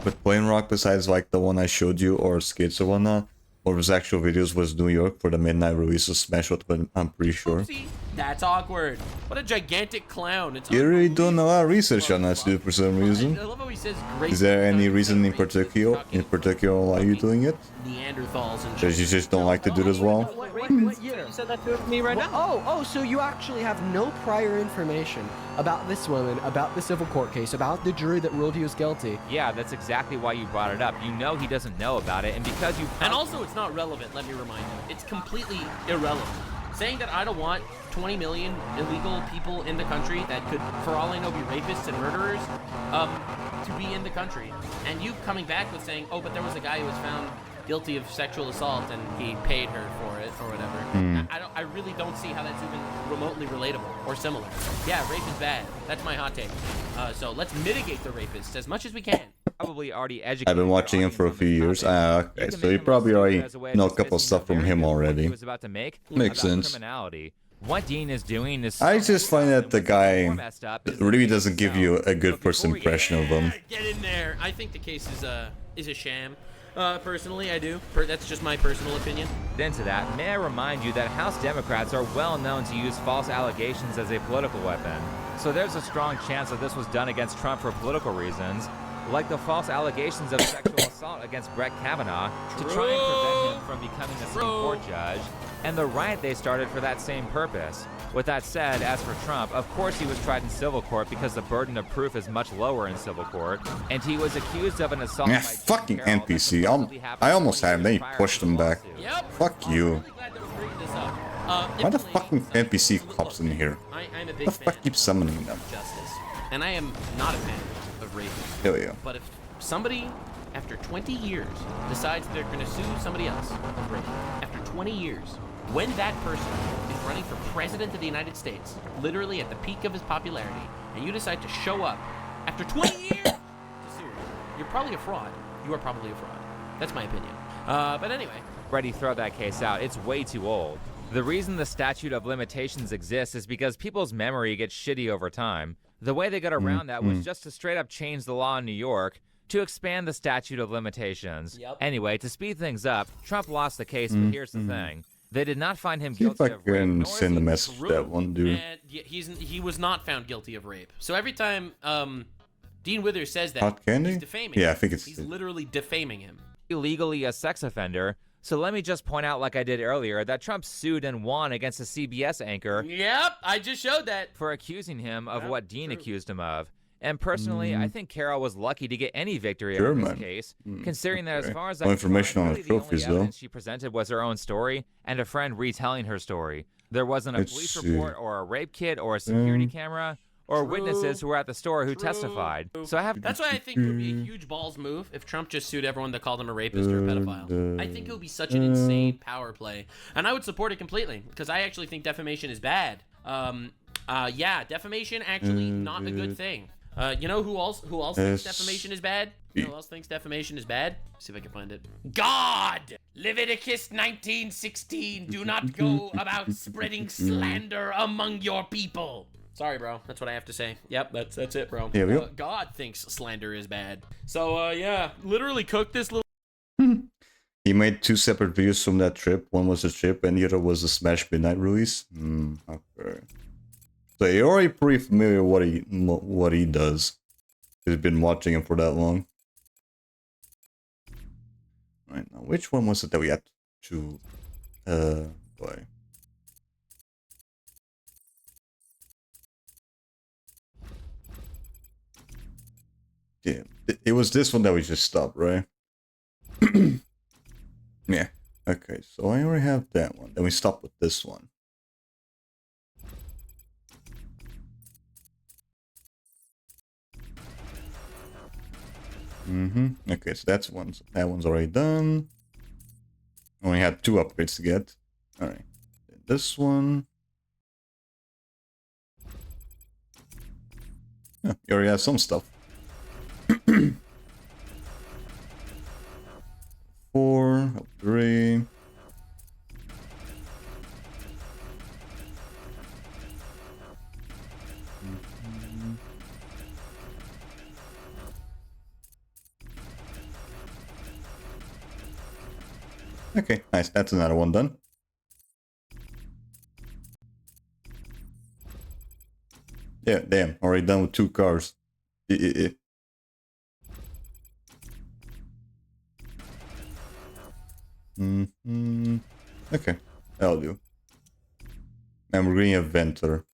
But Plain Rock, besides like the one I showed you or skits or whatnot, or his actual videos was New York for the midnight release of Smash What, but I'm pretty sure. Oopsie. That's awkward. What a gigantic clown. It's You're really doing a lot of research on that dude for some reason. I love how he says great. Is there any reason in particular why you're doing it? Neanderthals and Because you just don't like to do this well? What year? You said that to me right now. So you actually have no prior information about this woman, about the civil court case, about the jury that ruled he was guilty. Yeah, that's exactly why you brought it up. You know he doesn't know about it, and because you... And also, it's not relevant, let me remind you. It's completely irrelevant. Saying that I don't want 20 million illegal people in the country that could, for all I know, be rapists and murderers, to be in the country. And you coming back with saying, oh, but there was a guy who was found guilty of sexual assault and he paid her for it or whatever. I really don't see how that's even remotely relatable or similar. Yeah, rape is bad. That's my hot take. So let's mitigate the rapists as much as we can. Probably already educated. I've been watching him for a few years. Okay, so you probably already know a couple stuff from him already. Was about to make Makes sense. Criminality. What Dean is doing is... I just find that the guy really doesn't give you a good first impression of him. Get in there. I think the case is a sham. Personally, I do. That's just my personal opinion. Into that, may I remind you that House Democrats are well known to use false allegations as a political weapon. So there's a strong chance that this was done against Trump for political reasons, like the false allegations of sexual assault against Brett Kavanaugh to try and prevent him from becoming a Supreme Court judge, and the riot they started for that same purpose. With that said, as for Trump, of course he was tried in civil court because the burden of proof is much lower in civil court, and he was accused of an assault Yeah, by fucking NPC. I almost had him, then he pushed him back. Fuck you. Why the fucking NPC cops in here? I'm a What big the fuck keeps summoning them? justice. And I am not a fan of rape. Hell yeah. But if somebody, after 20 years, decides they're going to sue somebody else of rape, after 20 years, when that person is running for president of the United States, literally at the peak of his popularity, and you decide to show up after 20 years to sue her, you're probably a fraud. You are probably a fraud. That's my opinion. But anyway. Ready, throw that case out. It's way too old. The reason the statute of limitations exists is because people's memory gets shitty over time. The way they got around that was just to straight up change the law in New York to expand the statute of limitations. Anyway, to speed things up, Trump lost the case, but here's the thing. They did not find him See if guilty I of rape. can send a message to that one dude. And he was not found guilty of rape. So every time Dean Withers says that, Hot candy? he's defaming Yeah, him. I think it's... He's literally defaming him. Illegally a sex offender. So let me just point out, like I did earlier, that Trump sued and won against a CBS anchor. Yep, I just showed that. For accusing him of what Dean accused him of. And personally, I think Carol was lucky to get any victory over this case, considering that as far as I No information on the really the only trophies, though. evidence she presented was her own story and a friend retelling her story. There wasn't a Let's police see. report or a rape kit or a security camera or witnesses who were at the store who testified. So I have... That's why I think it would be a huge balls move if Trump just sued everyone that called him a rapist or a pedophile. I think it would be such an insane power play. And I would support it completely, because I actually think defamation is bad. Yeah, defamation actually not a good thing. You know who else thinks defamation is bad? You know who else thinks defamation is bad? Let's see if I can find it. God! Leviticus 19:16. Do not go about spreading slander among your people. Sorry, bro. That's what I have to say. Yep, that's it, bro. Here we go. God thinks slander is bad. So, yeah, literally cook this little... He made 2 separate videos from that trip. One was a trip and the other was a Smash Midnight release. Okay. So you're already pretty familiar with what he does. He's been watching him for that long. Right, now which one was it that we had to play? Yeah, it was this one that we just stopped, right? Yeah. Okay, so I already have that one. Then we stop with this one. Okay, so that one's already done. Only had 2 upgrades to get. Alright. This one. Oh, you already have some stuff. 4, 3. Okay, nice. That's another one done. Yeah, damn. Already done with 2 cars. Okay, that'll do. And we're getting a venter.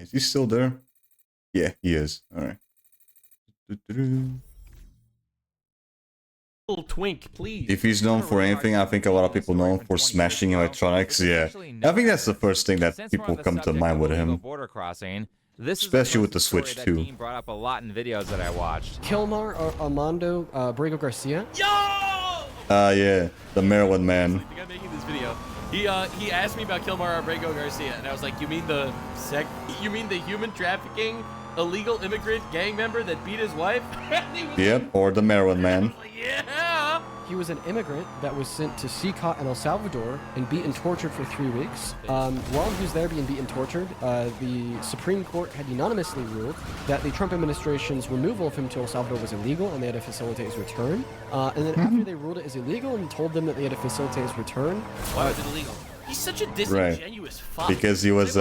Is he still there? Yeah, he is. Alright. Little twink, please. If he's known for anything, I think a lot of people know him for smashing electronics. Yeah, I think that's the first thing that people come to mind with him. Border crossing. This Especially with the Switch that 2. Dean brought up a lot in videos that I watched. Kilmar Armando Abrego Garcia. Yeah, the Maryland man. The guy making this video. He asked me about Kilmar Abrego Garcia, and I was like, you mean the human trafficking illegal immigrant gang member that beat his wife? Yep, or the Maryland man. Yeah! He was an immigrant that was sent to Sikot and El Salvador and beaten, tortured for 3 weeks. While he was there being beaten, tortured, the Supreme Court had unanimously ruled that the Trump administration's removal of him to El Salvador was illegal and they had to facilitate his return. And then after they ruled it as illegal and told them that they had to facilitate his return... Why was it illegal? He's such a disingenuous fuck. Because he was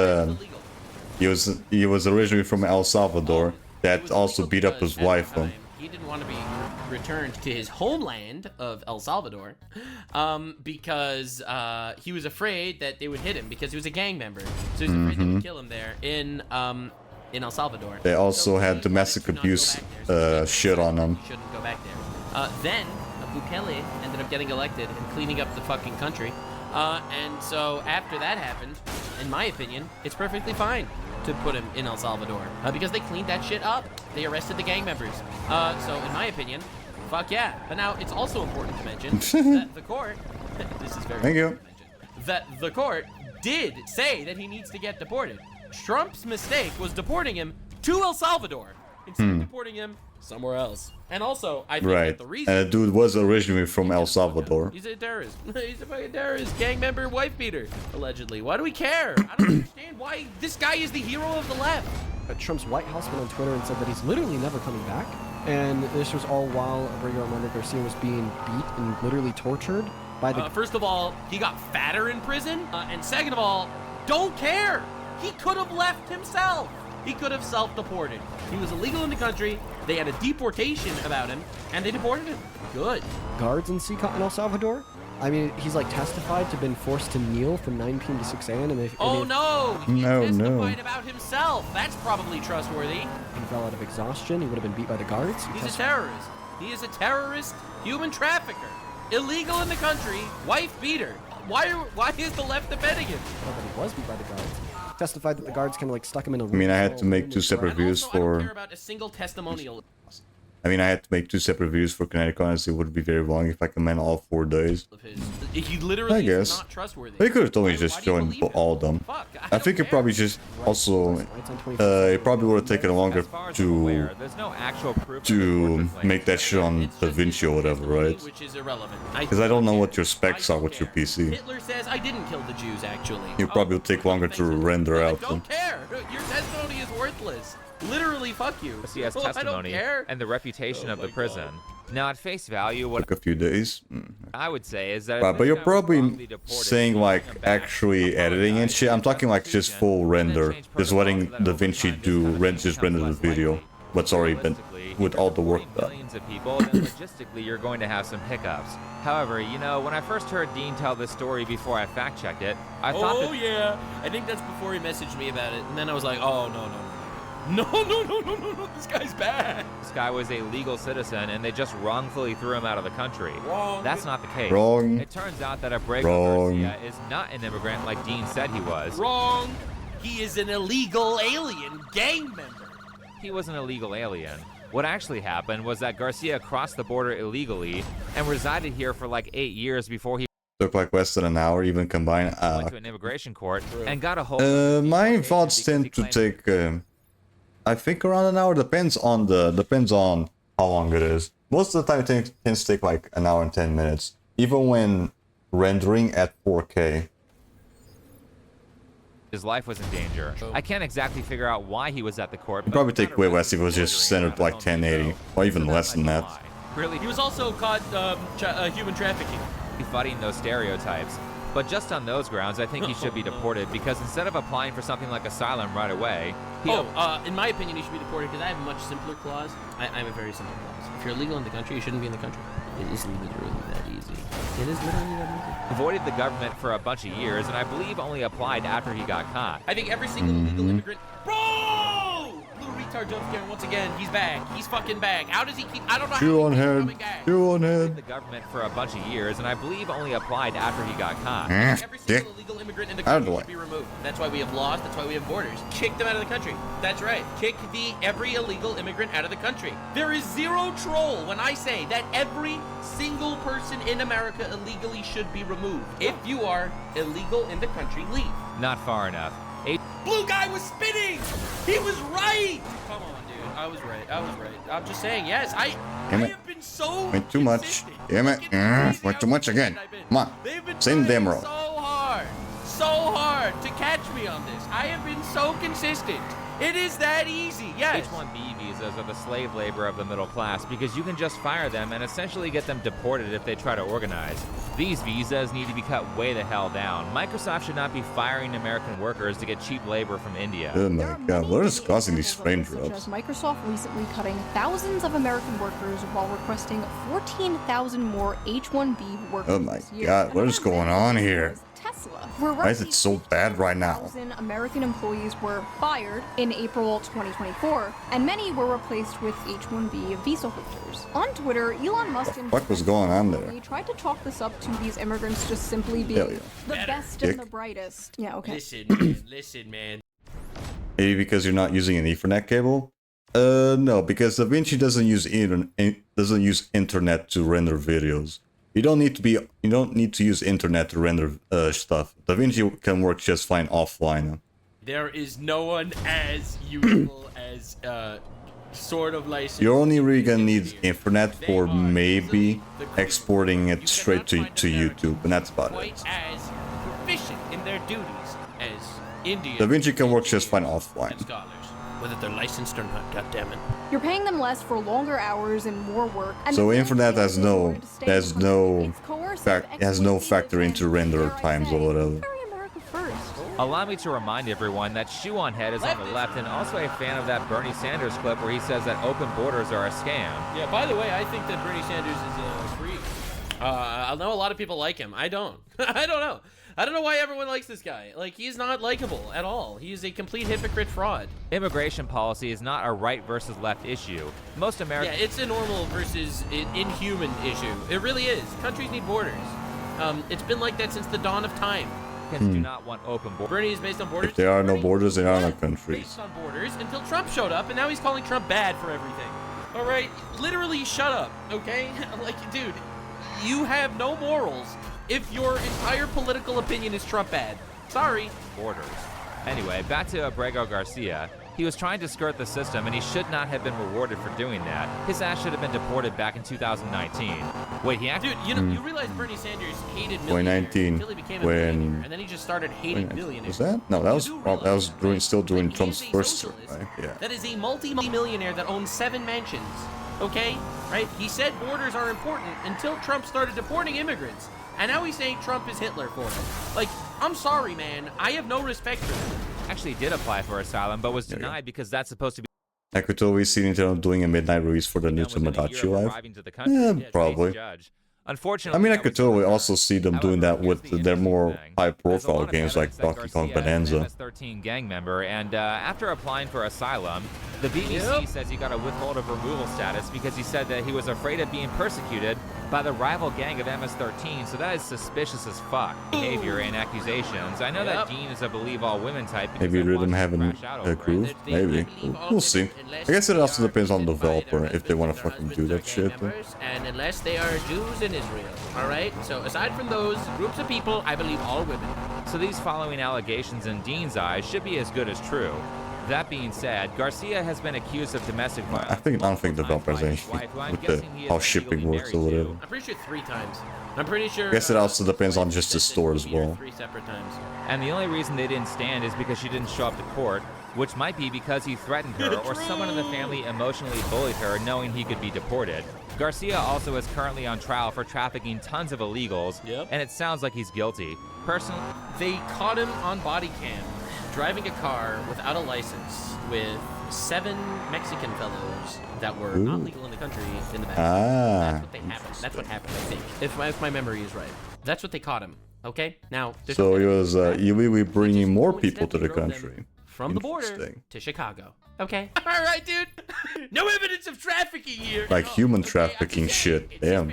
originally from El Salvador that also beat up his wife. He didn't want to be returned to his homeland of El Salvador because he was afraid that they would hit him because he was a gang member. So he was afraid they would kill him there in El Salvador. They also had domestic abuse shit on them. Shouldn't go back there. Then Bukele ended up getting elected and cleaning up the fucking country. And so after that happened, in my opinion, it's perfectly fine to put him in El Salvador because they cleaned that shit up. They arrested the gang members. So in my opinion, fuck yeah. But now it's also important to mention that the court, this is very important to mention, that the court did say that he needs to get deported. Trump's mistake was deporting him to El Salvador instead of deporting him somewhere else. And also, I think that the reason... And the dude was originally from El Salvador. He's a terrorist. He's a fucking terrorist. Gang member, wife beater, allegedly. Why do we care? I don't understand why this guy is the hero of the left. Trump's White House went on Twitter and said that he's literally never coming back. And this was all while Abrego Armando Garcia was being beat and literally tortured by the... First of all, he got fatter in prison. And second of all, don't care. He could have left himself. He could have self-deported. He was illegal in the country. They had a deportation about him, and they deported him. Good. Guards in Sikot and El Salvador? I mean, he's like testified to have been forced to kneel from 9 p.m. to 6 a.m. And no! He testified about himself. That's probably trustworthy. He fell out of exhaustion. He would have been beat by the guards. He's a terrorist. He is a terrorist, human trafficker, illegal in the country, wife beater. Why is the left defending him? Well, but he was beat by the guards. Testified that the guards kind of like stuck him in a room. I mean, I had to make 2 separate views I don't care for... about a single testimonial. I mean, I had to make 2 separate views for Connecticut, and it would be very long if I command all 4 days. He literally is not trustworthy. They could have told me to just join all of them. I think it probably just also... it probably would have taken longer to make that shit on DaVinci or whatever, right? Which is irrelevant. Because I don't know what your specs are with your PC. Hitler says I didn't kill the Jews, actually. It probably will take longer to render out. Don't care. Your testimony is worthless. Literally, fuck you. He has testimony and the reputation of the prison. Now, at face value, what took a few days. I would say is that... But you're probably saying like actually editing and shit. I'm talking like just full render. Just letting DaVinci just render the video. What's already been with all the work done. Millions of people, then logistically you're going to have some hiccups. However, you know, when I first heard Dean tell this story before I fact-checked it, I thought that... yeah. I think that's before he messaged me about it. And then I was like, oh, no. No, this guy's bad. This guy was a legal citizen and they just wrongfully threw him out of the country. Wrong. That's not the case. Wrong. It turns out that Abrego Garcia is not an immigrant like Dean said he was. Wrong. He is an illegal alien gang member. He was an illegal alien. What actually happened was that Garcia crossed the border illegally and resided here for like 8 years before he took like less than an hour even combined. Went to an immigration court and got a hold. My thoughts tend to take... I think around an hour. Depends on how long it is. Most of the time it tends to take like an hour and 10 minutes. Even when rendering at 4K. His life was in danger. I can't exactly figure out why he was at the court. It'd probably take way less if it was just centered like 1080. Or even less than that. Really? He was also caught human trafficking. Fighting those stereotypes. But just on those grounds, I think he should be deported because instead of applying for something like asylum right away... in my opinion, he should be deported because I have a much simpler clause. I have a very simple clause. If you're illegal in the country, you shouldn't be in the country. It is literally that easy. It is literally that easy. Avoided the government for a bunch of years, and I believe only applied after he got caught. I think every single illegal immigrant... Bro! Little retard jump scare once again. He's back. He's fucking back. How does he keep... I don't know Chew on head. Chew on head. The government for a bunch of years, and I believe only applied after he got caught. Every single illegal immigrant in the country should be removed. That's why we have laws. That's why we have borders. Kick them out of the country. That's right. Kick every illegal immigrant out of the country. There is zero troll when I say that every single person in America illegally should be removed. If you are illegal in the country, leave. Not far enough. Blue guy was spinning! He was right! Come on, dude. I was right. I'm just saying, yes, I have been so Went too much. Damn it. Went too much again. Come on. Same damn road. So hard to catch me on this. I have been so consistent. It is that easy, yes. H-1B visas are the slave labor of the middle class because you can just fire them and essentially get them deported if they try to organize. These visas need to be cut way the hell down. Microsoft should not be firing American workers to get cheap labor from India. Oh my god, what is causing these frame drops? Microsoft recently cutting thousands of American workers while requesting 14,000 more H-1B workers. Oh my god, what is going on here? Tesla. Why is it so bad right now? 1,000 American employees were fired in April 2024, and many were replaced with H-1B visa holders. On Twitter, Elon Musk and What was going on there? he tried to chalk this up to these immigrants just simply being the best and Dick. the brightest. Yeah, okay. Listen, man. Maybe because you're not using an Ethernet cable? No, because DaVinci doesn't use internet to render videos. You don't need to use internet to render stuff. DaVinci can work just fine offline. There is no one as useful as sort of licensed. You're only really gonna need internet for maybe exporting it straight to YouTube, and that's about it. As proficient in their duties as Indian. DaVinci can work just fine offline. Scholars, whether they're licensed or not. Goddammit. You're paying them less for longer hours and more work. And So internet has no factor into render times or whatever. Allow me to remind everyone that Shoe on Head is on the left and also a fan of that Bernie Sanders clip where he says that open borders are a scam. Yeah, by the way, I think that Bernie Sanders is a freak. I know a lot of people like him. I don't. I don't know. I don't know why everyone likes this guy. Like, he's not likable at all. He is a complete hypocrite fraud. Immigration policy is not a right versus left issue. Most Americans... Yeah, it's a normal versus inhuman issue. It really is. Countries need borders. It's been like that since the dawn of time. Americans do not want open borders. Bernie is based on borders. If there are no borders, there are no countries. Based on borders until Trump showed up, and now he's calling Trump bad for everything. All right, literally shut up, okay? Like, dude, you have no morals if your entire political opinion is Trump bad. Sorry. Borders. Anyway, back to Abrego Garcia. He was trying to skirt the system, and he should not have been rewarded for doing that. His ass should have been deported back in 2019. Wait, he actually... Dude, you know, you realize Bernie Sanders hated millionaires 2019, until he became a millionaire, and then he just started hating billionaires. Was that? No, that was still during Trump's first term, right? Yeah. That is a multi-millionaire that owns 7 mansions. Okay? Right? He said borders are important until Trump started deporting immigrants. And now he's saying Trump is Hitler for it. Like, I'm sorry, man. I have no respect for him. Actually did apply for asylum, but was denied because that's supposed to be... I could totally see Nintendo doing a midnight release for the new Tomodachi Live. Yeah, probably. Unfortunately, I mean, I could totally also see them doing that with their more high-profile games like Donkey Kong Bonanza. MS-13 gang member, and after applying for asylum, the BBC says he got a withhold of removal status because he said that he was afraid of being persecuted by the rival gang of MS-13, so that is suspicious as fuck behavior and accusations. I know that Dean is a believe all women type. Maybe Rhythm having a groove? Maybe. We'll see. I guess it also depends on the developer if they want to fucking do that shit. And unless they are Jews in Israel, alright? So aside from those groups of people, I believe all women. So these following allegations in Dean's eyes should be as good as true. That being said, Garcia has been accused of domestic violence. I don't think developers anything with how shipping works or whatever. I'm pretty sure 3 times. I'm pretty sure. I guess it also depends on just the store as well. 3 separate times. And the only reason they didn't stand is because she didn't show up to court, which might be because he threatened her or someone in the family emotionally bullied her knowing he could be deported. Garcia also is currently on trial for trafficking tons of illegals, and it sounds like he's guilty. Personally, they caught him on body cam driving a car without a license with 7 Mexican fellows that were not legal in the country in the back. That's what they happened. That's what happened, I think, if my memory is right. That's what they caught him. Okay, now. So he was illegally bringing more people to the country. From the border to Chicago. Okay. All right, dude. No evidence of trafficking here. Like human trafficking shit. Damn.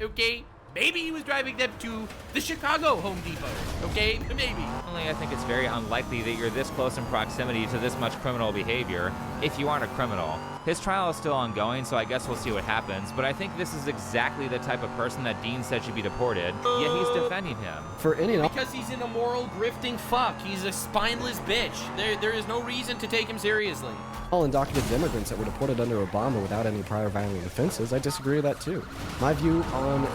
Okay. Maybe he was driving them to the Chicago Home Depot, okay? Maybe. Only I think it's very unlikely that you're this close in proximity to this much criminal behavior if you aren't a criminal. His trial is still ongoing, so I guess we'll see what happens, but I think this is exactly the type of person that Dean said should be deported, yet he's defending him. For any... Because he's an immoral, grifting fuck. He's a spineless bitch. There is no reason to take him seriously. All undocumented immigrants that were deported under Obama without any prior violent offenses, I disagree with that too. My view on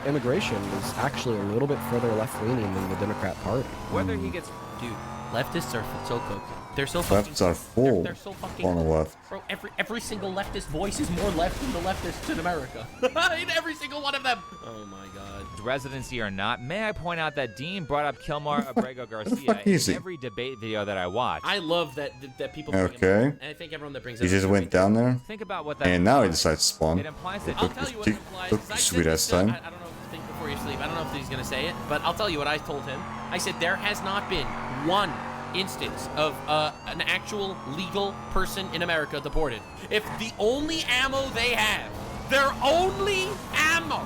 immigration is actually a little bit further left-leaning than the Democrat Party. Whether he gets... Dude, leftists are so cooked. They're so fucking... Lefts are full they're so fucking... on the left. Bro, every single leftist voice is more left than the leftists in America. In every single one of them. Oh my god. Residency or not, may I point out that Dean brought up Kilmar Abrego Garcia in every debate video that I watched. I love that people bring him up. And I think everyone that brings He up just went down there. Think about what that and now he decides to spawn. It implies that I'll tell you what it implies. Took the sweet ass time. I don't know if you think before you sleep. I don't know if he's gonna say it, but I'll tell you what I told him. I said there has not been one instance of an actual legal person in America deported. If the only ammo they have, their only ammo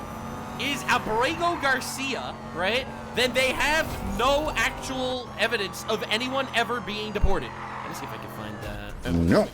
is Abrego Garcia, right? Then they have no actual evidence of anyone ever being deported. Let me see if I can find No.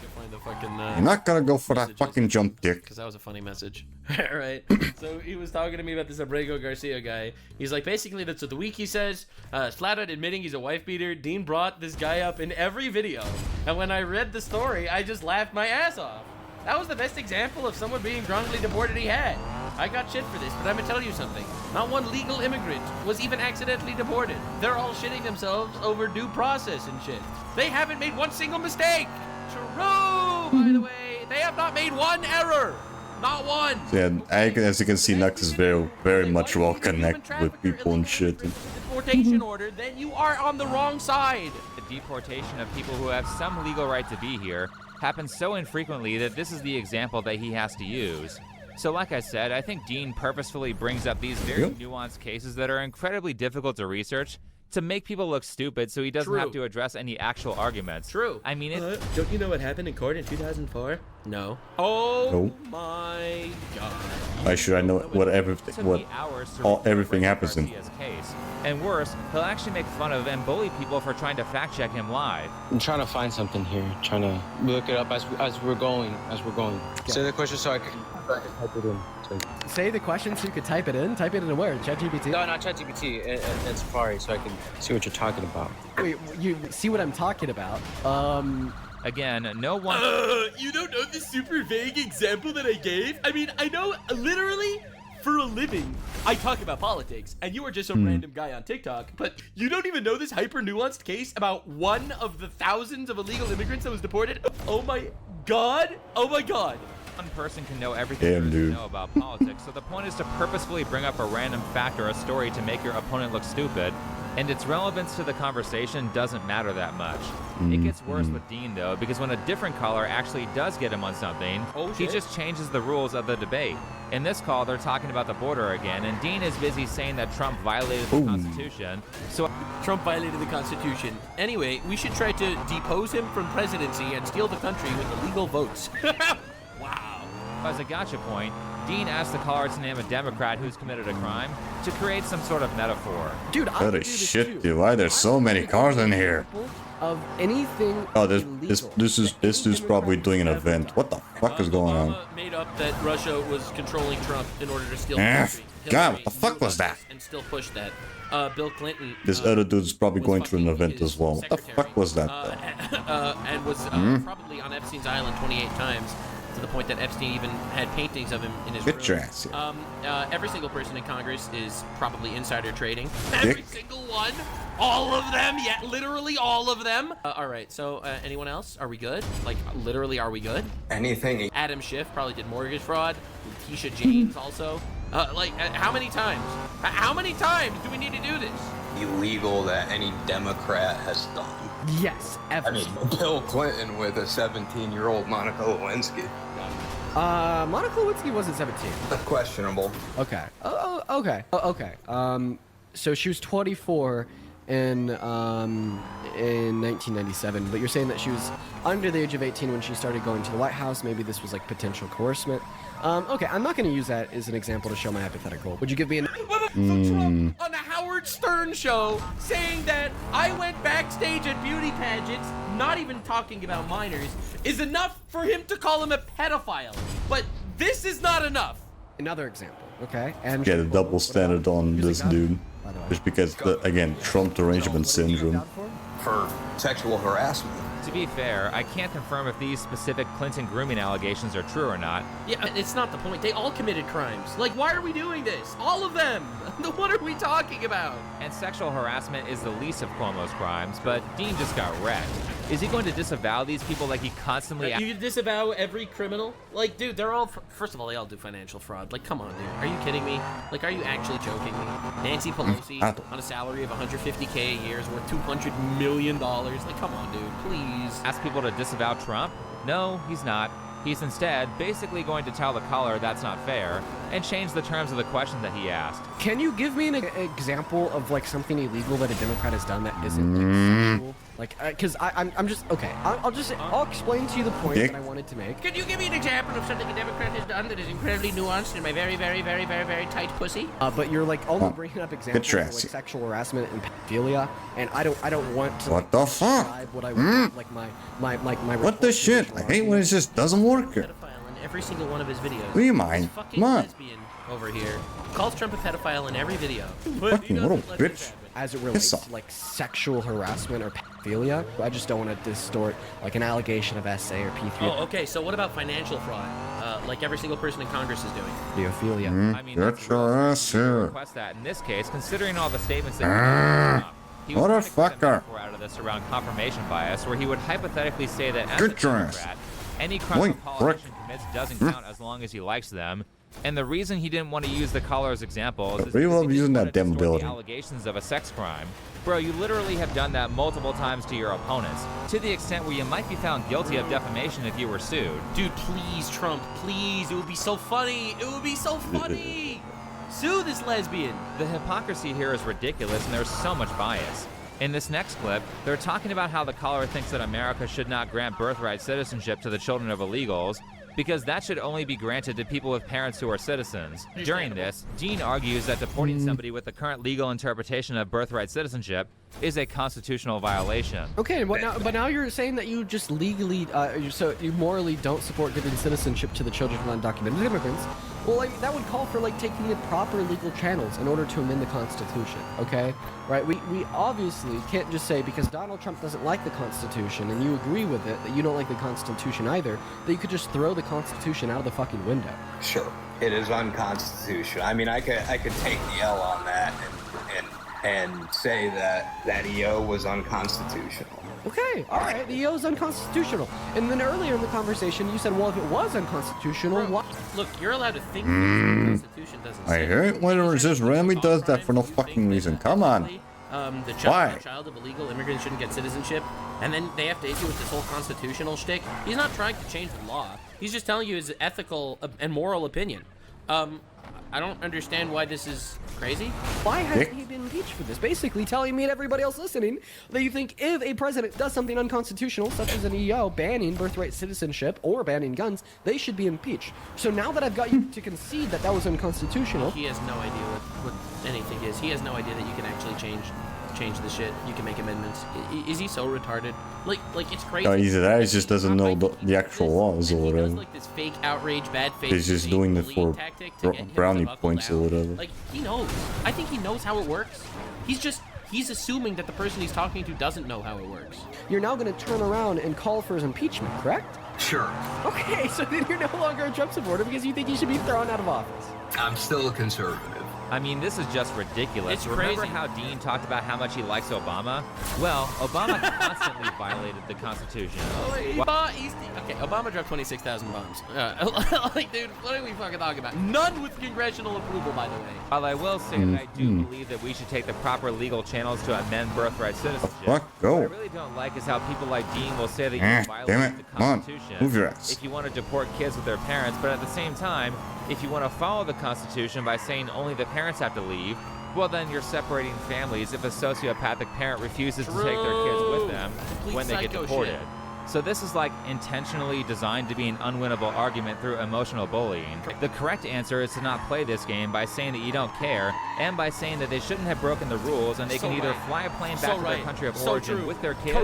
You're not gonna go for that fucking jump, dick. Because that was a funny message. Alright, so he was talking to me about this Abrego Garcia guy. He's like, basically, that's what the wiki says. Flat out admitting he's a wife beater. Dean brought this guy up in every video. And when I read the story, I just laughed my ass off. That was the best example of someone being wrongly deported he had. I got shit for this, but I'm gonna tell you something. Not one legal immigrant was even accidentally deported. They're all shitting themselves over due process and shit. They haven't made one single mistake. True, by the way. They have not made one error. Not one. Yeah, as you can see, Nux is very much well connected with people and shit. Deportation order, then you are on the wrong side. The deportation of people who have some legal right to be here happens so infrequently that this is the example that he has to use. So like I said, I think Dean purposefully brings up these very nuanced cases that are incredibly difficult to research to make people look stupid so he doesn't have to address any actual arguments. True. I mean, don't you know what happened in court in 2004? No. Oh Nope. my god. Why should I know what everything everything happens in? Case. And worse, he'll actually make fun of and bully people for trying to fact check him live. I'm trying to find something here. Trying to look it up as we're going. Say the question so I can type it in. Say the question so you could type it in? Type it in where? ChatGPT? No, not ChatGPT. And Safari, so I can see what you're talking about. Wait, you see what I'm talking about? Again, no one... You don't know the super vague example that I gave? I mean, I know literally for a living I talk about politics, and you are just some random guy on TikTok, but you don't even know this hyper nuanced case about one of the thousands of illegal immigrants that was deported? Oh my god! Oh my god! One person can know everything there is to know about politics, so the point is to purposefully bring up a random fact or a story to make your opponent look stupid, and its relevance to the conversation doesn't matter that much. It gets worse with Dean, though, because when a different caller actually does get him on something, he just changes the rules of the debate. In this call, they're talking about the border again, and Dean is busy saying that Trump violated the Constitution, so... Trump violated the Constitution. Anyway, we should try to depose him from presidency and steal the country with illegal votes. Wow. As a gotcha point, Dean asked the caller to name a Democrat who's committed a crime to create some sort of metaphor. Dude, Holy shit, dude! Why there's so many cars in here? Of anything. Oh, this dude's probably doing an event. What the fuck is going on? Obama made up that Russia was controlling Trump in order to steal the country. God, what the fuck was that? And still push that. Bill Clinton. This other dude's probably going through an event as well. What the fuck was that? And was probably on Epstein's island 28 times. To the point that Epstein even had paintings of him in his room. Get your ass here. Every single person in Congress is probably insider trading. Every single one. All of them. Yeah, literally all of them. All right, so anyone else? Are we good? Like, literally, are we good? Anything. Adam Schiff probably did mortgage fraud. Tisha James also. How many times? How many times do we need to do this? Illegal that any Democrat has done. Yes, ever. I mean, Bill Clinton with a 17-year-old Monica Lewinsky. Monica Lewinsky wasn't 17. Questionable. Okay. Okay. So she was 24 in 1997, but you're saying that she was under the age of 18 when she started going to the White House. Maybe this was like potential coercement. Okay, I'm not going to use that as an example to show my hypothetical. Would you give me an... On the Howard Stern show saying that I went backstage at beauty pageants, not even talking about minors, is enough for him to call him a pedophile. But this is not enough. Another example, okay? And Get a double standard on this dude. Just because, again, Trump derangement syndrome. For sexual harassment. To be fair, I can't confirm if these specific Clinton grooming allegations are true or not. Yeah, it's not the point. They all committed crimes. Like, why are we doing this? All of them. What are we talking about? And sexual harassment is the least of Cuomo's crimes, but Dean just got wrecked. Is he going to disavow these people like he constantly... You disavow every criminal? Like, dude, they're all... First of all, they all do financial fraud. Like, come on, dude. Are you kidding me? Like, are you actually joking me? Nancy Pelosi, on a salary of $150K a year, is worth $200 million. Like, come on, dude. Please. Ask people to disavow Trump? No, he's not. He's instead basically going to tell the caller that's not fair and change the terms of the question that he asked. Can you give me an example of like something illegal that a Democrat has done that isn't like sexual? Like, because I'm just okay. I'll explain to you the point that I wanted to make. Could you give me an example of something a Democrat has done that is incredibly nuanced in my very, very, very, very, very tight pussy? But you're like only bringing up examples of like sexual harassment and pedophilia, and I don't want to. What the fuck? What I want, like my. What the shit? I hate when it just doesn't work. Every single one of his videos. What do you mind? Fucking Come on. lesbian over here calls Trump a pedophile in every video. Fucking little bitch. As it relates to like sexual harassment or pedophilia, I just don't want to distort like an allegation of SA or P3. Oh, okay. So what about financial fraud? Like every single person in Congress is doing. Pedophilia. I mean, Get your ass here. Request that in this case, considering all the statements that he was motherfucker. out of this around confirmation bias, where he would hypothetically say that as Get a your ass. Democrat, any crime a Boink, politician commits doesn't count as long as he likes them. And the reason he didn't want to use the caller's examples is We because love he using didn't that want to damn distort ability. the allegations of a sex crime. Bro, you literally have done that multiple times to your opponents, to the extent where you might be found guilty of defamation if you were sued. Dude, please, Trump, please. It would be so funny. It would be so funny. Sue this lesbian. The hypocrisy here is ridiculous, and there's so much bias. In this next clip, they're talking about how the caller thinks that America should not grant birthright citizenship to the children of illegals, because that should only be granted to people with parents who are citizens. During this, Dean argues that deporting somebody with the current legal interpretation of birthright citizenship is a constitutional violation. Okay, but now you're saying that you just legally, so you morally don't support giving citizenship to the children of undocumented immigrants. Well, like, that would call for like taking the proper legal channels in order to amend the Constitution, okay? Right? We obviously can't just say because Donald Trump doesn't like the Constitution and you agree with it that you don't like the Constitution either, that you could just throw the Constitution out of the fucking window. Sure, it is unconstitutional. I mean, I could take the L on that and say that EO was unconstitutional. Okay, all right, the EO is unconstitutional. And then earlier in the conversation, you said, well, if it was unconstitutional, why? Look, you're allowed to think the Constitution doesn't say. I hate when it just randomly does that for no fucking reason. Come on. The Why? child of illegal immigrants shouldn't get citizenship, and then they have to issue with this whole constitutional shtick. He's not trying to change the law. He's just telling you his ethical and moral opinion. I don't understand why this is crazy. Why hasn't he been impeached for this? Basically telling me and everybody else listening that you think if a president does something unconstitutional, such as an EO banning birthright citizenship or banning guns, they should be impeached. So now that I've got you to concede that that was unconstitutional... He has no idea what anything is. He has no idea that you can actually change the shit. You can make amendments. Is he so retarded? Like it's crazy. No, either that, he just doesn't know the actual laws or whatever. Like this fake outrage, bad faith. He's just doing it for brownie points or whatever. Like, he knows. I think he knows how it works. He's assuming that the person he's talking to doesn't know how it works. You're now going to turn around and call for his impeachment, correct? Sure. Okay, so then you're no longer a Trump supporter because you think he should be thrown out of office. I'm still a conservative. I mean, this is just ridiculous. It's Remember crazy. how Dean talked about how much he likes Obama? Well, Obama constantly violated the Constitution. Okay, Obama dropped 26,000 bombs. Like, dude, what are we fucking talking about? None with congressional approval, by the way. While I will say that I do believe that we should take the proper legal channels to amend birthright citizenship, what I really don't like is how people like Dean will say that you violate the Constitution Move your ass. if you want to deport kids with their parents, but at the same time, if you want to follow the Constitution by saying only the parents have to leave, well then you're separating families if a sociopathic parent refuses to take their kids with them when they get deported. So this is like intentionally designed to be an unwinnable argument through emotional bullying. The correct answer is to not play this game by saying that you don't care, and by saying that they shouldn't have broken the rules and they can either fly a plane back to their country of origin with their kids,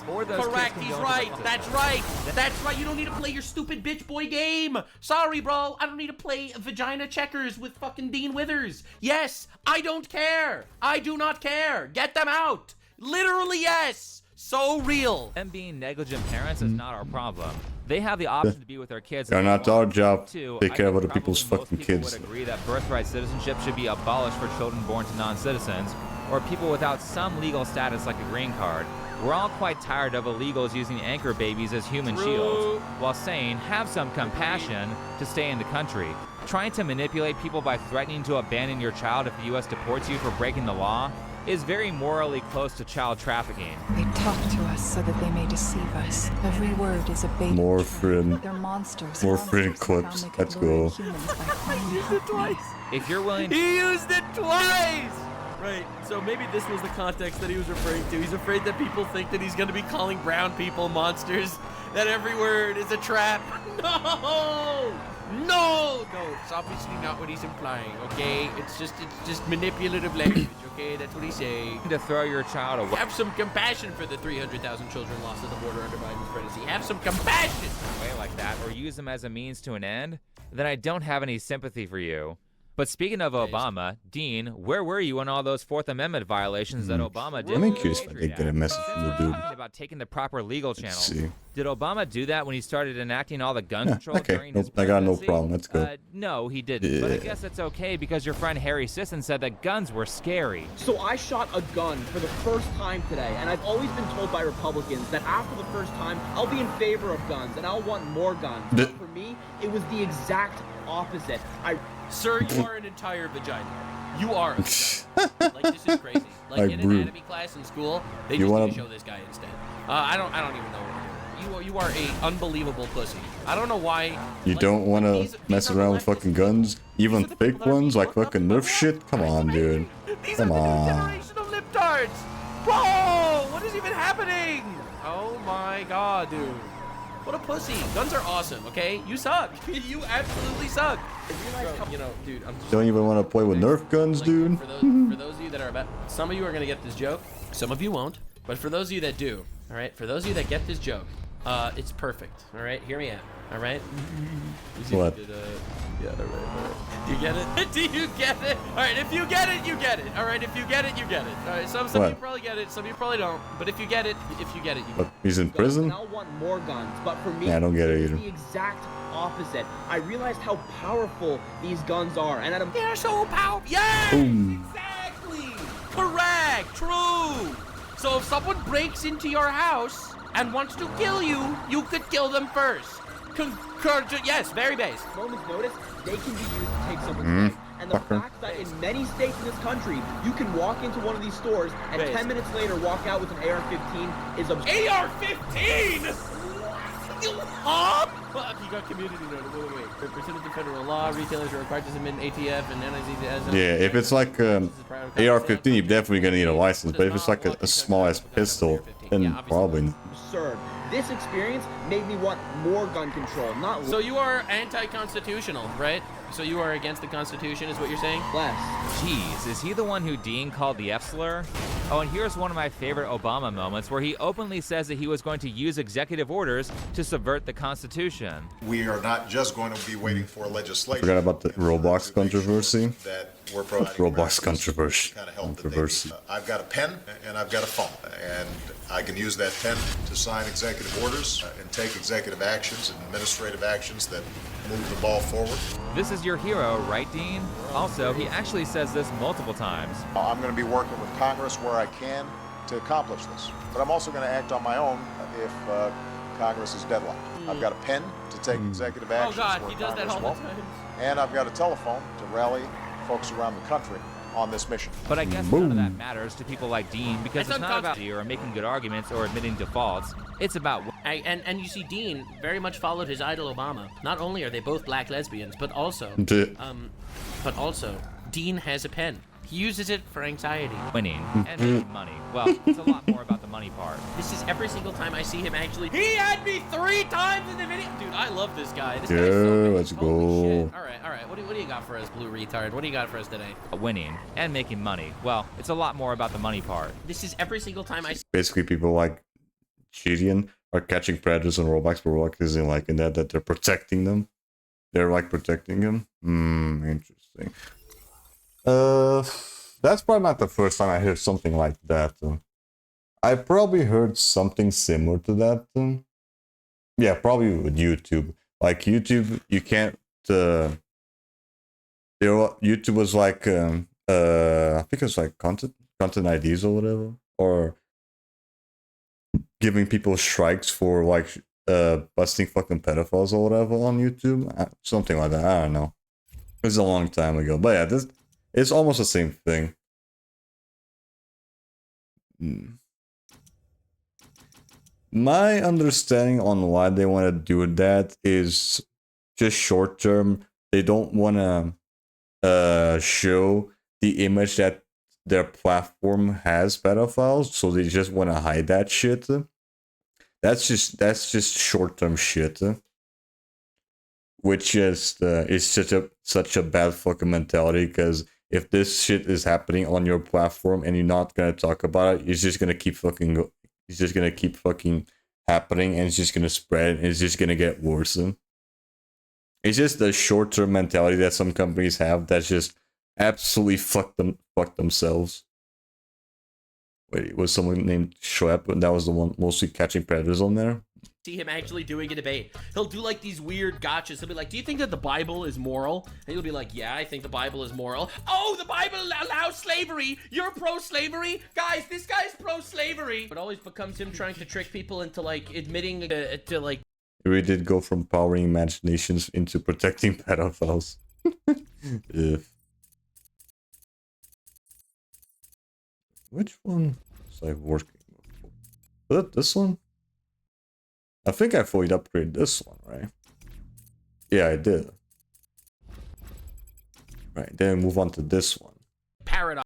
or those kids can He's go right. into the That's right. That's right. You don't need to play your stupid bitch boy game. Sorry, bro. I don't need to play vagina checkers with fucking Dean Withers. Yes, I don't care. I do not care. Get them out. Literally, yes. So real. Them being negligent parents is not our problem. They have the option to be with their kids. Yeah, not our job. Too. Take care of other Probably people's most fucking people kids. would agree that birthright citizenship should be abolished for children born to non-citizens, or people without some legal status like a green card. We're all quite tired of illegals using anchor babies as human shields, while saying, have some compassion to stay in the country. Trying to manipulate people by threatening to abandon your child if the U.S. deports you for breaking the law is very morally close to child trafficking. They talk to us so that they may deceive us. Every word is a bait. More friend. They're monsters. More friend clips. Let's go. Used it twice. If you're willing, he used it twice. Right. So maybe this was the context that he was referring to. He's afraid that people think that he's going to be calling brown people monsters. That every word is a trap. No, it's obviously not what he's implying, okay? It's just manipulative language, okay? That's what he's saying. To throw your child away. Have some compassion for the 300,000 children lost at the border under Biden's presidency. Have some compassion! Way like that, or use them as a means to an end, then I don't have any sympathy for you. But speaking of Obama, Dean, where were you on all those Fourth Amendment violations that Obama did? I'm curious if I did get a message from the dude. Talking about taking the proper legal channels. See. Did Obama do that when he started enacting all the gun control Okay, during his I got no presidency? problem. Let's go. No, he didn't. But I guess that's okay because your friend Harry Sisson said that guns were scary. So I shot a gun for the first time today, and I've always been told by Republicans that after the first time, I'll be in favor of guns and I'll want more guns. But for me, it was the exact opposite. Sir, you are an entire vagina. You are a vagina. Like, this is crazy. Like, in anatomy class in school, they just need to show this guy instead. I don't even know what to do. You are a unbelievable pussy. I don't know why. You don't want to mess around with fucking guns? Even fake ones like fucking Nerf shit? Come on, dude. Come on. Generation of libtards. Bro, what is even happening? Oh my god, dude. What a pussy. Guns are awesome, okay? You suck. You absolutely suck. Bro, you know, dude, I'm just... Don't even want to play with Nerf guns, dude. For those of you that are about... Some of you are going to get this joke. Some of you won't. But for those of you that do, all right? For those of you that get this joke, it's perfect, all right? Hear me out, all right? What? Yeah, all right. Do you get it? Do you get it? All right, if you get it, you get it. All right, if you get it, you get it. All right, some of you probably get it, some of you probably don't. But if you get it, you get it. But he's in prison? And I'll want more guns, but for me, Yeah, I don't get it it's either. the exact opposite. I realized how powerful these guns are, and they're so powerful. Yes! Boom. Exactly! Correct! True! So if someone breaks into your house and wants to kill you, you could kill them first. Yes, very base. Moment's notice, they can be used to take someone's life. And the fact that in many states in this country, you can walk into one of these stores and 10 minutes later walk out with an AR-15 is absurd. AR-15? Huh? Well, you got community notice. Wait. Pursuant to federal law, retailers are required to submit an ATF and NIZ as Yeah, if it's like AR-15, you're definitely gonna need a license. But if it's like a small-ass pistol, then probably not. Absurd. This experience made me want more gun control, not So you are anti-constitutional, right? So you are against the Constitution, is what you're saying? less. Jeez, is he the one who Dean called the F-slur? Oh, and here's one of my favorite Obama moments where he openly says that he was going to use executive orders to subvert the Constitution. We are not just going to be waiting for legislation. Forgot about the Roblox controversy. That we're providing Roblox controversy. I've got a pen and I've got a phone, and I can use that pen to sign executive orders and take executive actions and administrative actions that move the ball forward. This is your hero, right, Dean? Also, he actually says this multiple times. I'm going to be working with Congress where I can to accomplish this, but I'm also going to act on my own if Congress is deadlocked. I've got a pen to take executive actions. Oh God, where he does that Congress all the won't. time. And I've got a telephone to rally folks around the country on this mission. But I guess none of that matters to people like Dean because That's it's not about you or making good arguments or admitting defaults. It's about... And you see, Dean very much followed his idol Obama. Not only are they both black lesbians, but also, Dean has a pen. He uses it for anxiety. Winning and making money. Well, it's a lot more about the money part. This is every single time I see him actually. He had me 3 times in the video. Dude, I love this guy. This guy's so Yeah, good. let's Holy go. shit. All right. What do you got for us, Blue Retard? What do you got for us today? Winning and making money. Well, it's a lot more about the money part. This is every single time I see. Basically, people like cheating or catching predators on Roblox, but Roblox isn't like in that they're protecting them. They're like protecting them. Interesting. That's probably not the first time I hear something like that. I probably heard something similar to that. Yeah, probably with YouTube. Like YouTube, you can't. YouTube was like, I think it was like content IDs or whatever, or giving people strikes for like busting fucking pedophiles or whatever on YouTube, something like that. I don't know. It was a long time ago, but yeah, this it's almost the same thing. My understanding on why they want to do that is just short term. They don't want to show the image that their platform has pedophiles, so they just want to hide that shit. That's just short term shit, which is such a bad fucking mentality. Because if this shit is happening on your platform and you're not gonna talk about it, it's just gonna keep fucking happening, and it's just gonna spread, and it's just gonna get worse. It's just the short term mentality that some companies have that's just absolutely fuck themselves. Wait, it was someone named Schwepp, and that was the one mostly catching predators on there? See him actually doing a debate. He'll do like these weird gotchas. He'll be like, do you think that the Bible is moral? And he'll be like, yeah, I think the Bible is moral. Oh, the Bible allows slavery. You're pro-slavery? Guys, this guy's pro-slavery. It always becomes him trying to trick people into like admitting to like... We did go from powering imaginations into protecting pedophiles. Yeah. Which one is I working with? This one? I think I fully upgraded this one, right? Yeah, I did. Right, then move on to this one. Paradox.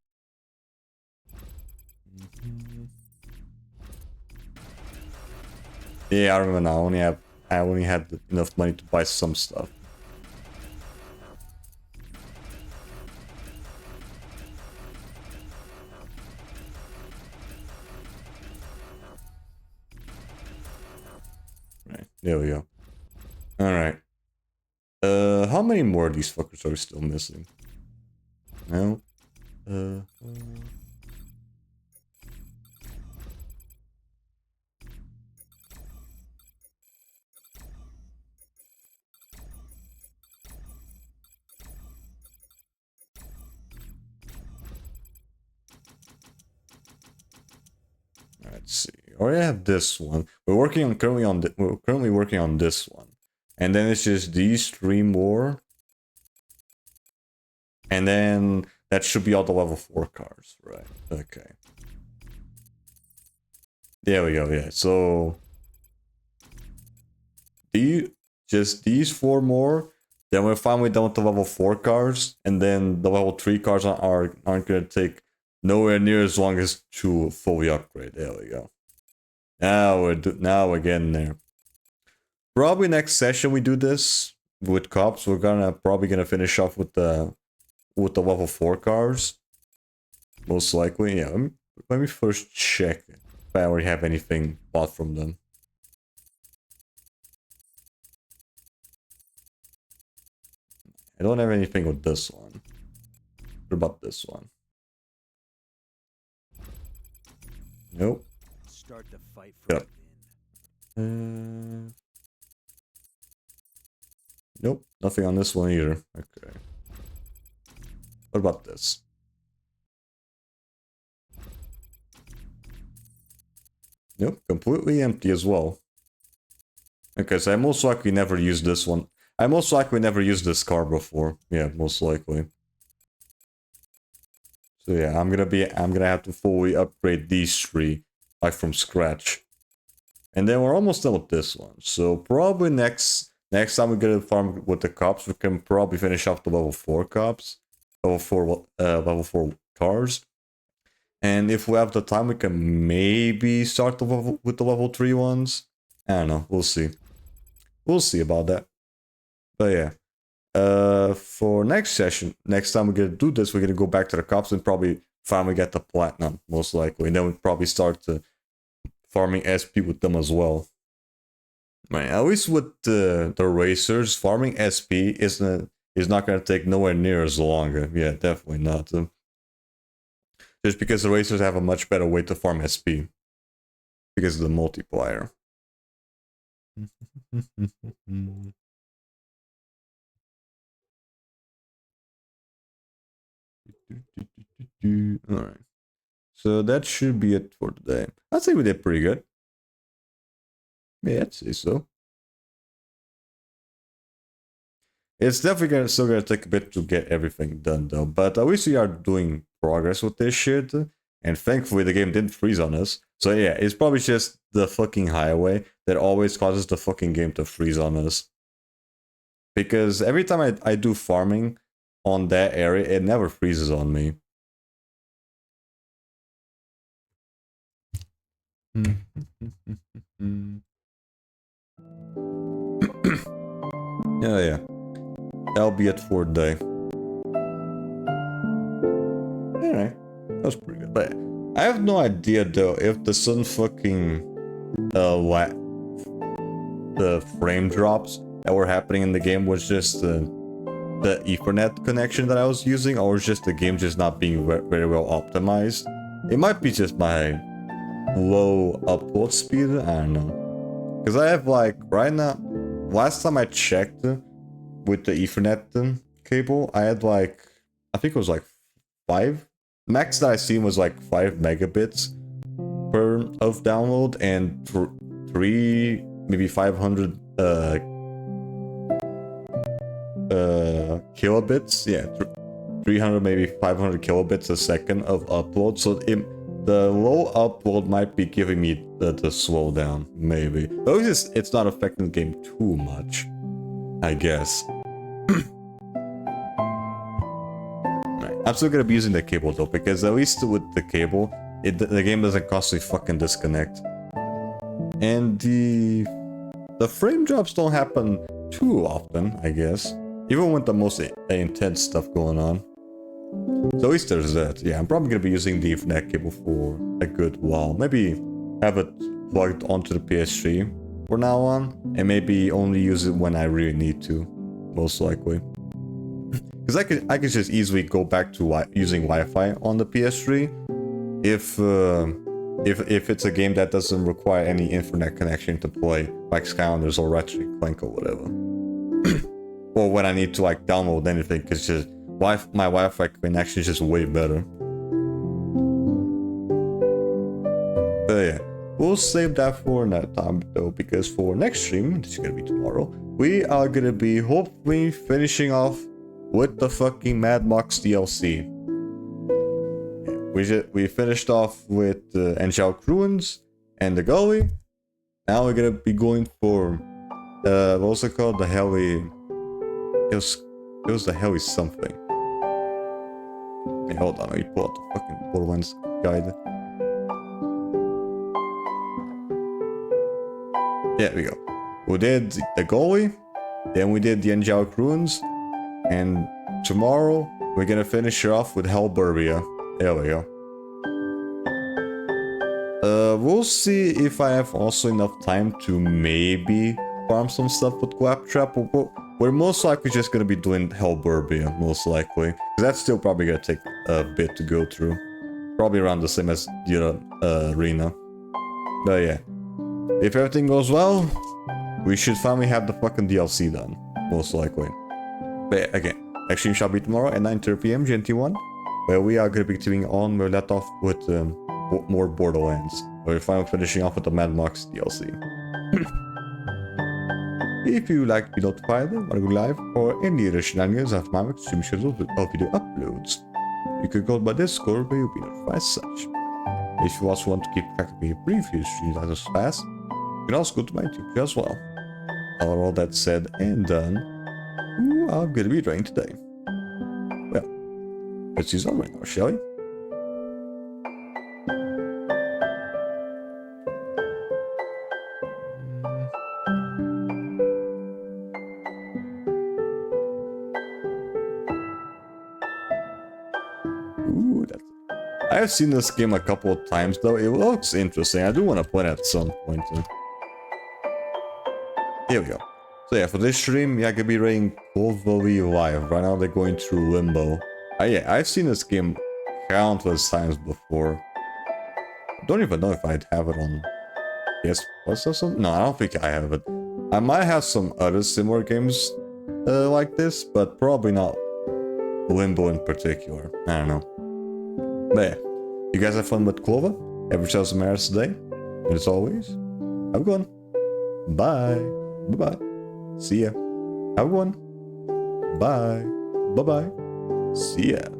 Yeah, I remember now. I only had enough money to buy some stuff. Right, there we go. Alright. How many more of these fuckers are we still missing? No? Let's see. I already have this one. We're currently working on this one. And then it's just these 3 more. And then that should be all the level 4 cars, right? Okay. There we go, yeah. So these 4 more, then we're finally done with the level 4 cars, and then the level 3 cars aren't gonna take nowhere near as long as to fully upgrade. There we go. Now we're getting there. Probably next session we do this with cops. We're probably gonna finish off with the level 4 cars. Most likely, yeah. Let me first check if I already have anything bought from them. I don't have anything with this one. What about this one? Nope. Start the fight from within. Nope, nothing on this one either. Okay. What about this? Nope, completely empty as well. Okay, so I most likely never used this one. I most likely never used this car before. Yeah, most likely. So yeah, I'm gonna have to fully upgrade these 3, like from scratch. And then we're almost done with this one. So probably next time we get a farm with the cops, we can probably finish off the level 4 cops. Level 4 cars. And if we have the time, we can maybe start with the level 3 ones. I don't know. We'll see. We'll see about that. But yeah. For next session, next time we're gonna do this, we're gonna go back to the cops and probably finally get the platinum, most likely. And then we'll probably start farming SP with them as well. Man, at least with the racers, farming SP is not gonna take nowhere near as long. Yeah, definitely not. Just because the racers have a much better way to farm SP because of the multiplier. Alright. So that should be it for today. I'd say we did pretty good. Yeah, I'd say so. It's definitely still gonna take a bit to get everything done though, but at least we are doing progress with this shit. And thankfully the game didn't freeze on us. So yeah, it's probably just the fucking highway that always causes the fucking game to freeze on us. Because every time I do farming on that area, it never freezes on me. Yeah. That'll be it for the day. Alright. That was pretty good. But I have no idea though if the sudden fucking the frame drops that were happening in the game was just the Ethernet connection that I was using, or was just the game just not being very well optimized. It might be just my low upload speed, I don't know. Because I have like, right now, last time I checked with the Ethernet cable, I had like, I think it was like 5. Max that I seen was like 5 megabits of download and 3, maybe 500 kilobits. Yeah, 300, maybe 500 kilobits a second of upload. So the low upload might be giving me the slowdown, maybe. But it's not affecting the game too much, I guess. I'm still gonna be using the cable though, because at least with the cable, the game doesn't constantly fucking disconnect. And the frame drops don't happen too often, I guess. Even with the most intense stuff going on. So at least there's that. Yeah, I'm probably gonna be using the Ethernet cable for a good while. Maybe have it plugged onto the PS3 for now on, and maybe only use it when I really need to, most likely. Because I could just easily go back to using Wi-Fi on the PS3 if it's a game that doesn't require any internet connection to play, like Skylanders or Ratchet & Clank or whatever. Or when I need to like download anything, because just my Wi-Fi connection is just way better. But yeah, we'll save that for another time though, because for next stream, this is gonna be tomorrow, we are gonna be hopefully finishing off with the fucking Mad Max DLC. Yeah, we finished off with Angelic Ruins and the Gully. Now we're gonna be going for what was it called? The Heli. It was the Heli something. Hey, hold on, let me pull out the fucking Borderlands guide. There we go. We did the Gully, then we did the Angelic Ruins, and tomorrow we're gonna finish it off with Hellburbia. There we go. We'll see if I have also enough time to maybe farm some stuff with Claptrap. We're most likely just gonna be doing Hellburbia, most likely. That's still probably gonna take a bit to go through. Probably around the same as the arena. But yeah. If everything goes well, we should finally have the fucking DLC done, most likely. But yeah, again, next stream shall be tomorrow at 9:30 PM GMT1, where we are going to be continuing on. We're let off with more Borderlands. We're finally finishing off with the Mad Max DLC. If you like to be notified when I go live or any other shenanigans of my stream schedules with all video uploads, you can go by Discord where you'll be notified as such. If you also want to keep track of my previous streams as fast, you can also go to my YouTube channel as well. All that said and done, I'm gonna be drawing today. Well, let's use on right now, shall we? I have seen this game a couple of times though. It looks interesting. I do want to play it at some point. Here we go. So yeah, for this stream, yeah, I could be rating Clover live. Right now they're going through Limbo. Yeah, I've seen this game countless times before. I don't even know if I'd have it on PS Plus or something. No, I don't think I have it. I might have some other similar games like this, but probably not Limbo in particular. I don't know. But yeah, you guys have fun with Clover. Have yourselves a merry day. And as always, have a good one. Bye. Bye-bye. See ya. Have a good one. Bye. Bye-bye. See ya.